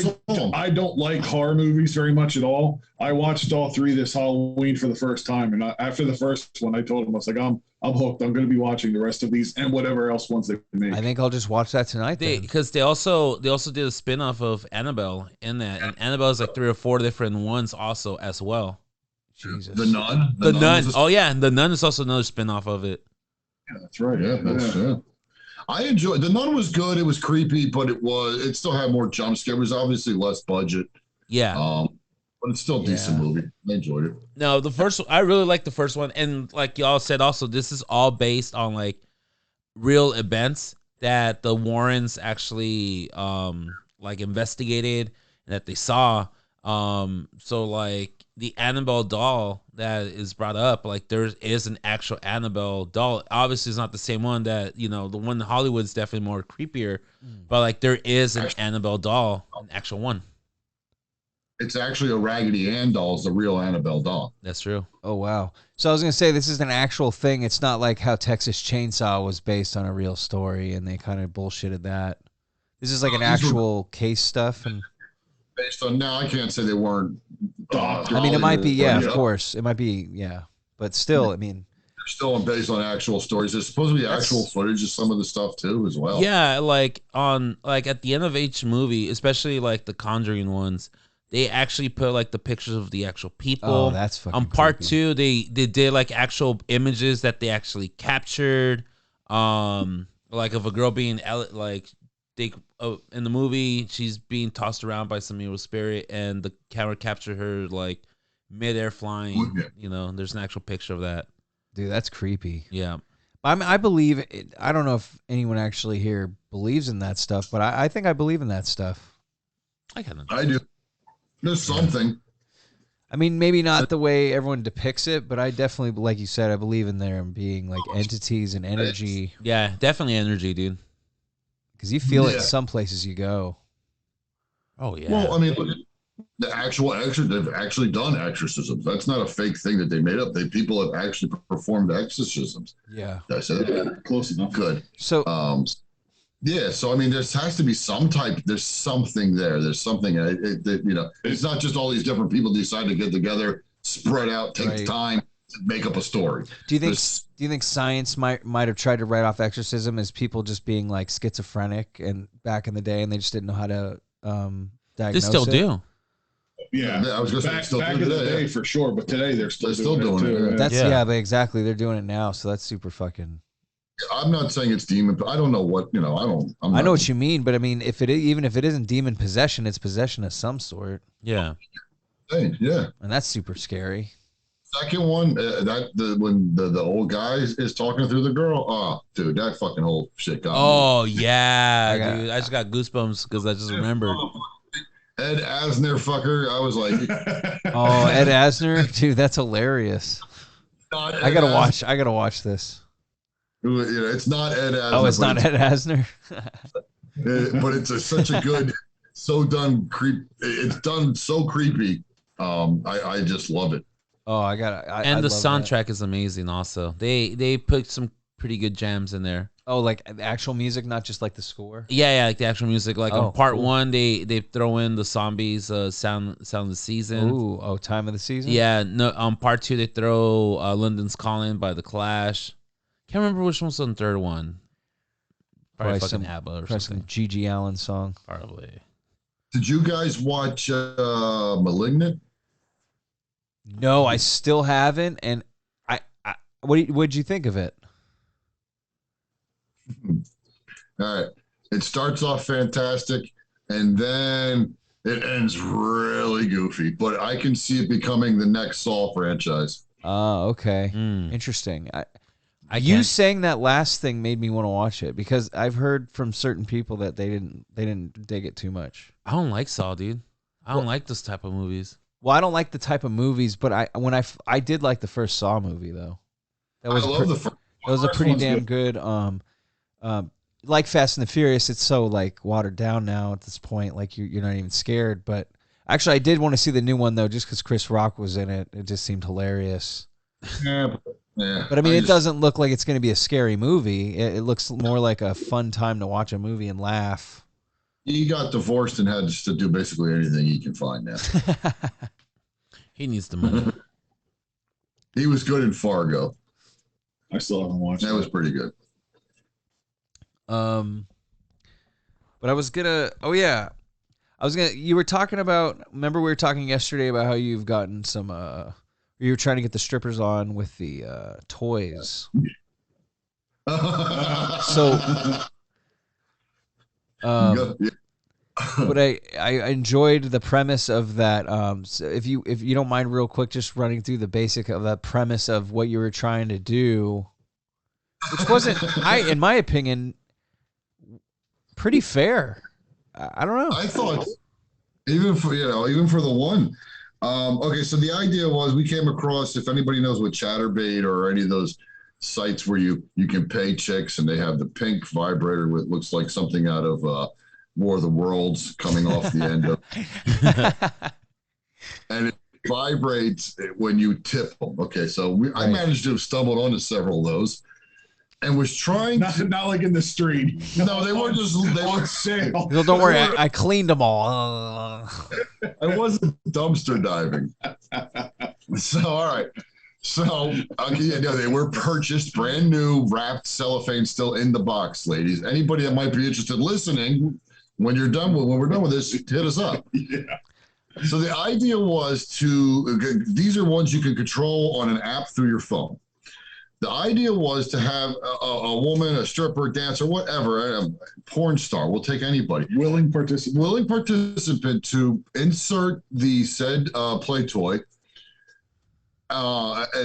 S3: I don't like horror movies very much at all. I watched all 3 this Halloween for the first time, and after the first one, I told him I was like, I'm hooked. I'm going to be watching the rest of these and whatever else ones they make.
S1: I think I'll just watch that tonight.
S2: Because they also did a spinoff of Annabelle in that, and Annabelle is like 3 or 4 different ones also as well.
S1: Jesus,
S4: the Nun.
S2: The Nun. Oh yeah, the Nun is also another spinoff of it.
S3: Yeah, that's right.
S4: Yeah. I enjoyed The Nun. Was good. It was creepy, but it still had more jump scares. It was obviously less budget.
S2: Yeah.
S4: But it's still a decent movie. I enjoyed it.
S2: No, I really like the first one, and like y'all said, also this is all based on like real events that the Warrens actually like investigated and that they saw. So like the Annabelle doll that is brought up, like there is an actual Annabelle doll. Obviously, it's not the same one that the one in Hollywood is definitely more creepier, but like there is an Annabelle doll, an actual one.
S4: It's actually a Raggedy Ann doll. It's the real Annabelle doll.
S2: That's true.
S1: Oh wow! So I was gonna say this is an actual thing. It's not like how Texas Chainsaw was based on a real story and they kind of bullshitted that. This is like an actual case stuff and.
S4: Based on I can't say they weren't.
S1: I mean, it might be, of course, it might be, but still, I mean,
S4: they're still based on actual stories. There's supposed to be actual footage of some of the stuff too, as well.
S2: Yeah, like at the end of each movie, especially like the Conjuring ones, they actually put like the pictures of the actual people.
S1: Oh, that's fucking
S2: on part
S1: creepy.
S2: 2, they did like actual images that they actually captured, like of a girl being like. In the movie, she's being tossed around by some evil spirit, and the camera captured her like midair flying. There's an actual picture of that.
S1: Dude, that's creepy.
S2: Yeah,
S1: I believe it. I don't know if anyone actually here believes in that stuff, but I think I believe in that stuff.
S2: I kind of.
S4: I do. There's something.
S1: I mean, maybe not the way everyone depicts it, but I definitely, like you said, I believe in there being like entities and energy.
S2: Yeah, definitely energy, dude.
S1: Because you feel it in some places you go.
S2: Oh, yeah.
S4: Well, I mean, look at the actual they've actually done exorcisms. That's not a fake thing that they made up. People have actually performed exorcisms.
S1: Yeah.
S4: Did I say that?
S3: Close enough.
S4: Good.
S1: So,
S4: so I mean, there has to be there's something there. There's something, it's not just all these different people decide to get together, spread out, take time to make up a story.
S1: Do you think science might have tried to write off exorcism as people just being like schizophrenic and back in the day, and they just didn't know how to diagnose
S2: They still
S1: it?
S2: do.
S3: Yeah,
S4: I was going to say still
S3: back in the day for sure, but today they're still doing it.
S1: That's but exactly, they're doing it now, so that's super fucking.
S4: I'm not saying it's demon, but I don't know what I
S1: know what you mean, but I mean, even if it isn't demon possession, it's possession of some sort.
S2: Yeah.
S4: Yeah.
S1: And that's super scary.
S4: Second one, when the old guy is talking through the girl, dude, that fucking whole shit got me.
S2: Oh yeah, dude, I just got goosebumps because I just remembered.
S4: Ed Asner fucker, I was like,
S1: oh, Ed Asner, dude, that's hilarious. I gotta watch this.
S4: It's not Ed Asner.
S1: Oh, it's not Ed Asner.
S4: But it's such a good, so done creep. It's done so creepy. I just love it.
S1: Oh,
S2: and the soundtrack is amazing. Also, they put some pretty good jams in there.
S1: Oh, like the actual music, not just like the score.
S2: Yeah, like the actual music. Like on part 1, they throw in the zombies sound of the season.
S1: Ooh, time of the season.
S2: Yeah, no. On part 2, they throw London's Calling by The Clash. Can't remember which one's on the third one. Probably fucking ABBA or
S1: probably some
S2: something.
S1: Gigi Allen song.
S2: Probably.
S4: Did you guys watch Malignant?
S1: No, I still haven't. And I what'd you think of it?
S4: All right. It starts off fantastic, and then it ends really goofy. But I can see it becoming the next Saw franchise.
S1: Oh, okay. Interesting. You saying that last thing made me want to watch it because I've heard from certain people that they didn't dig it too much.
S2: I don't like Saw, dude. I don't like this type of movies.
S1: Well, I don't like the type of movies, but I did like the first Saw movie though. That was that was a pretty damn good. Like Fast and the Furious, it's so like watered down now at this point. Like you're not even scared. But actually, I did want to see the new one though, just because Chris Rock was in it. It just seemed hilarious.
S4: Yeah.
S1: But I mean, it doesn't look like it's going to be a scary movie. It looks more like a fun time to watch a movie and laugh.
S4: He got divorced and had to do basically anything he can find now.
S2: He needs the money.
S4: He was good in Fargo.
S3: I still haven't watched
S4: that. Was pretty good.
S1: But I was gonna. Oh yeah, I was gonna. You were talking about. Remember we were talking yesterday about how you've gotten some. You were trying to get the strippers on with the toys. So. But I enjoyed the premise of that. So if you don't mind, real quick, just running through the basic of the premise of what you were trying to do, which wasn't, in my opinion, pretty fair. I don't know.
S4: I thought even for the one. Okay, so the idea was we came across, if anybody knows what Chatterbait or any of those sites where you can pay chicks and they have the pink vibrator with looks like something out of War of the Worlds coming off the end of and it vibrates when you tip them. Okay, so I managed to have stumbled onto several of those and was trying
S3: not like in the street.
S4: No, they were just on
S3: sale.
S1: No, don't worry, I cleaned them all.
S4: I wasn't dumpster diving. So all right. So, they were purchased brand new, wrapped cellophane, still in the box, ladies. Anybody that might be interested in listening, when we're done with this, hit us up.
S3: Yeah.
S4: So the idea was these are ones you can control on an app through your phone. The idea was to have a woman, a stripper, dancer, whatever, a porn star, we'll take anybody.
S3: Willing participant
S4: to insert the said play toy.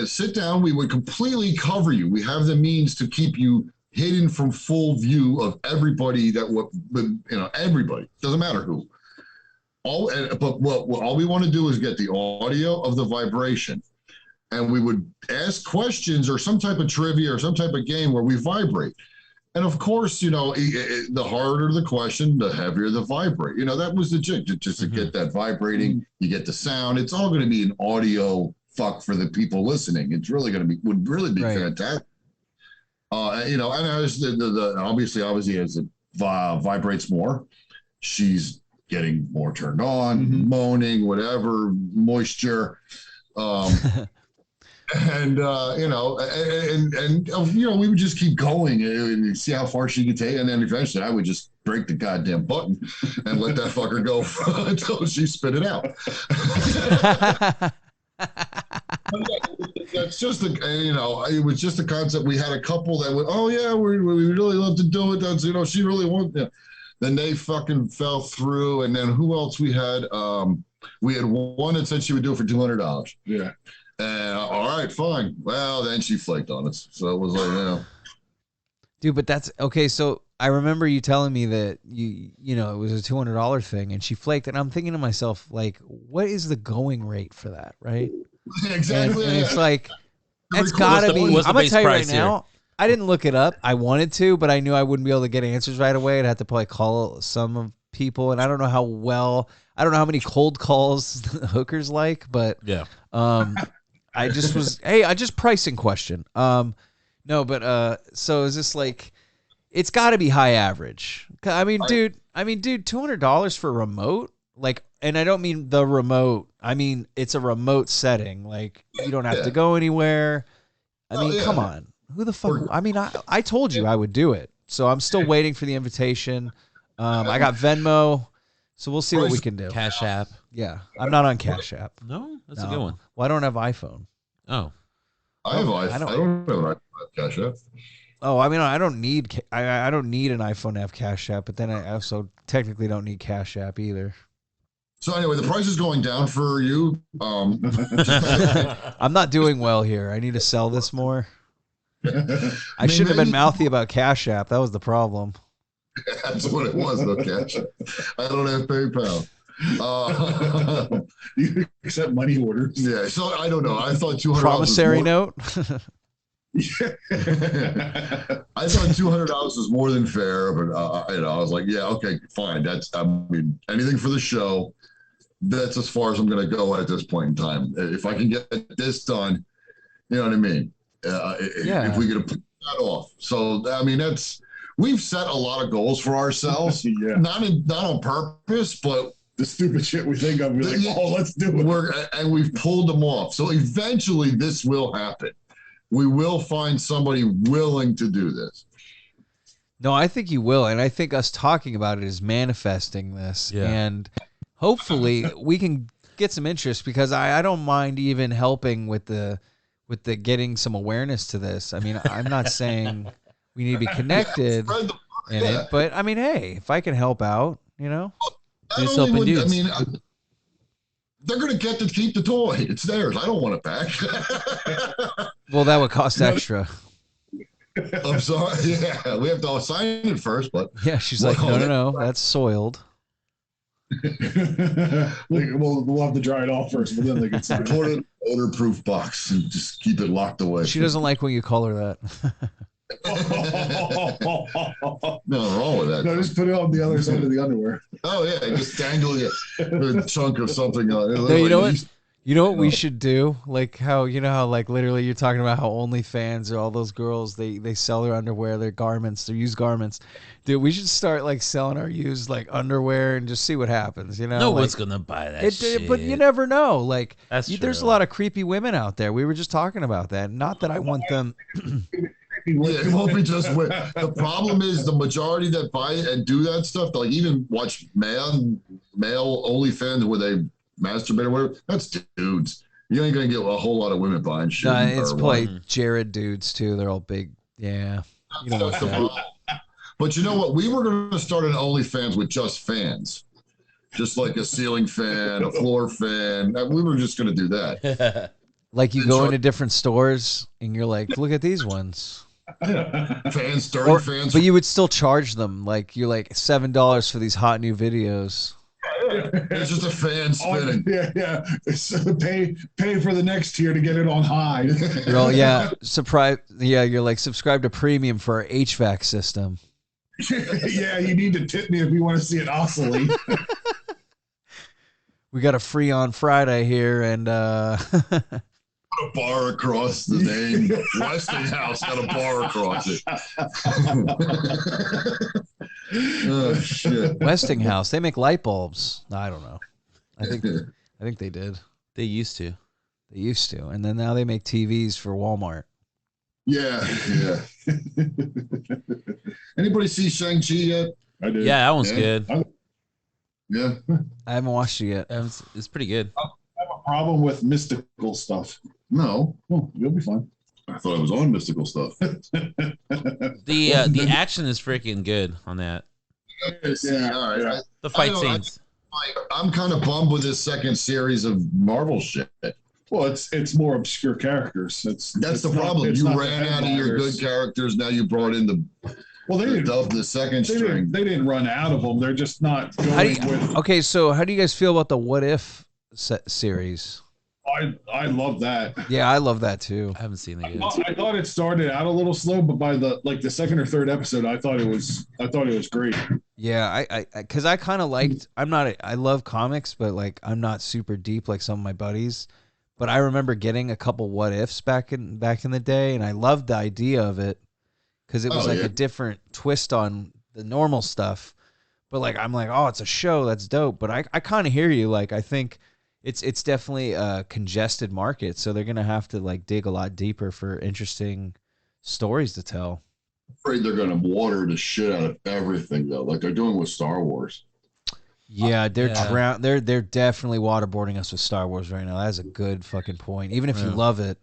S4: Sit down. We would completely cover you. We have the means to keep you hidden from full view of everybody everybody. Doesn't matter who. But all we want to do is get the audio of the vibration, and we would ask questions or some type of trivia or some type of game where we vibrate. And of course, the harder the question, the heavier the vibrate. That was the jig, just to get that vibrating. You get the sound. It's all going to be an audio fuck for the people listening. It's really would really be fantastic. And as obviously as it vibrates more, she's getting more turned on, moaning, whatever, moisture. And we would just keep going and see how far she could take, and then eventually I would just break the goddamn button and let that fucker go until she spit it out. That's just it was just a concept. We had a couple that would, we really love to do it. That's she really wanted it. Then they fucking fell through, and then who else we had? We had one that said she would do it for $200.
S3: Yeah.
S4: And all right, fine. Well, then she flaked on us. So it was like,
S1: Dude, but that's okay. So I remember you telling me that it was a $200 thing, and she flaked, and I'm thinking to myself, like, what is the going rate for that, right?
S4: Exactly.
S1: And it's like, it's gotta be. I'm gonna tell you right now. I didn't look it up. I wanted to, but I knew I wouldn't be able to get answers right away. I'd have to probably call some people, and I don't know how many cold calls hookers like, but
S2: yeah.
S1: I just pricing question. No, but so is this like, it's got to be high average. I mean, dude, $200 for a remote, like, and I don't mean the remote. I mean, it's a remote setting. Like, you don't have to go anywhere. I mean, come on. Who the fuck? I mean, I told you I would do it. So I'm still waiting for the invitation. I got Venmo, so we'll see what we can do.
S2: Cash App.
S1: Yeah, I'm not on Cash App.
S2: No, that's a good one.
S1: Well, I don't have iPhone.
S2: Oh,
S4: I have I don't have an Cash App.
S1: Oh, I mean, I don't need I don't need an iPhone to have Cash App, but then I also technically don't need Cash App either.
S4: So anyway, the price is going down for you.
S1: I'm not doing well here. I need to sell this more. I shouldn't have been mouthy about Cash App. That was the problem.
S4: That's what it was, though, Cash. I don't have PayPal.
S3: You accept money orders.
S4: Yeah, so I don't know. I thought $200.
S1: Promissory note.
S4: I thought $200 was more than fair, but I was like, yeah, okay, fine. That's anything for the show. That's as far as I'm going to go at this point in time. If I can get this done, you know what I mean. If we could put that off. So I mean, we've set a lot of goals for ourselves.
S3: Yeah.
S4: Not on purpose, but
S3: the stupid shit we think of. We're like, oh, let's do it.
S4: And we've pulled them off. So eventually, this will happen. We will find somebody willing to do this.
S1: No, I think you will, and I think us talking about it is manifesting this, and hopefully we can get some interest because I don't mind even helping with the getting some awareness to this. I mean, I'm not saying we need to be connected in it, but I mean, hey, if I can help out, you know,
S2: do something.
S4: I mean, they're going to get to keep the toy. It's theirs. I don't want it back.
S1: Well, that would cost extra.
S4: I'm sorry. Yeah, we have to sign it first, but
S1: yeah, she's like, no, that's soiled.
S3: We'll have to dry it off first, but then they can sign it.
S4: Put it in an odor-proof box and just keep it locked away.
S1: She doesn't like when you call her that.
S4: Nothing wrong with that.
S3: No, just put it on the other side of the underwear.
S4: Oh yeah, just dangle a chunk of something on it.
S1: No, you know what? You know what we should do? Like how like literally you're talking about how OnlyFans or all those girls they sell their underwear, their garments, their used garments. Dude, we should start like selling our used like underwear and just see what happens. You know,
S2: no one's gonna buy that shit.
S1: But you never know. Like
S2: there's
S1: a lot of creepy women out there. We were just talking about that. Not that I want them.
S4: It won't be just women. The problem is the majority that buy it and do that stuff, like even watch male OnlyFans where they masturbate or whatever, that's dudes. You ain't gonna get a whole lot of women buying shit.
S1: It's probably Jared dudes too. They're all big. Yeah. You know what that.
S4: But you know what? We were gonna start an OnlyFans with just fans. Just like a ceiling fan, a floor fan. We were just gonna do that.
S1: Like you go into different stores and you're like, look at these ones.
S4: Fans, dirty fans.
S1: But you would still charge them. Like you're like $7 for these hot new videos.
S4: It's just a fan spinning.
S3: Yeah. So pay for the next tier to get it on high.
S1: You're all, you're like subscribe to premium for our HVAC system.
S3: Yeah, you need to tip me if you want to see it oscillate.
S1: We got a free on Friday here, and
S4: a bar across the name. Westinghouse got a bar across it. Oh shit!
S1: Westinghouse, they make light bulbs. I don't know. I think they did.
S2: They used to,
S1: and then now they make TVs for Walmart.
S4: Yeah. Anybody see Shang-Chi yet?
S3: I did.
S2: Yeah, that one's good.
S4: Yeah,
S1: I haven't watched it yet.
S2: It's pretty good.
S3: I have a problem with mystical stuff.
S4: No,
S3: you'll be fine.
S4: I thought it was on mystical stuff.
S2: The action is freaking good on that.
S4: Yeah, all right.
S3: Yeah.
S2: The fight scenes.
S4: I'm kind of bummed with this second series of Marvel shit.
S3: Well, it's more obscure characters. That's
S4: the problem. You ran out of your good characters. Now you brought in the second string.
S3: They didn't run out of them. They're just not going with.
S1: Okay, so how do you guys feel about the What If series?
S3: I love that.
S1: Yeah, I love that too.
S2: I haven't seen it yet.
S3: I thought it started out a little slow, but by the second or third episode, I thought it was great.
S1: Yeah, because I kind of liked. I love comics, but like I'm not super deep like some of my buddies. But I remember getting a couple What Ifs back in the day, and I loved the idea of it because it was a different twist on the normal stuff. But like I'm like, oh, it's a show, that's dope. But I kind of hear you. Like I think it's definitely a congested market, so they're gonna have to like dig a lot deeper for interesting stories to tell.
S4: Afraid they're going to water the shit out of everything though, like they're doing with Star Wars.
S1: Yeah, they're definitely waterboarding us with Star Wars right now. That's a good fucking point. Even if you love it,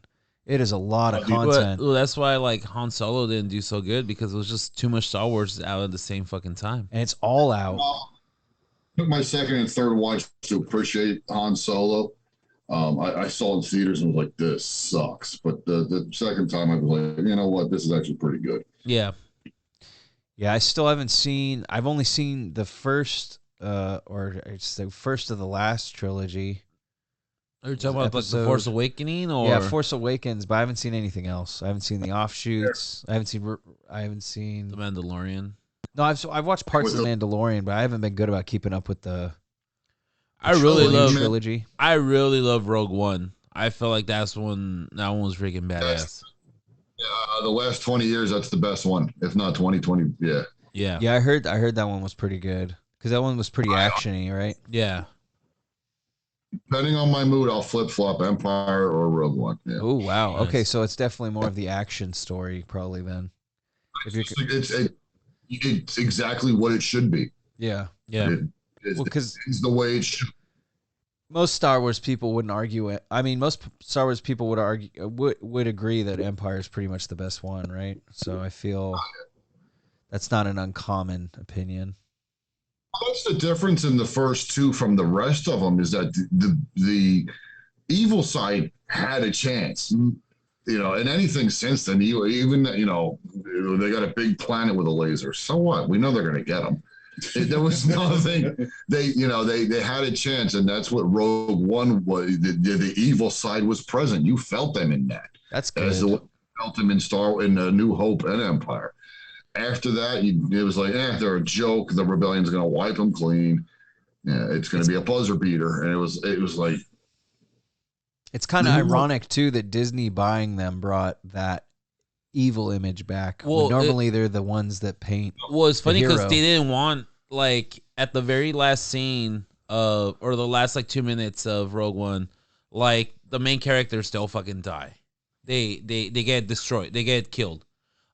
S1: it is a lot of content.
S2: Well, that's why like Han Solo didn't do so good because it was just too much Star Wars out at the same fucking time.
S1: And it's all out.
S4: Took my second and third watch to appreciate Han Solo. I saw it in theaters and was like, this sucks. But the second time I was like, you know what, this is actually pretty good.
S2: Yeah.
S1: Yeah, I still haven't seen. I've only seen the first, or it's the first of the last trilogy.
S2: Are you talking about like the Force Awakening or
S1: yeah, Force Awakens? But I haven't seen anything else. I haven't seen the offshoots. I haven't seen
S2: The Mandalorian.
S1: No, I've watched parts of the Mandalorian, but I haven't been good about keeping up with the
S2: I really love
S1: trilogy.
S2: I really love Rogue One. I feel like that one was freaking badass.
S4: The last 20 years, that's the best one. If not 2020, yeah.
S2: Yeah.
S1: Yeah, I heard that one was pretty good because that one was pretty actiony, right?
S2: Yeah.
S4: Depending on my mood, I'll flip flop Empire or Rogue One. Yeah.
S1: Oh wow.
S2: Nice.
S1: Okay, so it's definitely more of the action story, probably then. If you're,
S4: It's exactly what it should be.
S1: yeah.
S4: Because it's the way it should.
S1: Most Star Wars people wouldn't argue it. I mean, most Star Wars people would agree that Empire is pretty much the best one, right? So I feel that's not an uncommon opinion.
S4: What's the difference in the first two from the rest of them is that the evil side had a chance. You know, and anything since then, even they got a big planet with a laser. So what? We know they're going to get them. There was nothing. They had a chance, and that's what Rogue One was. The evil side was present. You felt them in that.
S1: That's good.
S4: As the felt them in New Hope and Empire. After that, it was like, they're a joke. The rebellion's going to wipe them clean. Yeah, it's going to be a buzzer beater, and it was like.
S1: It's kind of ironic too that Disney buying them brought that evil image back. Well, normally they're the ones that paint.
S2: Well, it's funny because they didn't want, like, at the very last scene or the last like 2 minutes of Rogue One, like the main characters still fucking die. They get destroyed. They get killed.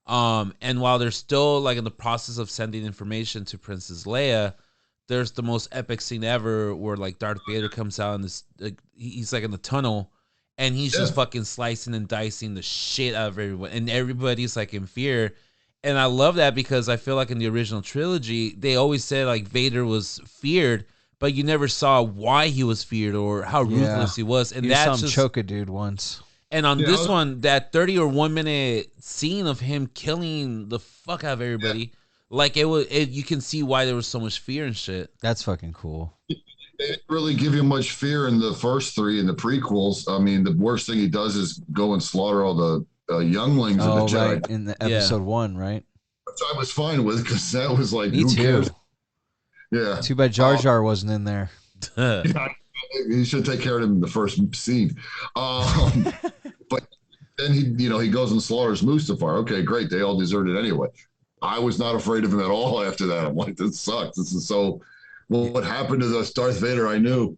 S2: And while they're still like in the process of sending information to Princess Leia, there's the most epic scene ever where like Darth Vader comes out and this he's like in the tunnel and he's just fucking slicing and dicing the shit out of everyone, and everybody's like in fear. And I love that because I feel like in the original trilogy they always said like Vader was feared, but you never saw why he was feared or how ruthless he was. And that's just
S1: choke a dude once.
S2: And on this one, that 30 or 1 minute scene of him killing the fuck out of everybody, like you can see why there was so much fear and shit.
S1: That's fucking cool.
S4: They didn't really give you much fear in the first three in the prequels. I mean, the worst thing he does is go and slaughter all the younglings of the Jedi.
S1: Right. In the episode 1, right?
S4: Which I was fine with because that was like,
S1: me
S4: who
S1: too.
S4: cares? Yeah.
S1: Too bad Jar Jar wasn't in there.
S4: He should take care of him in the first scene. But then he goes and slaughters Mustafar. Okay, great. They all deserted anyway. I was not afraid of him at all after that. I'm like, this sucks. This is so. Well, what happened to this Darth Vader? I knew.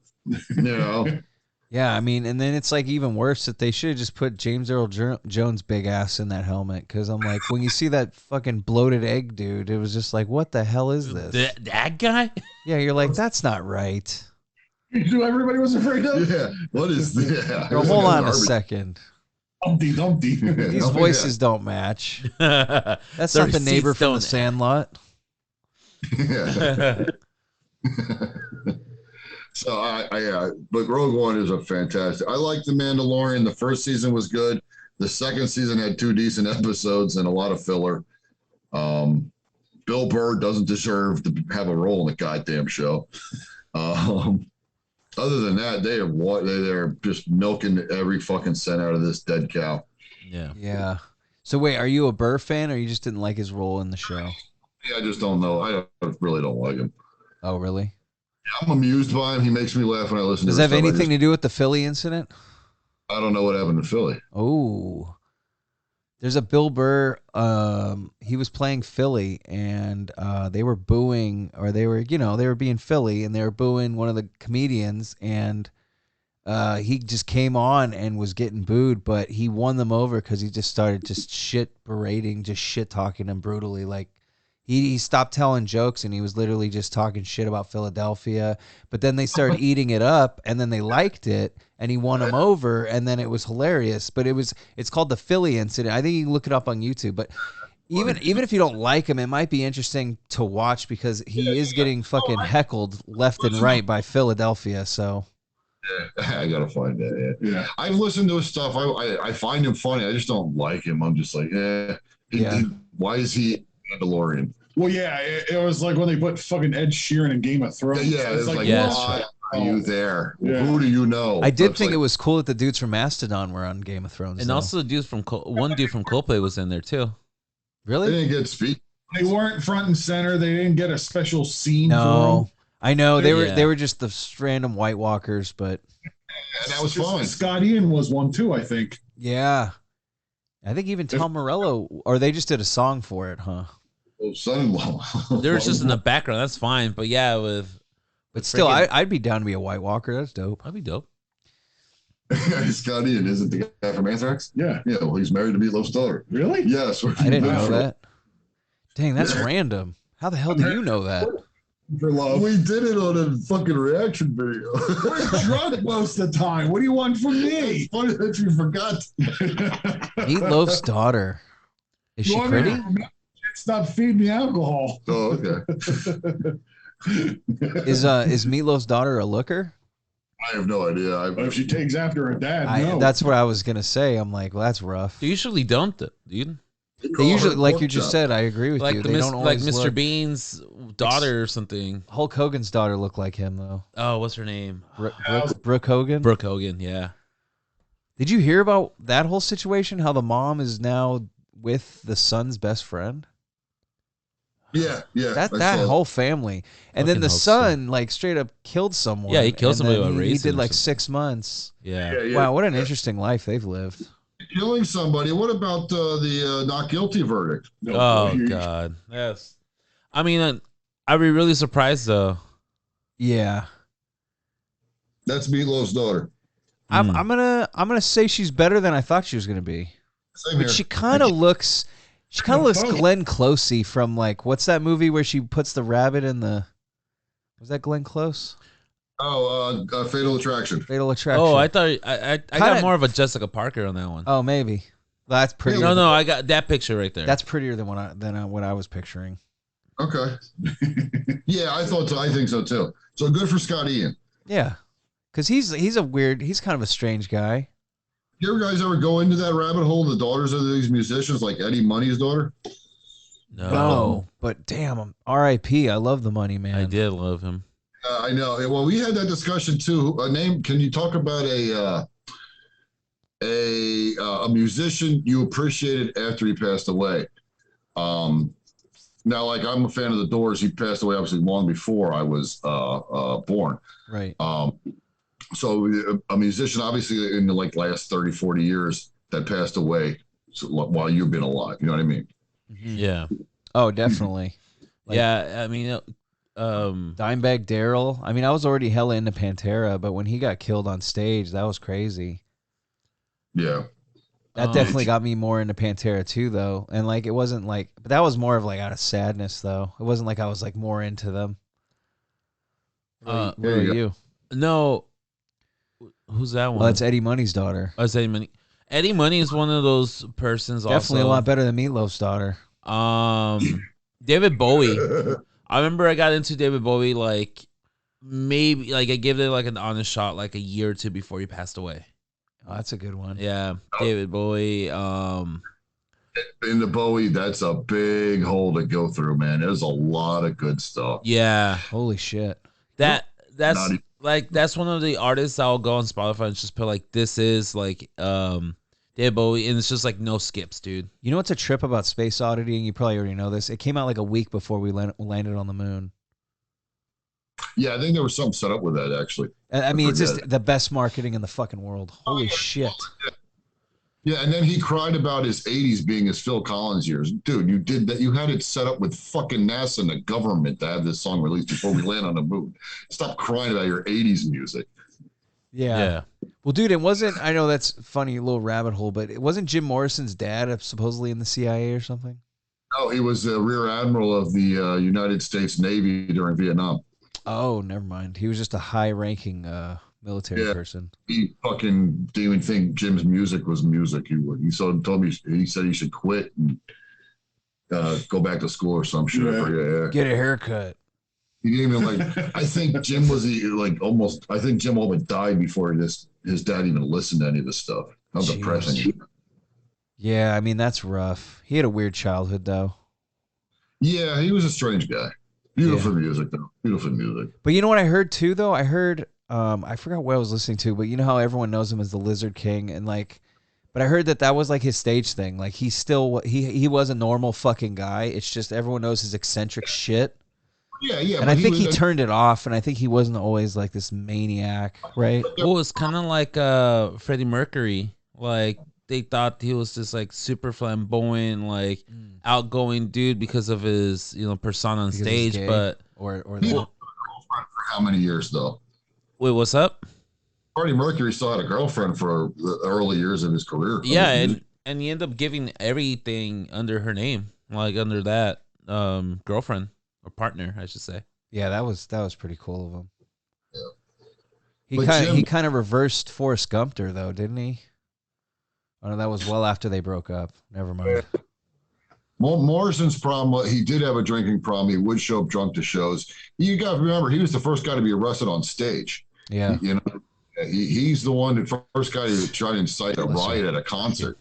S1: Yeah, I mean, and then it's like even worse that they should have just put James Earl Jones' big ass in that helmet, because I'm like, when you see that fucking bloated egg dude, it was just like, what the hell is this?
S2: That guy?
S1: Yeah, you're like, that's not right.
S3: Who everybody was afraid of?
S4: Yeah. What is this? Yeah.
S1: Hold on a second.
S3: Humpty Dumpty.
S1: These voices don't match. That's not the neighbor from The Sandlot.
S4: Yeah. So but Rogue One is a fantastic. I like The Mandalorian. The first season was good. The second season had 2 decent episodes and a lot of filler. Bill Burr doesn't deserve to have a role in the goddamn show. Other than that, they're just milking every fucking cent out of this dead cow.
S1: Yeah. So wait, are you a Burr fan, or you just didn't like his role in the show?
S4: Yeah, I just don't know. I really don't like him.
S1: Oh, really?
S4: Yeah, I'm amused by him. He makes me laugh when I listen to him.
S1: Does that have anything to do with the Philly incident?
S4: I don't know what happened to Philly.
S1: Oh. There's a Bill Burr, he was playing Philly, and they were booing, or they were being Philly, and they were booing one of the comedians, and he just came on and was getting booed, but he won them over because he just started just shit berating, just shit talking them brutally. Like he stopped telling jokes and he was literally just talking shit about Philadelphia. But then they started eating it up and then they liked it and he won them over and then it was hilarious. But it's called the Philly incident. I think you can look it up on YouTube. But even if you don't like him, it might be interesting to watch because he is getting fucking heckled left and right by Philadelphia. So.
S4: I gotta find that.
S3: Yeah.
S4: I've listened to his stuff. I find him funny. I just don't like him. I'm just like, why is he Mandalorian?
S3: Well, yeah, it was like when they put fucking Ed Sheeran in Game of Thrones.
S4: Yeah, it's like,
S2: yeah,
S4: why are you there?
S3: Yeah.
S4: Who do you know?
S1: I did think it was cool that the dudes from Mastodon were on Game of Thrones.
S2: And also the dudes from one dude from Coldplay was in there too.
S4: They
S1: really?
S4: didn't get speak.
S3: They weren't front and center. They didn't get a special scene for
S1: No,
S3: them.
S1: I know they
S2: Yeah.
S1: were just the random White Walkers, but
S4: And that was fine.
S3: Scott Ian was one too, I think.
S1: yeah, I think even Tom Morello, or they just did a song for it, huh?
S4: Oh, son-in-law.
S2: They were just in the background. That's fine. But yeah,
S1: But still,
S2: freaking-
S1: I'd be down to be a White Walker. That's dope.
S2: that'd be dope.
S4: Scott Ian isn't the guy from Anthrax?
S3: Yeah.
S4: Yeah, well, he's married to Meatloaf's daughter.
S3: Really?
S4: Yes.
S1: I didn't know that. Dang, that's random. How the hell do you know that?
S3: For love.
S4: We did it on a fucking reaction video.
S3: We're drunk most of the time. What do you want from me?
S4: It's funny that you forgot.
S1: Meatloaf's daughter. Is
S3: You
S1: she
S3: want me
S1: pretty?
S3: to stop feeding me alcohol?
S4: Oh, okay.
S1: Is Meatloaf's daughter a looker?
S4: I have no idea.
S3: But if she takes after her dad, no.
S1: That's what I was gonna say. I'm like, well, that's rough.
S2: They usually don't, dude.
S1: They usually, like you just said, I agree with
S2: Like
S1: you.
S2: the
S1: They don't
S2: like
S1: always
S2: Mr.
S1: look.
S2: Bean's daughter or something.
S1: Hulk Hogan's daughter looked like him though.
S2: Oh, what's her name?
S1: Brooke Hogan.
S2: Brooke Hogan. Yeah.
S1: Did you hear about that whole situation? How the mom is now with the son's best friend?
S4: Yeah.
S1: That whole family, and then
S2: Fucking
S1: the
S2: hope so.
S1: son like straight up killed someone.
S2: Yeah, he killed
S1: and
S2: somebody
S1: then
S2: by
S1: he
S2: racing
S1: did
S2: or
S1: like
S2: something.
S1: 6 months.
S2: Yeah.
S1: Wow, what an interesting life they've lived.
S4: Killing somebody. What about the not guilty verdict?
S2: Oh God. Yes. I mean, I'd be really surprised though.
S1: Yeah,
S4: That's Meatloaf's daughter.
S1: I'm gonna say she's better than I thought she was gonna be.
S4: Same
S1: But
S4: here.
S1: she kind of looks Glenn Closey from like what's that movie where she puts the rabbit in the? Was that Glenn Close?
S4: Oh, Fatal Attraction.
S1: Fatal Attraction.
S2: Oh, I thought I got
S1: Kinda-
S2: more of a Jessica Parker on that one.
S1: Oh, maybe. That's prettier.
S2: No, I got that picture right there.
S1: That's prettier than what I was picturing.
S4: Okay. Yeah, I thought so. I think so too. So good for Scott Ian.
S1: Yeah, because he's kind of a strange guy.
S4: You guys ever go into that rabbit hole? The daughters of these musicians, like Eddie Money's daughter.
S1: No, but damn, R.I.P. I love the money, man.
S2: I did love him.
S4: I know. Well, we had that discussion too. Can you talk about a musician you appreciated after he passed away? Now, like I'm a fan of the Doors. He passed away obviously long before I was born.
S1: Right.
S4: So a musician, obviously in the like last 30, 40 years that passed away while you've been alive. You know what I mean?
S2: Yeah.
S1: Oh, definitely. Like-
S2: yeah. I mean,
S1: Dimebag Darrell. I mean, I was already hella into Pantera, but when he got killed on stage, that was crazy.
S4: Yeah.
S1: That definitely got me more into Pantera too, though. And like, it wasn't like, but that was more of like out of sadness, though. It wasn't like I was like more into them. What
S4: there
S1: about
S4: you go.
S1: you?
S2: no. Who's that one?
S1: Well, that's Eddie Money's daughter.
S2: Oh, it's Eddie Money. Eddie Money is one of those persons.
S1: Definitely
S2: also.
S1: a lot better than Meatloaf's daughter.
S2: David Bowie. I remember I got into David Bowie like maybe like I gave it like an honest shot like a year or two before he passed away.
S1: Oh, that's a good one.
S2: Yeah, David Bowie.
S4: In the Bowie, that's a big hole to go through, man. There's a lot of good stuff.
S2: Yeah,
S1: Holy shit.
S2: that's
S4: Not even-
S2: like that's one of the artists I'll go on Spotify and just put like this is like David Bowie, and it's just like no skips, dude.
S1: You know what's a trip about Space Oddity, and you probably already know this? It came out like a week before we landed on the moon.
S4: Yeah, I think there was something set up with that actually.
S1: I mean, it's
S4: forget
S1: just the best marketing in the fucking world. Holy shit.
S4: Yeah, and then he cried about his 80s being his Phil Collins years. Dude, you did that. You had it set up with fucking NASA and the government to have this song released before we land on the moon. Stop crying about your 80s music.
S1: Yeah. Well, dude, it wasn't. I know that's a funny little rabbit hole, but it wasn't Jim Morrison's dad supposedly in the CIA or something.
S4: No, he was the rear admiral of the United States Navy during Vietnam.
S1: Oh, never mind. He was just a high-ranking military person.
S4: He fucking didn't even think Jim's music was music. Told me he said he should quit and go back to school or some shit.
S3: Yeah.
S1: Get a haircut.
S4: He didn't even like. I think Jim was almost. I think Jim almost died before his dad even listened to any of this stuff. How depressing.
S1: Yeah, I mean that's rough. He had a weird childhood though.
S4: Yeah, he was a strange guy. Beautiful music though. Beautiful music.
S1: But you know what I heard too though? I heard I forgot what I was listening to, but you know how everyone knows him as the Lizard King and like. But I heard that was like his stage thing. Like he was a normal fucking guy. It's just everyone knows his eccentric shit.
S4: Yeah.
S1: And I think he turned it off, and I think he wasn't always like this maniac, right?
S2: Well, it's kind of like Freddie Mercury. Like they thought he was just like super flamboyant, like outgoing dude because of his persona on stage. But
S1: or
S4: he had a girlfriend for how many years though?
S2: Wait, what's up?
S4: Freddie Mercury still had a girlfriend for the early years of his career.
S2: Yeah, and he ended up giving everything under her name, like under that girlfriend. Or partner, I should say.
S1: Yeah, that was pretty cool of him.
S4: Yeah.
S1: He kind of reversed Forrest Gumpter though, didn't he? Oh no, that was well after they broke up. Never mind.
S4: Morrison's problem, he did have a drinking problem. He would show up drunk to shows. You got to remember, he was the first guy to be arrested on stage.
S1: Yeah,
S4: he's the one, the first guy who tried to incite a riot at a concert.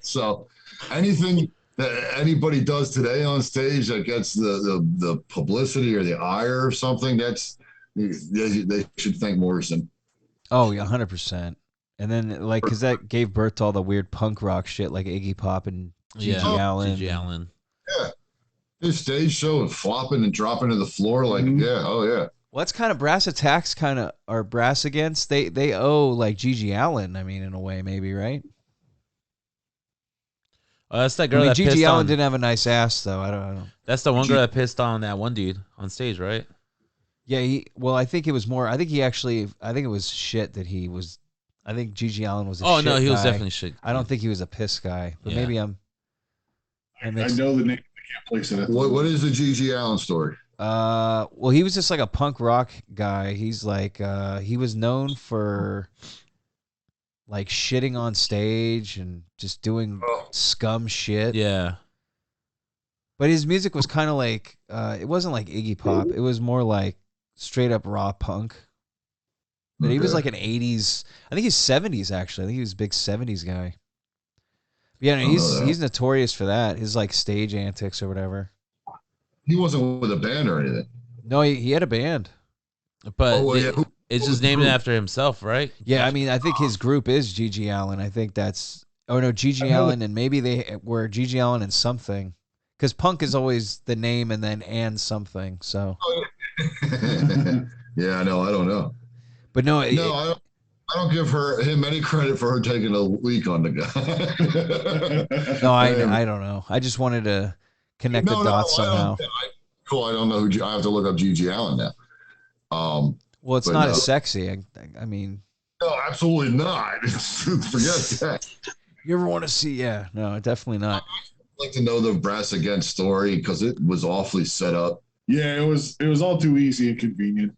S4: So anything that anybody does today on stage that gets the publicity or the ire or something, they should thank Morrison.
S1: Oh yeah, 100%. And then like because that gave birth to all the weird punk rock shit like Iggy Pop and Gigi Allen.
S2: Gigi Allen.
S4: Yeah, his stage show and flopping and dropping to the floor like yeah.
S1: Well, that's kind of Brass Attacks or Brass Against. They owe like Gigi Allen. I mean, in a way, maybe, right?
S2: That's that girl that
S1: Gigi
S2: pissed
S1: Allen
S2: on.
S1: didn't have a nice ass though. I don't know.
S2: That's the one girl that pissed on that one dude on stage, right?
S1: Yeah. I think it was more. I think it was shit that he was. I think Gigi Allen was.
S2: Oh no, he was definitely shit.
S1: I don't think he was a piss guy, but maybe I'm.
S3: I know the name. I can't place it.
S4: What is the Gigi Allen story?
S1: Well, he was just like a punk rock guy. He's like, he was known for like shitting on stage and just doing scum shit.
S2: Yeah.
S1: But his music was kind of like, it wasn't like Iggy Pop. It was more like straight up raw punk. But he was like an 80s, I think he's 70s actually. I think he was a big 70s guy. But yeah, he's notorious for that. His like stage antics or whatever.
S4: He wasn't with a band or anything.
S1: No, he had a band.
S2: But it's just named after himself, right?
S1: Yeah, I mean, I think his group is Gigi Allen. I think that's... Oh, no, Gigi Allen, and maybe they were Gigi Allen and something. Because punk is always the name and then and something, so...
S4: Yeah, no, I don't know.
S1: But no...
S4: I don't give him any credit for her taking a leak on the guy.
S1: No, I don't know. I just wanted to connect the dots somehow.
S4: Cool, I don't know who... I have to look up Gigi Allen now.
S1: Well, it's not as sexy. I mean...
S4: No, absolutely not. Forget that.
S1: You ever want to see... Yeah, no, definitely not.
S4: I'd like to know the Brass Against story because it was awfully set up.
S3: Yeah, it was all too easy and convenient.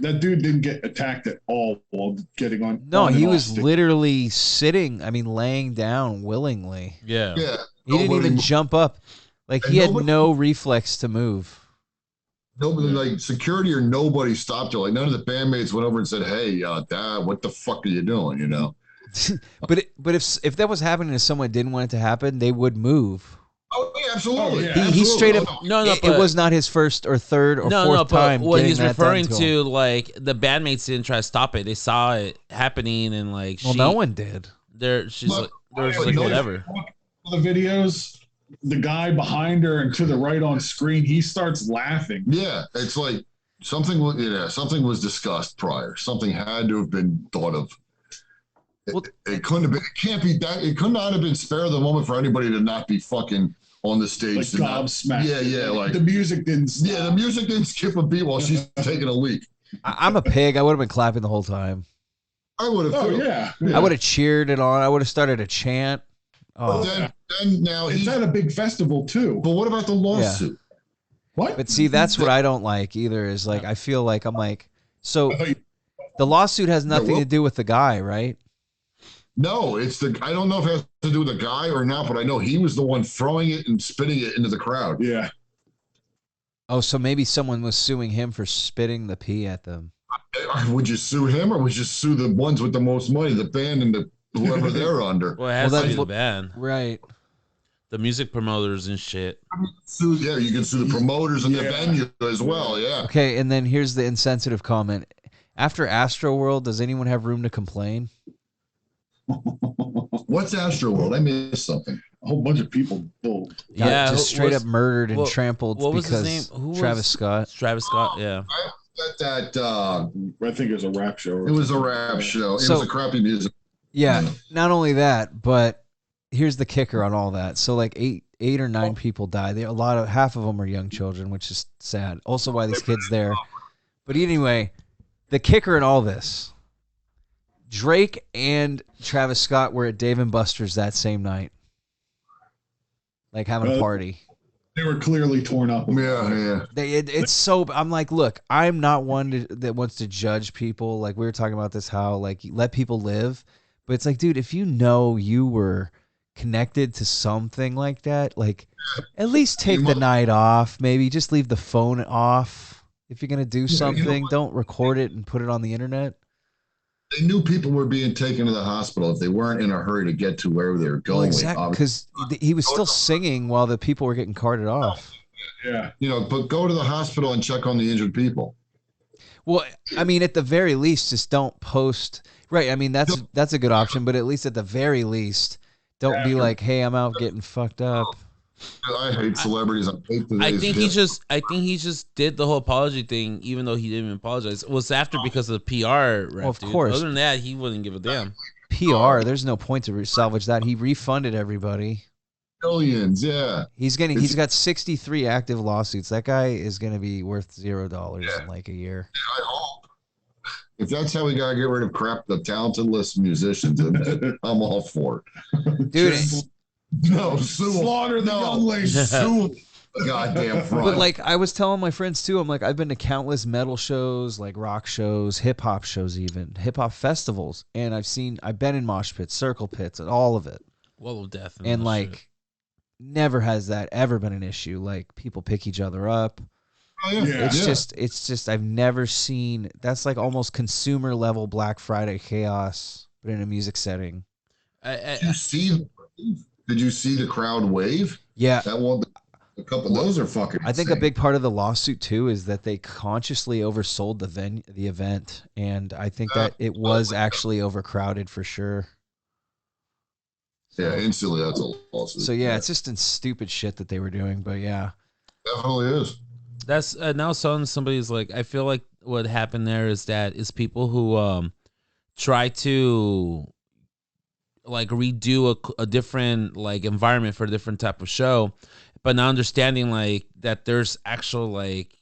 S3: That dude didn't get attacked at all while getting on.
S1: No, he was literally sitting, laying down willingly.
S2: Yeah.
S4: Yeah.
S1: He didn't even jump up. Like, he had no reflex to move.
S4: Nobody, like security or nobody stopped her. Like none of the bandmates went over and said, "Hey, Dad, what the fuck are you doing?" You know.
S1: but if that was happening and someone didn't want it to happen, they would move.
S4: Oh, yeah, absolutely.
S1: He straight up. It was not his first or third or fourth time.
S2: What he's referring to, like the bandmates didn't try to stop it. They saw it happening and like.
S1: Well, no one did.
S2: There was like whatever.
S3: The videos. The guy behind her and to the right on screen, he starts laughing.
S4: Yeah, it's like something was discussed prior. Something had to have been thought of. It couldn't have been. It can't be that. It could not have been spare of the moment for anybody to not be fucking on the stage.
S3: Like gobsmacked.
S4: Yeah, like
S3: the music didn't. Stop.
S4: Yeah, the music didn't skip a beat while she's taking a leak.
S1: I'm a pig. I would have been clapping the whole time.
S4: I would have.
S3: Oh yeah.
S1: I would have cheered it on. I would have started a chant.
S4: But
S1: Oh,
S4: then now
S3: It's at a big festival too.
S4: But what about the lawsuit?
S3: What?
S1: but see, that's what I don't like either. Is like I feel like I'm like so. The lawsuit has nothing to do with the guy, right?
S4: No, it's the. I don't know if it has to do with the guy or not, but I know he was the one throwing it and spitting it into the crowd.
S3: Yeah.
S1: Oh, so maybe someone was suing him for spitting the pee at them.
S4: Would you sue him or would you sue the ones with the most money, the band and the whoever they're under?
S2: Well, it has to be the band,
S1: right?
S2: The music promoters and shit.
S4: Yeah, you can sue the promoters and the venue as well. Yeah.
S1: Okay, and then here's the insensitive comment. After Astroworld, does anyone have room to complain?
S4: What's Astroworld? I missed something.
S3: A whole bunch of people
S1: Got just straight up murdered and trampled
S2: what was
S1: because
S2: his name?
S1: Travis Scott.
S2: Travis Scott, yeah.
S3: I think it was a rap show.
S4: It was a rap show. It was a crappy music.
S1: Yeah, not only that, but here's the kicker on all that. So like eight or nine people died. Half of them are young children, which is sad. Also, why these kids there. But anyway, the kicker in all this, Drake and Travis Scott were at Dave & Buster's that same night, like having a party.
S3: They were clearly torn up.
S4: Yeah.
S1: It's so. I'm like, look, I'm not one that wants to judge people. Like we were talking about this, how like let people live, but it's like, dude, if you know you were connected to something like that, like at least take the night off. Maybe just leave the phone off. If you're gonna do something, don't record it and put it on the internet.
S4: They knew people were being taken to the hospital if they weren't in a hurry to get to where they were going.
S1: Well, exactly, because he was still singing while the people were getting carted off.
S3: Yeah,
S4: but go to the hospital and check on the injured people.
S1: Well, I mean, at the very least, just don't post. Right, I mean that's a good option, but at least at the very least, don't be like, "Hey, I'm out getting fucked up."
S4: I hate celebrities.
S2: I think he just did the whole apology thing, even though he didn't even apologize. It was after because of the PR. Rep,
S1: of course.
S2: Other than that, he wouldn't give a damn.
S1: PR. There's no point to salvage that. He refunded everybody.
S4: Billions, yeah.
S1: He's got 63 active lawsuits. That guy is gonna be worth $0 in like a year.
S4: Yeah, I hope. If that's how we gotta get rid of the talentless musicians, I'm all for it.
S1: Dude.
S4: No, slaughter the younglings. Sue goddamn front.
S1: But like I was telling my friends too, I'm like, I've been to countless metal shows, like rock shows, hip hop shows, even hip hop festivals, and I've been in mosh pits, circle pits, and all of it.
S2: Wall of Death,
S1: and like, never has that ever been an issue. Like people pick each other up.
S4: Oh, yeah.
S1: It's just I've never seen. That's like almost consumer level Black Friday chaos, but in a music setting.
S4: Did you see the crowd wave?
S1: Yeah.
S4: That one, a couple of those are fucking
S1: I think a big part of the lawsuit too is that they consciously oversold the event, and I think that it was actually overcrowded for sure.
S4: Yeah, instantly that's a lawsuit.
S1: So yeah, it's just stupid shit that they were doing, but yeah.
S4: Definitely is.
S2: That's now somebody's like, I feel like what happened there is people who try to like redo a different like environment for a different type of show, but not understanding like that there's actual like,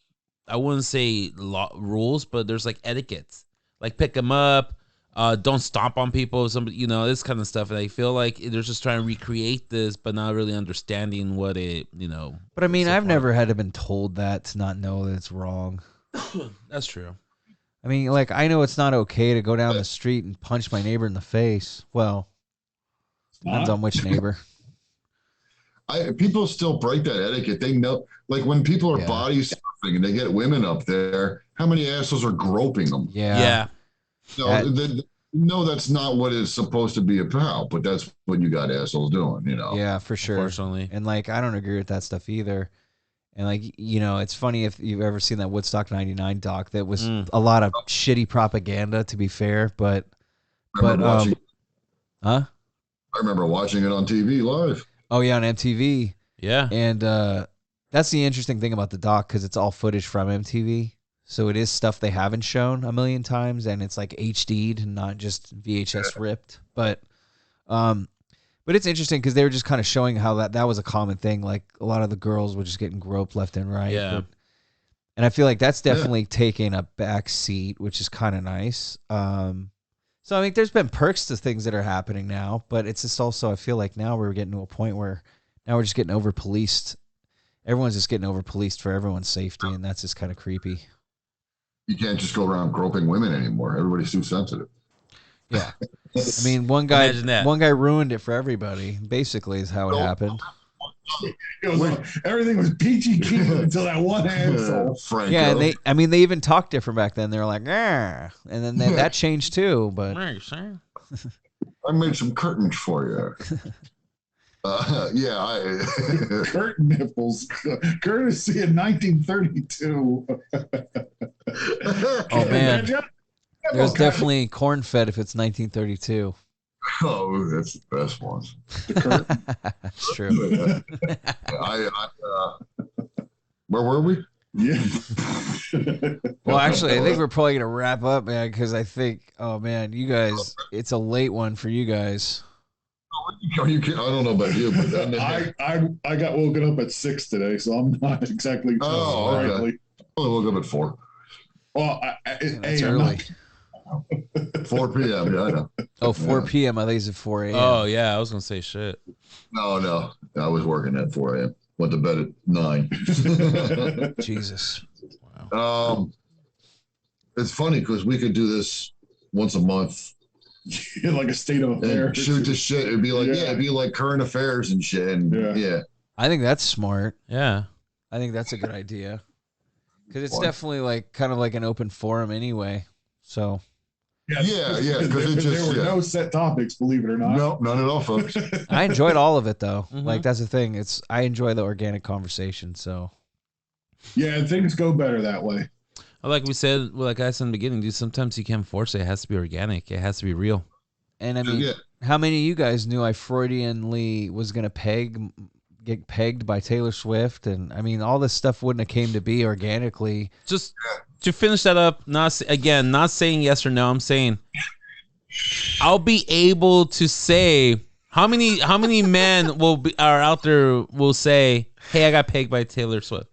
S2: I wouldn't say rules, but there's like etiquettes, like pick them up, don't stomp on people, somebody, this kind of stuff. And I feel like they're just trying to recreate this, but not really understanding what it,
S1: But I mean, I've never had to been told that to not know that it's wrong.
S2: That's true.
S1: I mean, like I know it's not okay to go down the street and punch my neighbor in the face. Well, depends on which neighbor.
S4: People still break that etiquette. They know, like when people are body surfing and they get women up there, how many assholes are groping them?
S1: Yeah.
S4: No, that's not what it's supposed to be about, but that's what you got assholes doing,
S1: Yeah, for sure.
S2: Unfortunately.
S1: And like, I don't agree with that stuff either. And like, it's funny if you've ever seen that Woodstock 99 doc, that was a lot of shitty propaganda, to be fair, but
S4: I remember watching it on TV live.
S1: Oh yeah, on MTV.
S2: Yeah.
S1: And that's the interesting thing about the doc, because it's all footage from MTV. So it is stuff they haven't shown a million times, and it's like HD'd and not just VHS ripped. But it's interesting because they were just kind of showing how that was a common thing. Like a lot of the girls were just getting groped left and right.
S2: Yeah.
S1: And I feel like that's definitely taken a back seat, which is kind of nice. So I mean, there's been perks to things that are happening now, but it's just also, I feel like now we're getting to a point where now we're just getting over policed. Everyone's just getting over policed for everyone's safety, and that's just kind of creepy.
S4: You can't just go around groping women anymore. Everybody's too sensitive.
S1: Yeah. I mean, one guy ruined it for everybody, basically, is how it happened.
S3: Everything was peachy keen until that one asshole.
S4: Franco.
S1: Yeah, and they even talked different back then. They were like, and then that changed too. But
S2: I
S4: made some curtains for you.
S3: Curtain nipples, courtesy of 1932.
S1: Oh man, there's definitely corn fed if it's 1932.
S4: Oh, that's the best ones.
S1: That's true.
S4: Where were we?
S3: Yeah.
S1: Well, actually, I think we're probably gonna wrap up, man, because I think, oh man, you guys, it's a late one for you guys.
S4: Are you kidding? I don't know about you, but
S3: I got woken up at 6 today, so I'm not exactly.
S4: Okay. I woke up at 4.
S3: Well,
S1: that's early.
S4: 4 p.m. Yeah, I know.
S1: Oh, 4 p.m. I think it's at 4 a.m.
S2: Oh yeah, I was gonna say shit.
S4: No, I was working at 4 a.m. Went to bed at 9.
S1: Jesus.
S2: Wow.
S4: It's funny because we could do this once a month.
S3: Like a state of affairs.
S4: Shoot the shit. It'd be like, it'd be like current affairs and shit. And yeah.
S1: I think that's smart.
S2: Yeah.
S1: I think that's a good idea. Because it's definitely like kind of like an open forum anyway. So.
S4: Yeah. Because
S3: there were no set topics, believe it or not.
S4: No, none at all, folks.
S1: I enjoyed all of it though.
S2: Mm-hmm.
S1: Like that's the thing. I enjoy the organic conversation. So.
S3: Yeah, things go better that way.
S2: Like we said, like I said in the beginning, dude, sometimes you can't force it. It has to be organic. It has to be real.
S1: And I mean, how many of you guys knew I Freudianly was going to get pegged by Taylor Swift? And I mean, all this stuff wouldn't have came to be organically.
S2: Just to finish that up, not saying yes or no. I'm saying I'll be able to say how many men are out there will say, "Hey, I got pegged by Taylor Swift."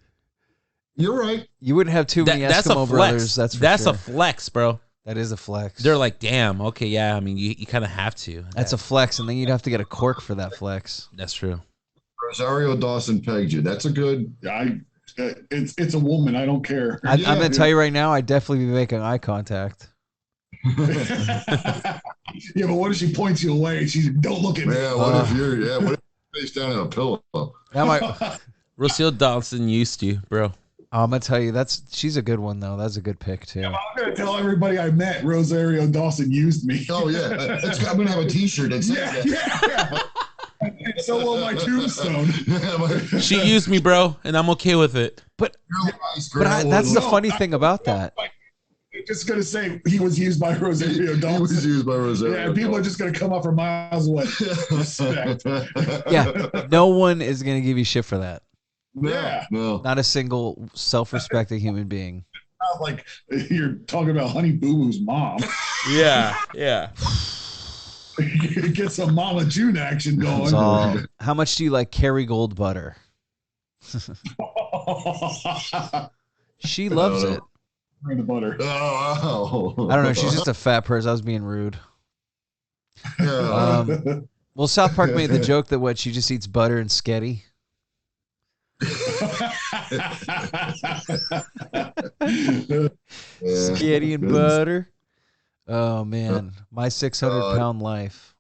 S4: You're right.
S1: You wouldn't have too many Eskimo brothers. That's
S2: a flex, bro.
S1: That is a flex.
S2: They're like, damn, okay, yeah. I mean, you kind of have to.
S1: That's a flex, and then you'd have to get a cork for that flex.
S2: That's true.
S4: Rosario Dawson pegged you. That's a good.
S3: It's a woman. I don't care.
S1: I'm gonna tell you right now. I'd definitely be making eye contact.
S3: Yeah, but what if she points you away? She's don't look at me.
S4: Yeah, what if you're face down in a pillow?
S2: Rosario Dawson used to, bro.
S1: I'm gonna tell you she's a good one though. That's a good pick too.
S3: Yeah, I'm gonna tell everybody I met Rosario Dawson used me.
S4: Oh yeah, I'm gonna have a T-shirt that says that.
S3: Yeah. So will my tombstone.
S2: She used me, bro, and I'm okay with it.
S1: But that's the funny thing about that.
S3: I'm just gonna say he was used by Rosario Dawson.
S4: He was used by Rosario.
S3: Yeah, people are just gonna come up from miles away. Respect.
S1: Yeah, no one is gonna give you shit for that.
S4: No.
S1: Not a single self-respecting human being.
S3: Not like you're talking about Honey Boo Boo's mom.
S2: Yeah.
S3: Get some Mama June action going.
S1: So, how much do you like Kerrygold butter? She loves it.
S3: The butter.
S4: Oh.
S1: I don't know. She's just a fat person. I was being rude. Well, South Park made the joke that she just eats butter and sketty. Skitty and butter. Oh man, my 600-pound life,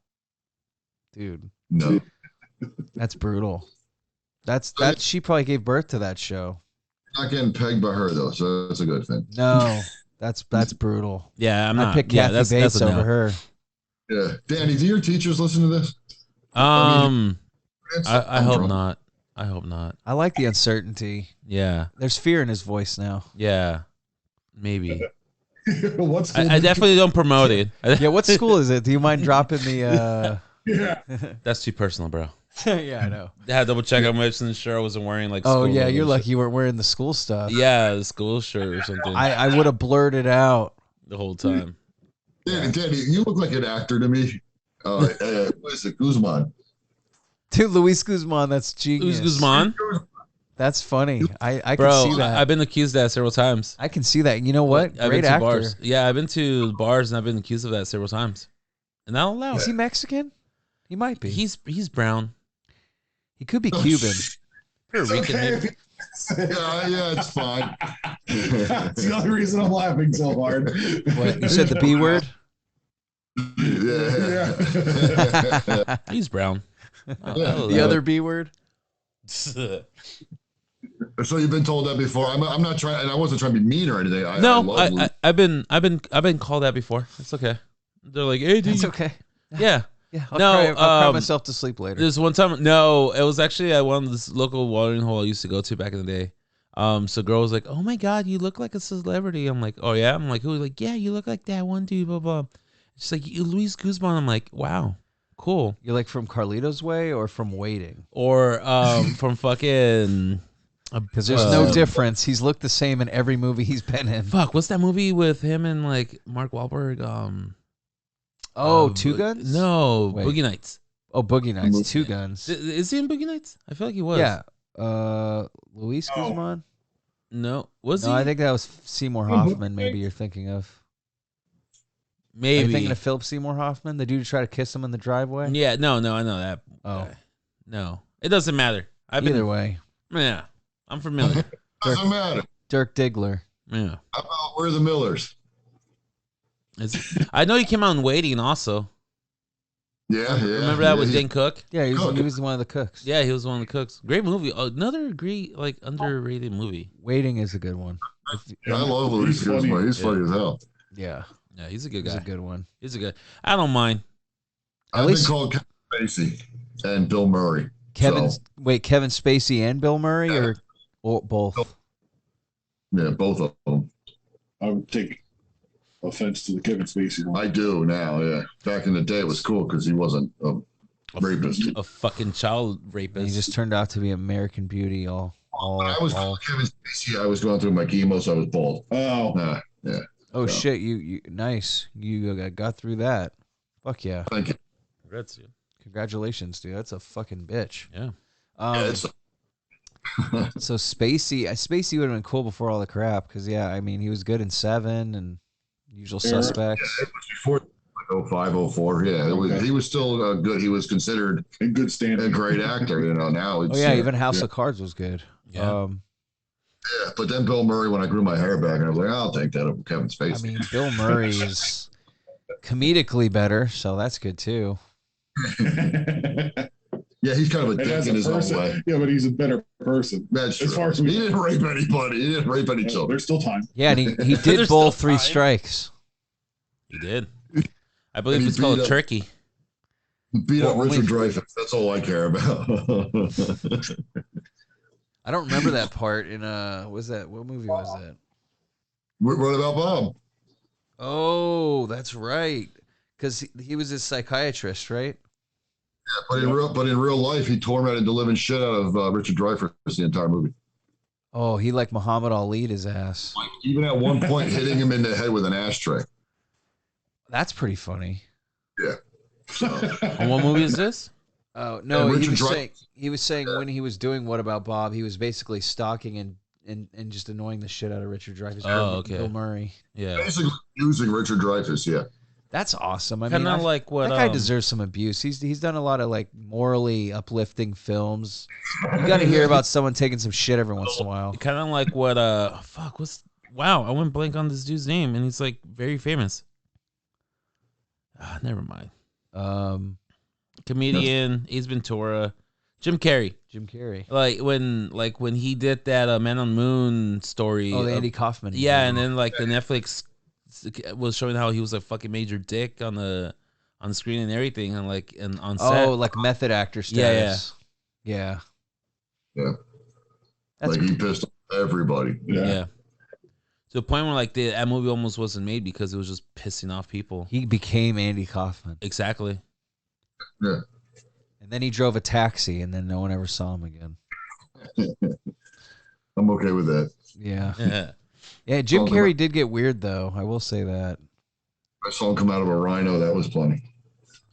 S1: dude.
S4: No,
S1: that's brutal. That's she probably gave birth to that show.
S4: Not getting pegged by her though, so that's a good thing.
S1: No, that's brutal.
S2: Yeah,
S1: I pick Kathy Bates over her.
S4: Yeah, Danny, do your teachers listen to this?
S2: I hope not. I hope not.
S1: I like the uncertainty.
S2: Yeah.
S1: There's fear in his voice now.
S2: Yeah. Maybe.
S3: What school
S2: I definitely don't promote it.
S1: Yeah, what school is it? Do you mind dropping the
S3: Yeah.
S2: That's too personal, bro.
S1: Yeah, I know.
S2: I had to double check. I'm making sure I wasn't wearing like
S1: oh yeah, you're lucky you weren't wearing the school stuff.
S2: Yeah, the school shirt or something.
S1: I would have blurred it out
S2: the whole time.
S4: Danny, you look like an actor to me. What is it, Guzman?
S1: Dude, Luis Guzman, that's genius.
S2: Luis Guzman?
S1: That's funny. I
S2: Bro,
S1: can see that.
S2: I've been accused of that several times.
S1: I can see that. You know what?
S2: I've
S1: Great
S2: been to
S1: actor.
S2: bars. Yeah, I've been to bars and I've been accused of that several times. And I'll allow
S1: Is
S2: it.
S1: he Mexican? He might be.
S2: He's brown.
S1: He could be Cuban.
S2: Puerto Rican, maybe.
S4: Yeah, it's fine.
S3: That's the only reason I'm laughing so hard.
S1: What, you said the B word?
S4: Yeah.
S2: He's brown.
S1: The other B word?
S4: So you've been told that before. I'm not trying, and I wasn't trying to be mean or anything.
S2: I've been called that before. It's okay. They're like, hey, dude.
S1: It's okay.
S2: Yeah.
S1: Yeah. I'll
S2: No,
S1: cry myself to sleep later.
S2: There's one time. No, it was actually at one of this local watering hole I used to go to back in the day. So girl was like, "Oh my god, you look like a celebrity." I'm like, "Oh yeah." I'm like, "Who?" Like, "Yeah, you look like that one dude." Blah blah. She's like, "You Luis Guzman." I'm like, "Wow, cool."
S1: You're like from Carlito's Way or from Waiting?
S2: Or from fucking.
S1: Because there's no difference. He's looked the same in every movie he's been in.
S2: Fuck, what's that movie with him and like Mark Wahlberg?
S1: Two Guns?
S2: No,
S1: Wait.
S2: Boogie Nights.
S1: Oh, Boogie Nights. Two Guns.
S2: Is he in Boogie Nights? I feel like he was.
S1: Yeah. Luis Guzman?
S2: No, was he?
S1: No, I think that was Seymour Hoffman. Maybe you're thinking of. Are you
S2: Maybe.
S1: thinking of Philip Seymour Hoffman, the dude who tried to kiss him in the driveway?
S2: Yeah, no, I know that.
S1: Oh.
S2: No, it doesn't matter.
S1: Either way.
S2: Yeah, I'm familiar.
S4: Doesn't matter.
S1: Dirk Diggler.
S2: Yeah.
S4: How about we're the Millers?
S2: I know he came out in Waiting also.
S4: Yeah.
S2: Remember that with Dane Cook?
S1: Yeah, he was one of the cooks.
S2: Yeah, he was one of the cooks. Great movie. Another great, like, underrated movie.
S1: Waiting is a good one.
S4: I love Luis Guzman. He's funny as hell.
S1: Yeah.
S2: Yeah, he's a good guy.
S1: He's a good one.
S2: He's a good. I don't mind.
S4: I've been called Kevin Spacey and Bill Murray.
S1: Kevin Spacey and Bill Murray, or both?
S4: Yeah, both of them.
S3: I would take offense to the Kevin Spacey one.
S4: I do now. Yeah, back in the day, it was cool because he wasn't a rapist.
S2: A fucking child
S1: And
S2: rapist.
S1: he just turned out to be American Beauty.
S4: When I was Kevin Spacey, I was going through my chemo, so I was bald.
S3: Oh,
S4: yeah.
S1: Oh shit! You nice. You got through that. Fuck yeah!
S4: Thank you.
S2: Congrats, dude.
S1: Congratulations, dude. That's a fucking bitch.
S2: Yeah.
S1: So Spacey would have been cool before all the crap, because I mean he was good in Seven and Usual Suspects.
S4: Yeah, it was before like 05, 04. Yeah, he was still good. He was considered
S3: in good standing,
S4: a great actor. Now it's
S1: even House of Cards was good.
S2: Yeah.
S4: Yeah, but then Bill Murray, when I grew my hair back, and I was like, I'll take that over Kevin Spacey.
S1: I mean, Bill Murray is comedically better, so that's good too.
S4: Yeah, he's kind of a dick in his own way.
S3: Yeah, but he's a better person.
S4: That's true.
S3: As far as
S4: he didn't rape anybody. He didn't rape any children.
S3: There's still time.
S1: Yeah, and he did bowl 3 strikes.
S2: He did. I believe it's called Turkey.
S4: Beat up Richard Dreyfuss. That's all I care about.
S1: I don't remember that part in what movie was that?
S4: What about Bob?
S1: Oh, that's right. Because he was a psychiatrist, right?
S4: Yeah, but in real life, he tormented the living shit out of Richard Dreyfuss the entire movie.
S1: Oh, he like Muhammad Ali'd his ass.
S4: Like, even at one point, hitting him in the head with an ashtray.
S1: That's pretty funny.
S4: Yeah.
S2: And what movie is this?
S1: Oh no, he was saying when he was doing What About Bob, he was basically stalking and just annoying the shit out of Richard Dreyfuss.
S2: Oh, okay.
S1: Bill Murray.
S2: Yeah.
S4: Basically using Richard Dreyfuss, yeah.
S1: That's awesome. I
S2: Kind
S1: mean,
S2: of like what
S1: that guy deserves some abuse. He's done a lot of like morally uplifting films. You got to hear about someone taking some shit every once in a while.
S2: Kind of like what wow, I went blank on this dude's name, and he's like very famous. Never mind. Comedian, Ace Ventura, Jim Carrey. Like when he did that Man on the Moon story.
S1: Oh, the Andy Kaufman.
S2: Yeah, and then like the Netflix was showing how he was a fucking major dick on the screen and everything, and like and on set.
S1: Oh, like method actor status. Yeah.
S4: Like he pissed off everybody.
S2: Yeah. To the point where like that movie almost wasn't made because it was just pissing off people.
S1: He became Andy Kaufman.
S2: Exactly.
S4: Yeah.
S1: And then he drove a taxi, and then no one ever saw him again.
S4: I'm okay with that.
S1: Yeah. Yeah, Jim Carrey did get weird, though. I will say that.
S4: I saw him come out of a rhino. That was plenty.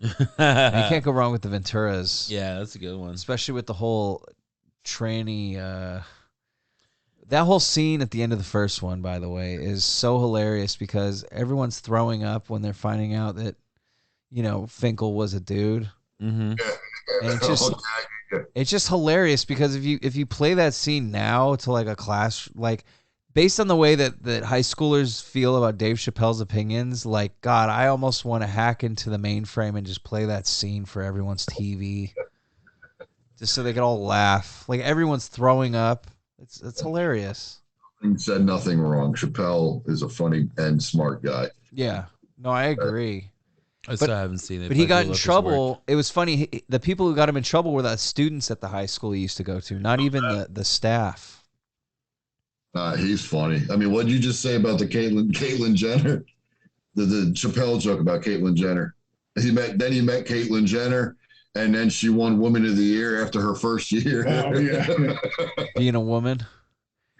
S1: You can't go wrong with the Venturas.
S2: Yeah, that's a good one.
S1: Especially with the whole tranny. That whole scene at the end of the first one, by the way, is so hilarious because everyone's throwing up when they're finding out that, Finkel was a dude.
S2: Mm-hmm.
S1: And it's just hilarious because if you play that scene now to like a class, like based on the way that high schoolers feel about Dave Chappelle's opinions, like, God, I almost want to hack into the mainframe and just play that scene for everyone's TV just so they can all laugh. Like everyone's throwing up. It's hilarious.
S4: He said nothing wrong. Chappelle is a funny and smart guy.
S1: Yeah. No, I agree.
S2: I still haven't seen it.
S1: But he got in trouble. It was funny. The people who got him in trouble were the students at the high school he used to go to, not even the staff.
S4: He's funny. I mean, what did you just say about the Caitlyn Jenner? The Chappelle joke about Caitlyn Jenner. He met Caitlyn Jenner, and then she won Woman of the Year after her first year.
S3: Oh, yeah.
S1: Being a woman.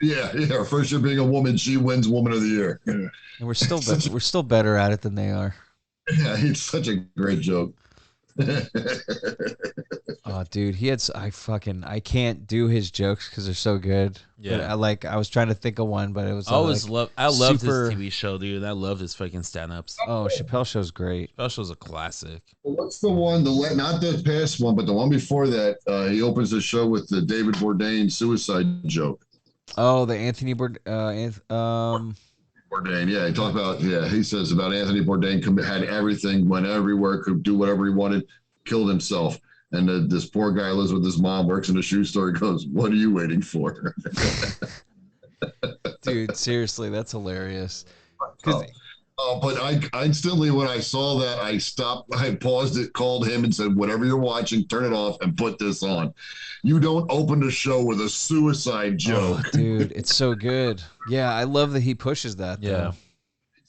S4: Yeah. Her first year being a woman, she wins Woman of the Year.
S3: Yeah.
S1: And we're still better at it than they are.
S4: Yeah, it's such a great joke.
S1: Oh, dude, I can't do his jokes because they're so good.
S2: Yeah,
S1: but I was trying to think of one, but it was
S2: I loved his
S1: super...
S2: TV show, dude. I loved his fucking stand-ups.
S1: Oh, Chappelle Show's great.
S2: Chappelle Show's a classic.
S4: What's the one? Not the past one, but the one before that. He opens the show with the David Bourdain suicide joke.
S1: Oh, the Anthony Bourdain.
S4: Bourdain, yeah, he talked about, he says about Anthony Bourdain had everything, went everywhere, could do whatever he wanted, killed himself. And this poor guy lives with his mom, works in a shoe store. He goes, "What are you waiting for?"
S1: Dude, seriously, that's hilarious.
S4: But I instantly, when I saw that, I stopped, I paused it, called him and said, "Whatever you're watching, turn it off and put this on. You don't open the show with a suicide joke."
S1: Oh, dude, it's so good. Yeah, I love that he pushes that, though.
S2: Yeah.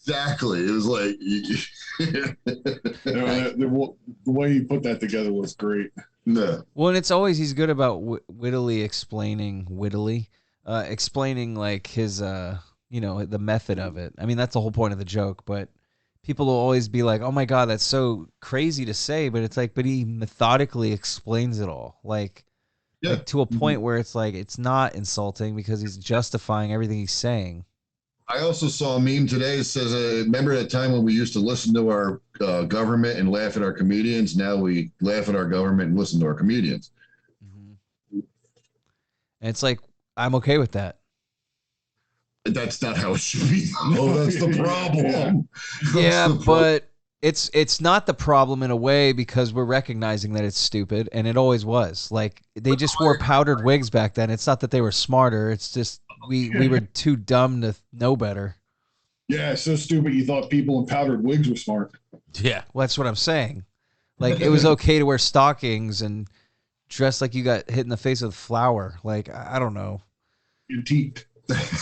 S4: Exactly. It was like...
S3: The way he put that together was great.
S4: No.
S1: Well, and it's always, he's good about wittily explaining like his, the method of it. I mean, that's the whole point of the joke, but people will always be like, "Oh my God, that's so crazy to say," but it's like, but he methodically explains it all. Like to a point where it's like, it's not insulting because he's justifying everything he's saying.
S4: I also saw a meme today that says, remember that time when we used to listen to our government and laugh at our comedians? Now we laugh at our government and listen to our comedians.
S1: Mm-hmm. And it's like, I'm okay with that.
S4: That's not how it should be. No, that's the problem.
S1: But it's not the problem in a way because we're recognizing that it's stupid, and it always was. Like, they just wore powdered wigs back then. It's not that they were smarter. It's just we were too dumb to know better.
S3: Yeah, so stupid you thought people in powdered wigs were smart.
S2: Yeah.
S1: Well, that's what I'm saying. Like, it was okay to wear stockings and dress like you got hit in the face with flour. Like, I don't know.
S3: Antiqued.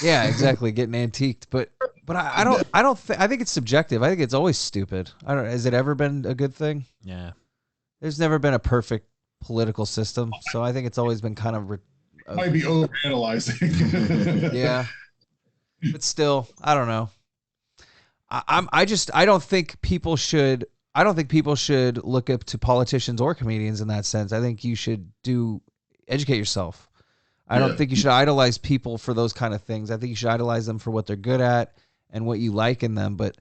S1: Yeah, exactly. Getting antiqued. But I think it's subjective. I think it's always stupid. Has it ever been a good thing?
S2: Yeah.
S1: There's never been a perfect political system, so I think it's always been kind of
S3: might be overanalyzing.
S1: Yeah. But still, I don't know. I don't think people should look up to politicians or comedians in that sense. I think you should educate yourself. I don't think you should idolize people for those kind of things. I think you should idolize them for what they're good at and what you like in them. But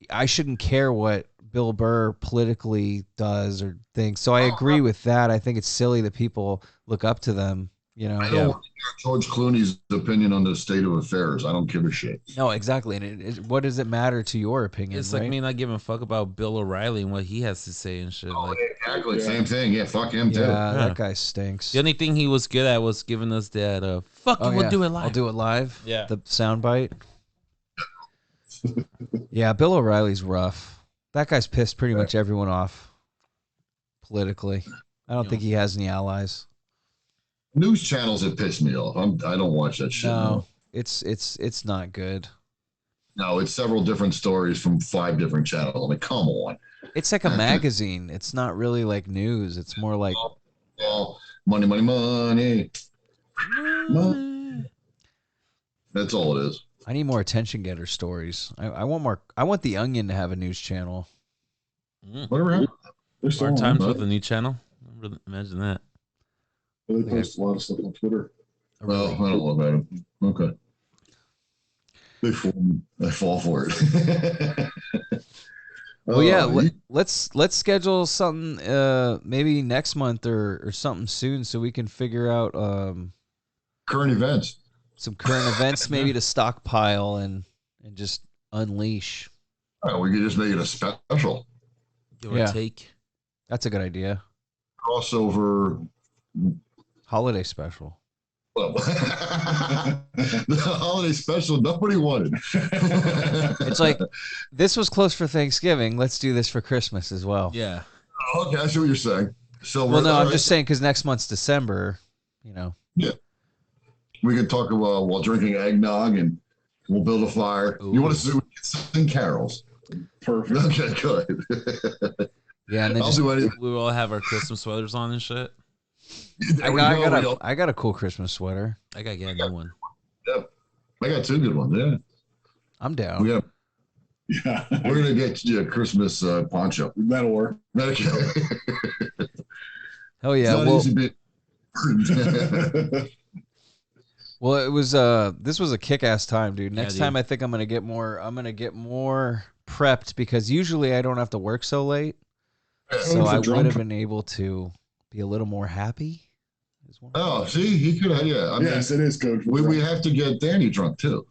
S1: I shouldn't care what Bill Burr politically does or thinks. So I agree with that. I think it's silly that people look up to them. I
S4: don't want to hear George Clooney's opinion on the state of affairs. I don't give a shit.
S1: No, exactly. And what does it matter to your opinion?
S2: It's like me not giving a fuck about Bill O'Reilly and what he has to say and shit.
S4: Exactly. Same thing. Yeah, fuck him too.
S1: Yeah, that guy stinks.
S2: The only thing he was good at was giving us that we'll do it live.
S1: I'll do it live.
S2: Yeah.
S1: The soundbite. Yeah, Bill O'Reilly's rough. That guy's pissed pretty much everyone off politically. I don't think he has any allies.
S4: News channels that piss me off. I don't watch that shit.
S1: No, it's not good.
S4: No, it's several different stories from 5 different channels. I mean, come on.
S1: It's like a magazine. It's not really like news. It's more like
S4: money, money, money. That's all it is.
S1: I need more attention getter stories. I want more. I want the Onion to have a news channel.
S4: Whatever happened?
S2: Hard times with a new channel. Imagine that.
S3: They post a lot of stuff on Twitter.
S4: Well, I don't know about them. Okay. They fall for it.
S1: Well, yeah, let's schedule something maybe next month or something soon so we can figure out
S4: current events.
S1: Some current events maybe to stockpile and just unleash.
S4: Oh, we could just make it a special.
S2: Give or take.
S1: That's a good idea.
S4: Crossover
S1: holiday special.
S4: Well, the holiday special nobody wanted.
S1: It's like, this was close for Thanksgiving. Let's do this for Christmas as well.
S2: Yeah.
S4: Okay, I see what you're saying. So,
S1: well, no, I'm just saying because next month's December, you know.
S4: Yeah. We can talk about while drinking eggnog and we'll build a fire. Ooh. You want to sing carols?
S3: Perfect.
S4: Okay, good.
S1: Yeah, and then
S2: we will all have our Christmas sweaters on and shit.
S1: I got a cool Christmas sweater.
S2: I gotta get a new one.
S4: Yeah, I got 2 good ones. Yeah,
S1: I'm down.
S3: Yeah,
S4: we're gonna get you a Christmas poncho.
S3: That'll work.
S1: Hell yeah! Well, it was this was a kick-ass time, dude. Next time, I think I'm gonna get more. I'm gonna get more prepped because usually I don't have to work so late, so I would have been able to be a little more happy.
S4: Oh, see, he could have. Yeah,
S3: yes, it is, Coach.
S4: We have to get Danny drunk too.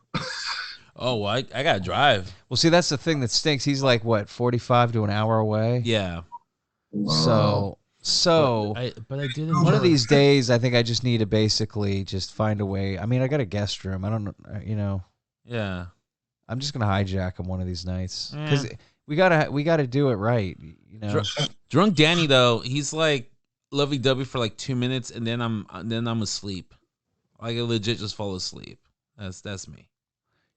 S2: Oh, well, I gotta drive.
S1: Well, see, that's the thing that stinks. He's like what, 45 to an hour away.
S2: Yeah.
S1: So.
S2: But I didn't.
S1: One of these days, I think I just need to basically just find a way. I mean, I got a guest room. I don't know, you know.
S2: Yeah.
S1: I'm just gonna hijack him one of these nights because we gotta do it right. You know.
S2: Drunk Danny though, he's like lovey-dovey for like 2 minutes, and then I'm asleep. I legit just fall asleep. That's me.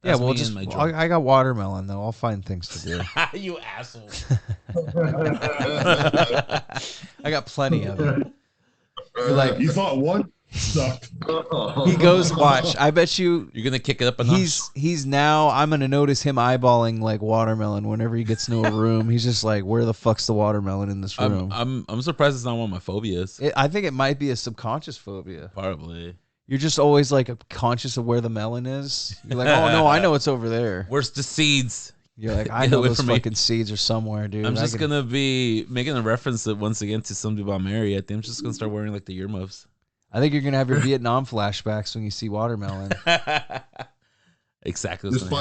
S1: That's well, just I got watermelon though. I'll find things to do.
S2: You asshole.
S1: I got plenty of it.
S3: Like you thought one sucked.
S1: He goes, watch. I bet you're
S2: gonna kick it up a notch.
S1: He's now. I'm gonna notice him eyeballing like watermelon whenever he gets into a room. He's just like, where the fuck's the watermelon in this room?
S2: I'm surprised it's not one of my phobias.
S1: I think it might be a subconscious phobia.
S2: Probably.
S1: You're just always like conscious of where the melon is. You're like, oh no, I know it's over there.
S2: Where's the seeds?
S1: You're like, I know those fucking seeds are somewhere, dude.
S2: I'm just gonna be making a reference once again to something about Mary. I think I'm just gonna start wearing like the earmuffs.
S1: I think you're gonna have your Vietnam flashbacks when you see watermelon.
S2: Exactly.
S4: Just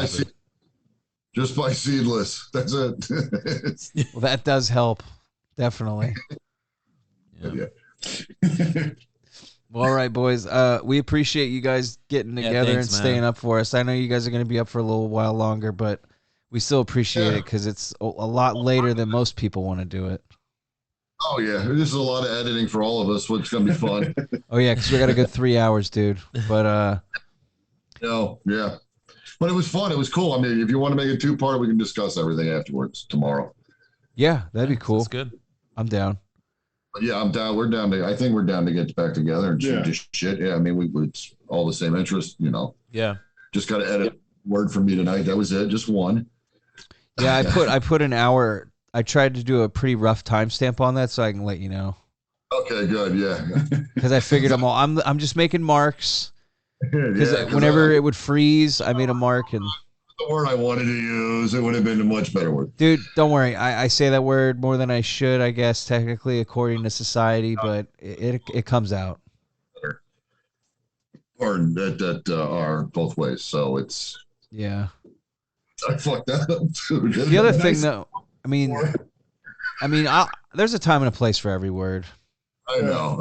S4: buy seedless. That's it.
S1: Well, that does help, definitely.
S4: Yeah.
S1: Well, all right, boys. We appreciate you guys getting together and staying up for us. I know you guys are going to be up for a little while longer, but we still appreciate it because it's a lot later than most people want to do it.
S4: Oh, yeah. This is a lot of editing for all of us, which is going to be fun.
S1: Oh, yeah, because we got a good 3 hours, dude. But,
S4: no, yeah. But it was fun. It was cool. I mean, if you want to make a 2-part, we can discuss everything afterwards tomorrow.
S1: Yeah, that'd be cool.
S2: That's good.
S1: I'm down.
S4: Yeah, I'm down. We're down to. I think we're down to get back together and shoot this shit. Yeah, I mean, it's all the same interest, you know.
S2: Yeah.
S4: Just got to edit word for me tonight. That was it. Just one.
S1: Yeah, I put an hour. I tried to do a pretty rough timestamp on that, so I can let you know.
S4: Okay, good. Yeah.
S1: Because I figured I'm just making marks. Because whenever it would freeze, I made a mark and.
S4: The word I wanted to use, it would have been a much better word.
S1: Dude, don't worry. I say that word more than I should, I guess, technically, according to society, but it comes out.
S4: Or that are both ways, so it's...
S1: Yeah.
S4: I fucked that up, too.
S1: The other thing, though, I mean, there's a time and a place for every word.
S4: I know.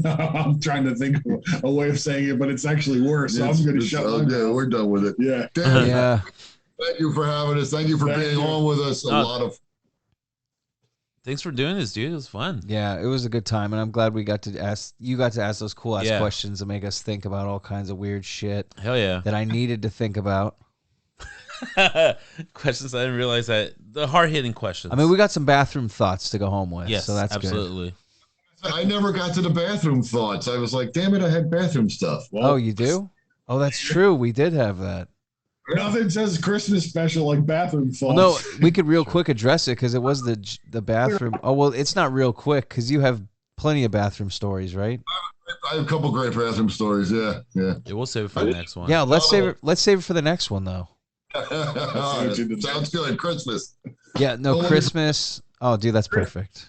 S3: I'm trying to think of a way of saying it, but it's actually worse. So I'm going to shut up.
S4: Yeah, we're done with it.
S3: Yeah.
S4: Dan,
S1: yeah.
S4: Thank you for having us. Thank you for being on with us.
S2: Thanks for doing this, dude. It was fun.
S1: Yeah, it was a good time, and I'm glad you got to ask those cool ass questions and make us think about all kinds of weird shit.
S2: Hell yeah.
S1: That I needed to think about.
S2: Questions I didn't realize the hard-hitting questions.
S1: I mean, we got some bathroom thoughts to go home with.
S2: Yes,
S1: so that's
S2: absolutely.
S1: Good.
S4: I never got to the bathroom thoughts. I was like, damn it, I had bathroom stuff.
S1: Well, oh, you do? Oh, that's true. We did have that.
S3: Nothing says Christmas special like bathroom thoughts.
S1: Well, no, we could real quick address it because it was the bathroom. Oh, well, it's not real quick because you have plenty of bathroom stories, right?
S4: I have a couple great bathroom stories. Yeah.
S2: We'll save it for the next one.
S1: Yeah, let's save it. Let's save it for the next one, though.
S4: Sounds good. Christmas.
S1: Yeah, no, Christmas. Oh, dude, that's perfect.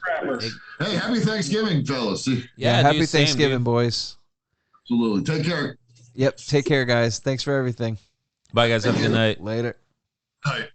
S4: Hey, happy Thanksgiving, fellas.
S1: Yeah, happy Thanksgiving, boys.
S4: Absolutely. Take care.
S1: Yep, take care, guys. Thanks for everything.
S2: Bye, guys. Have a good night.
S1: Later.
S4: Bye.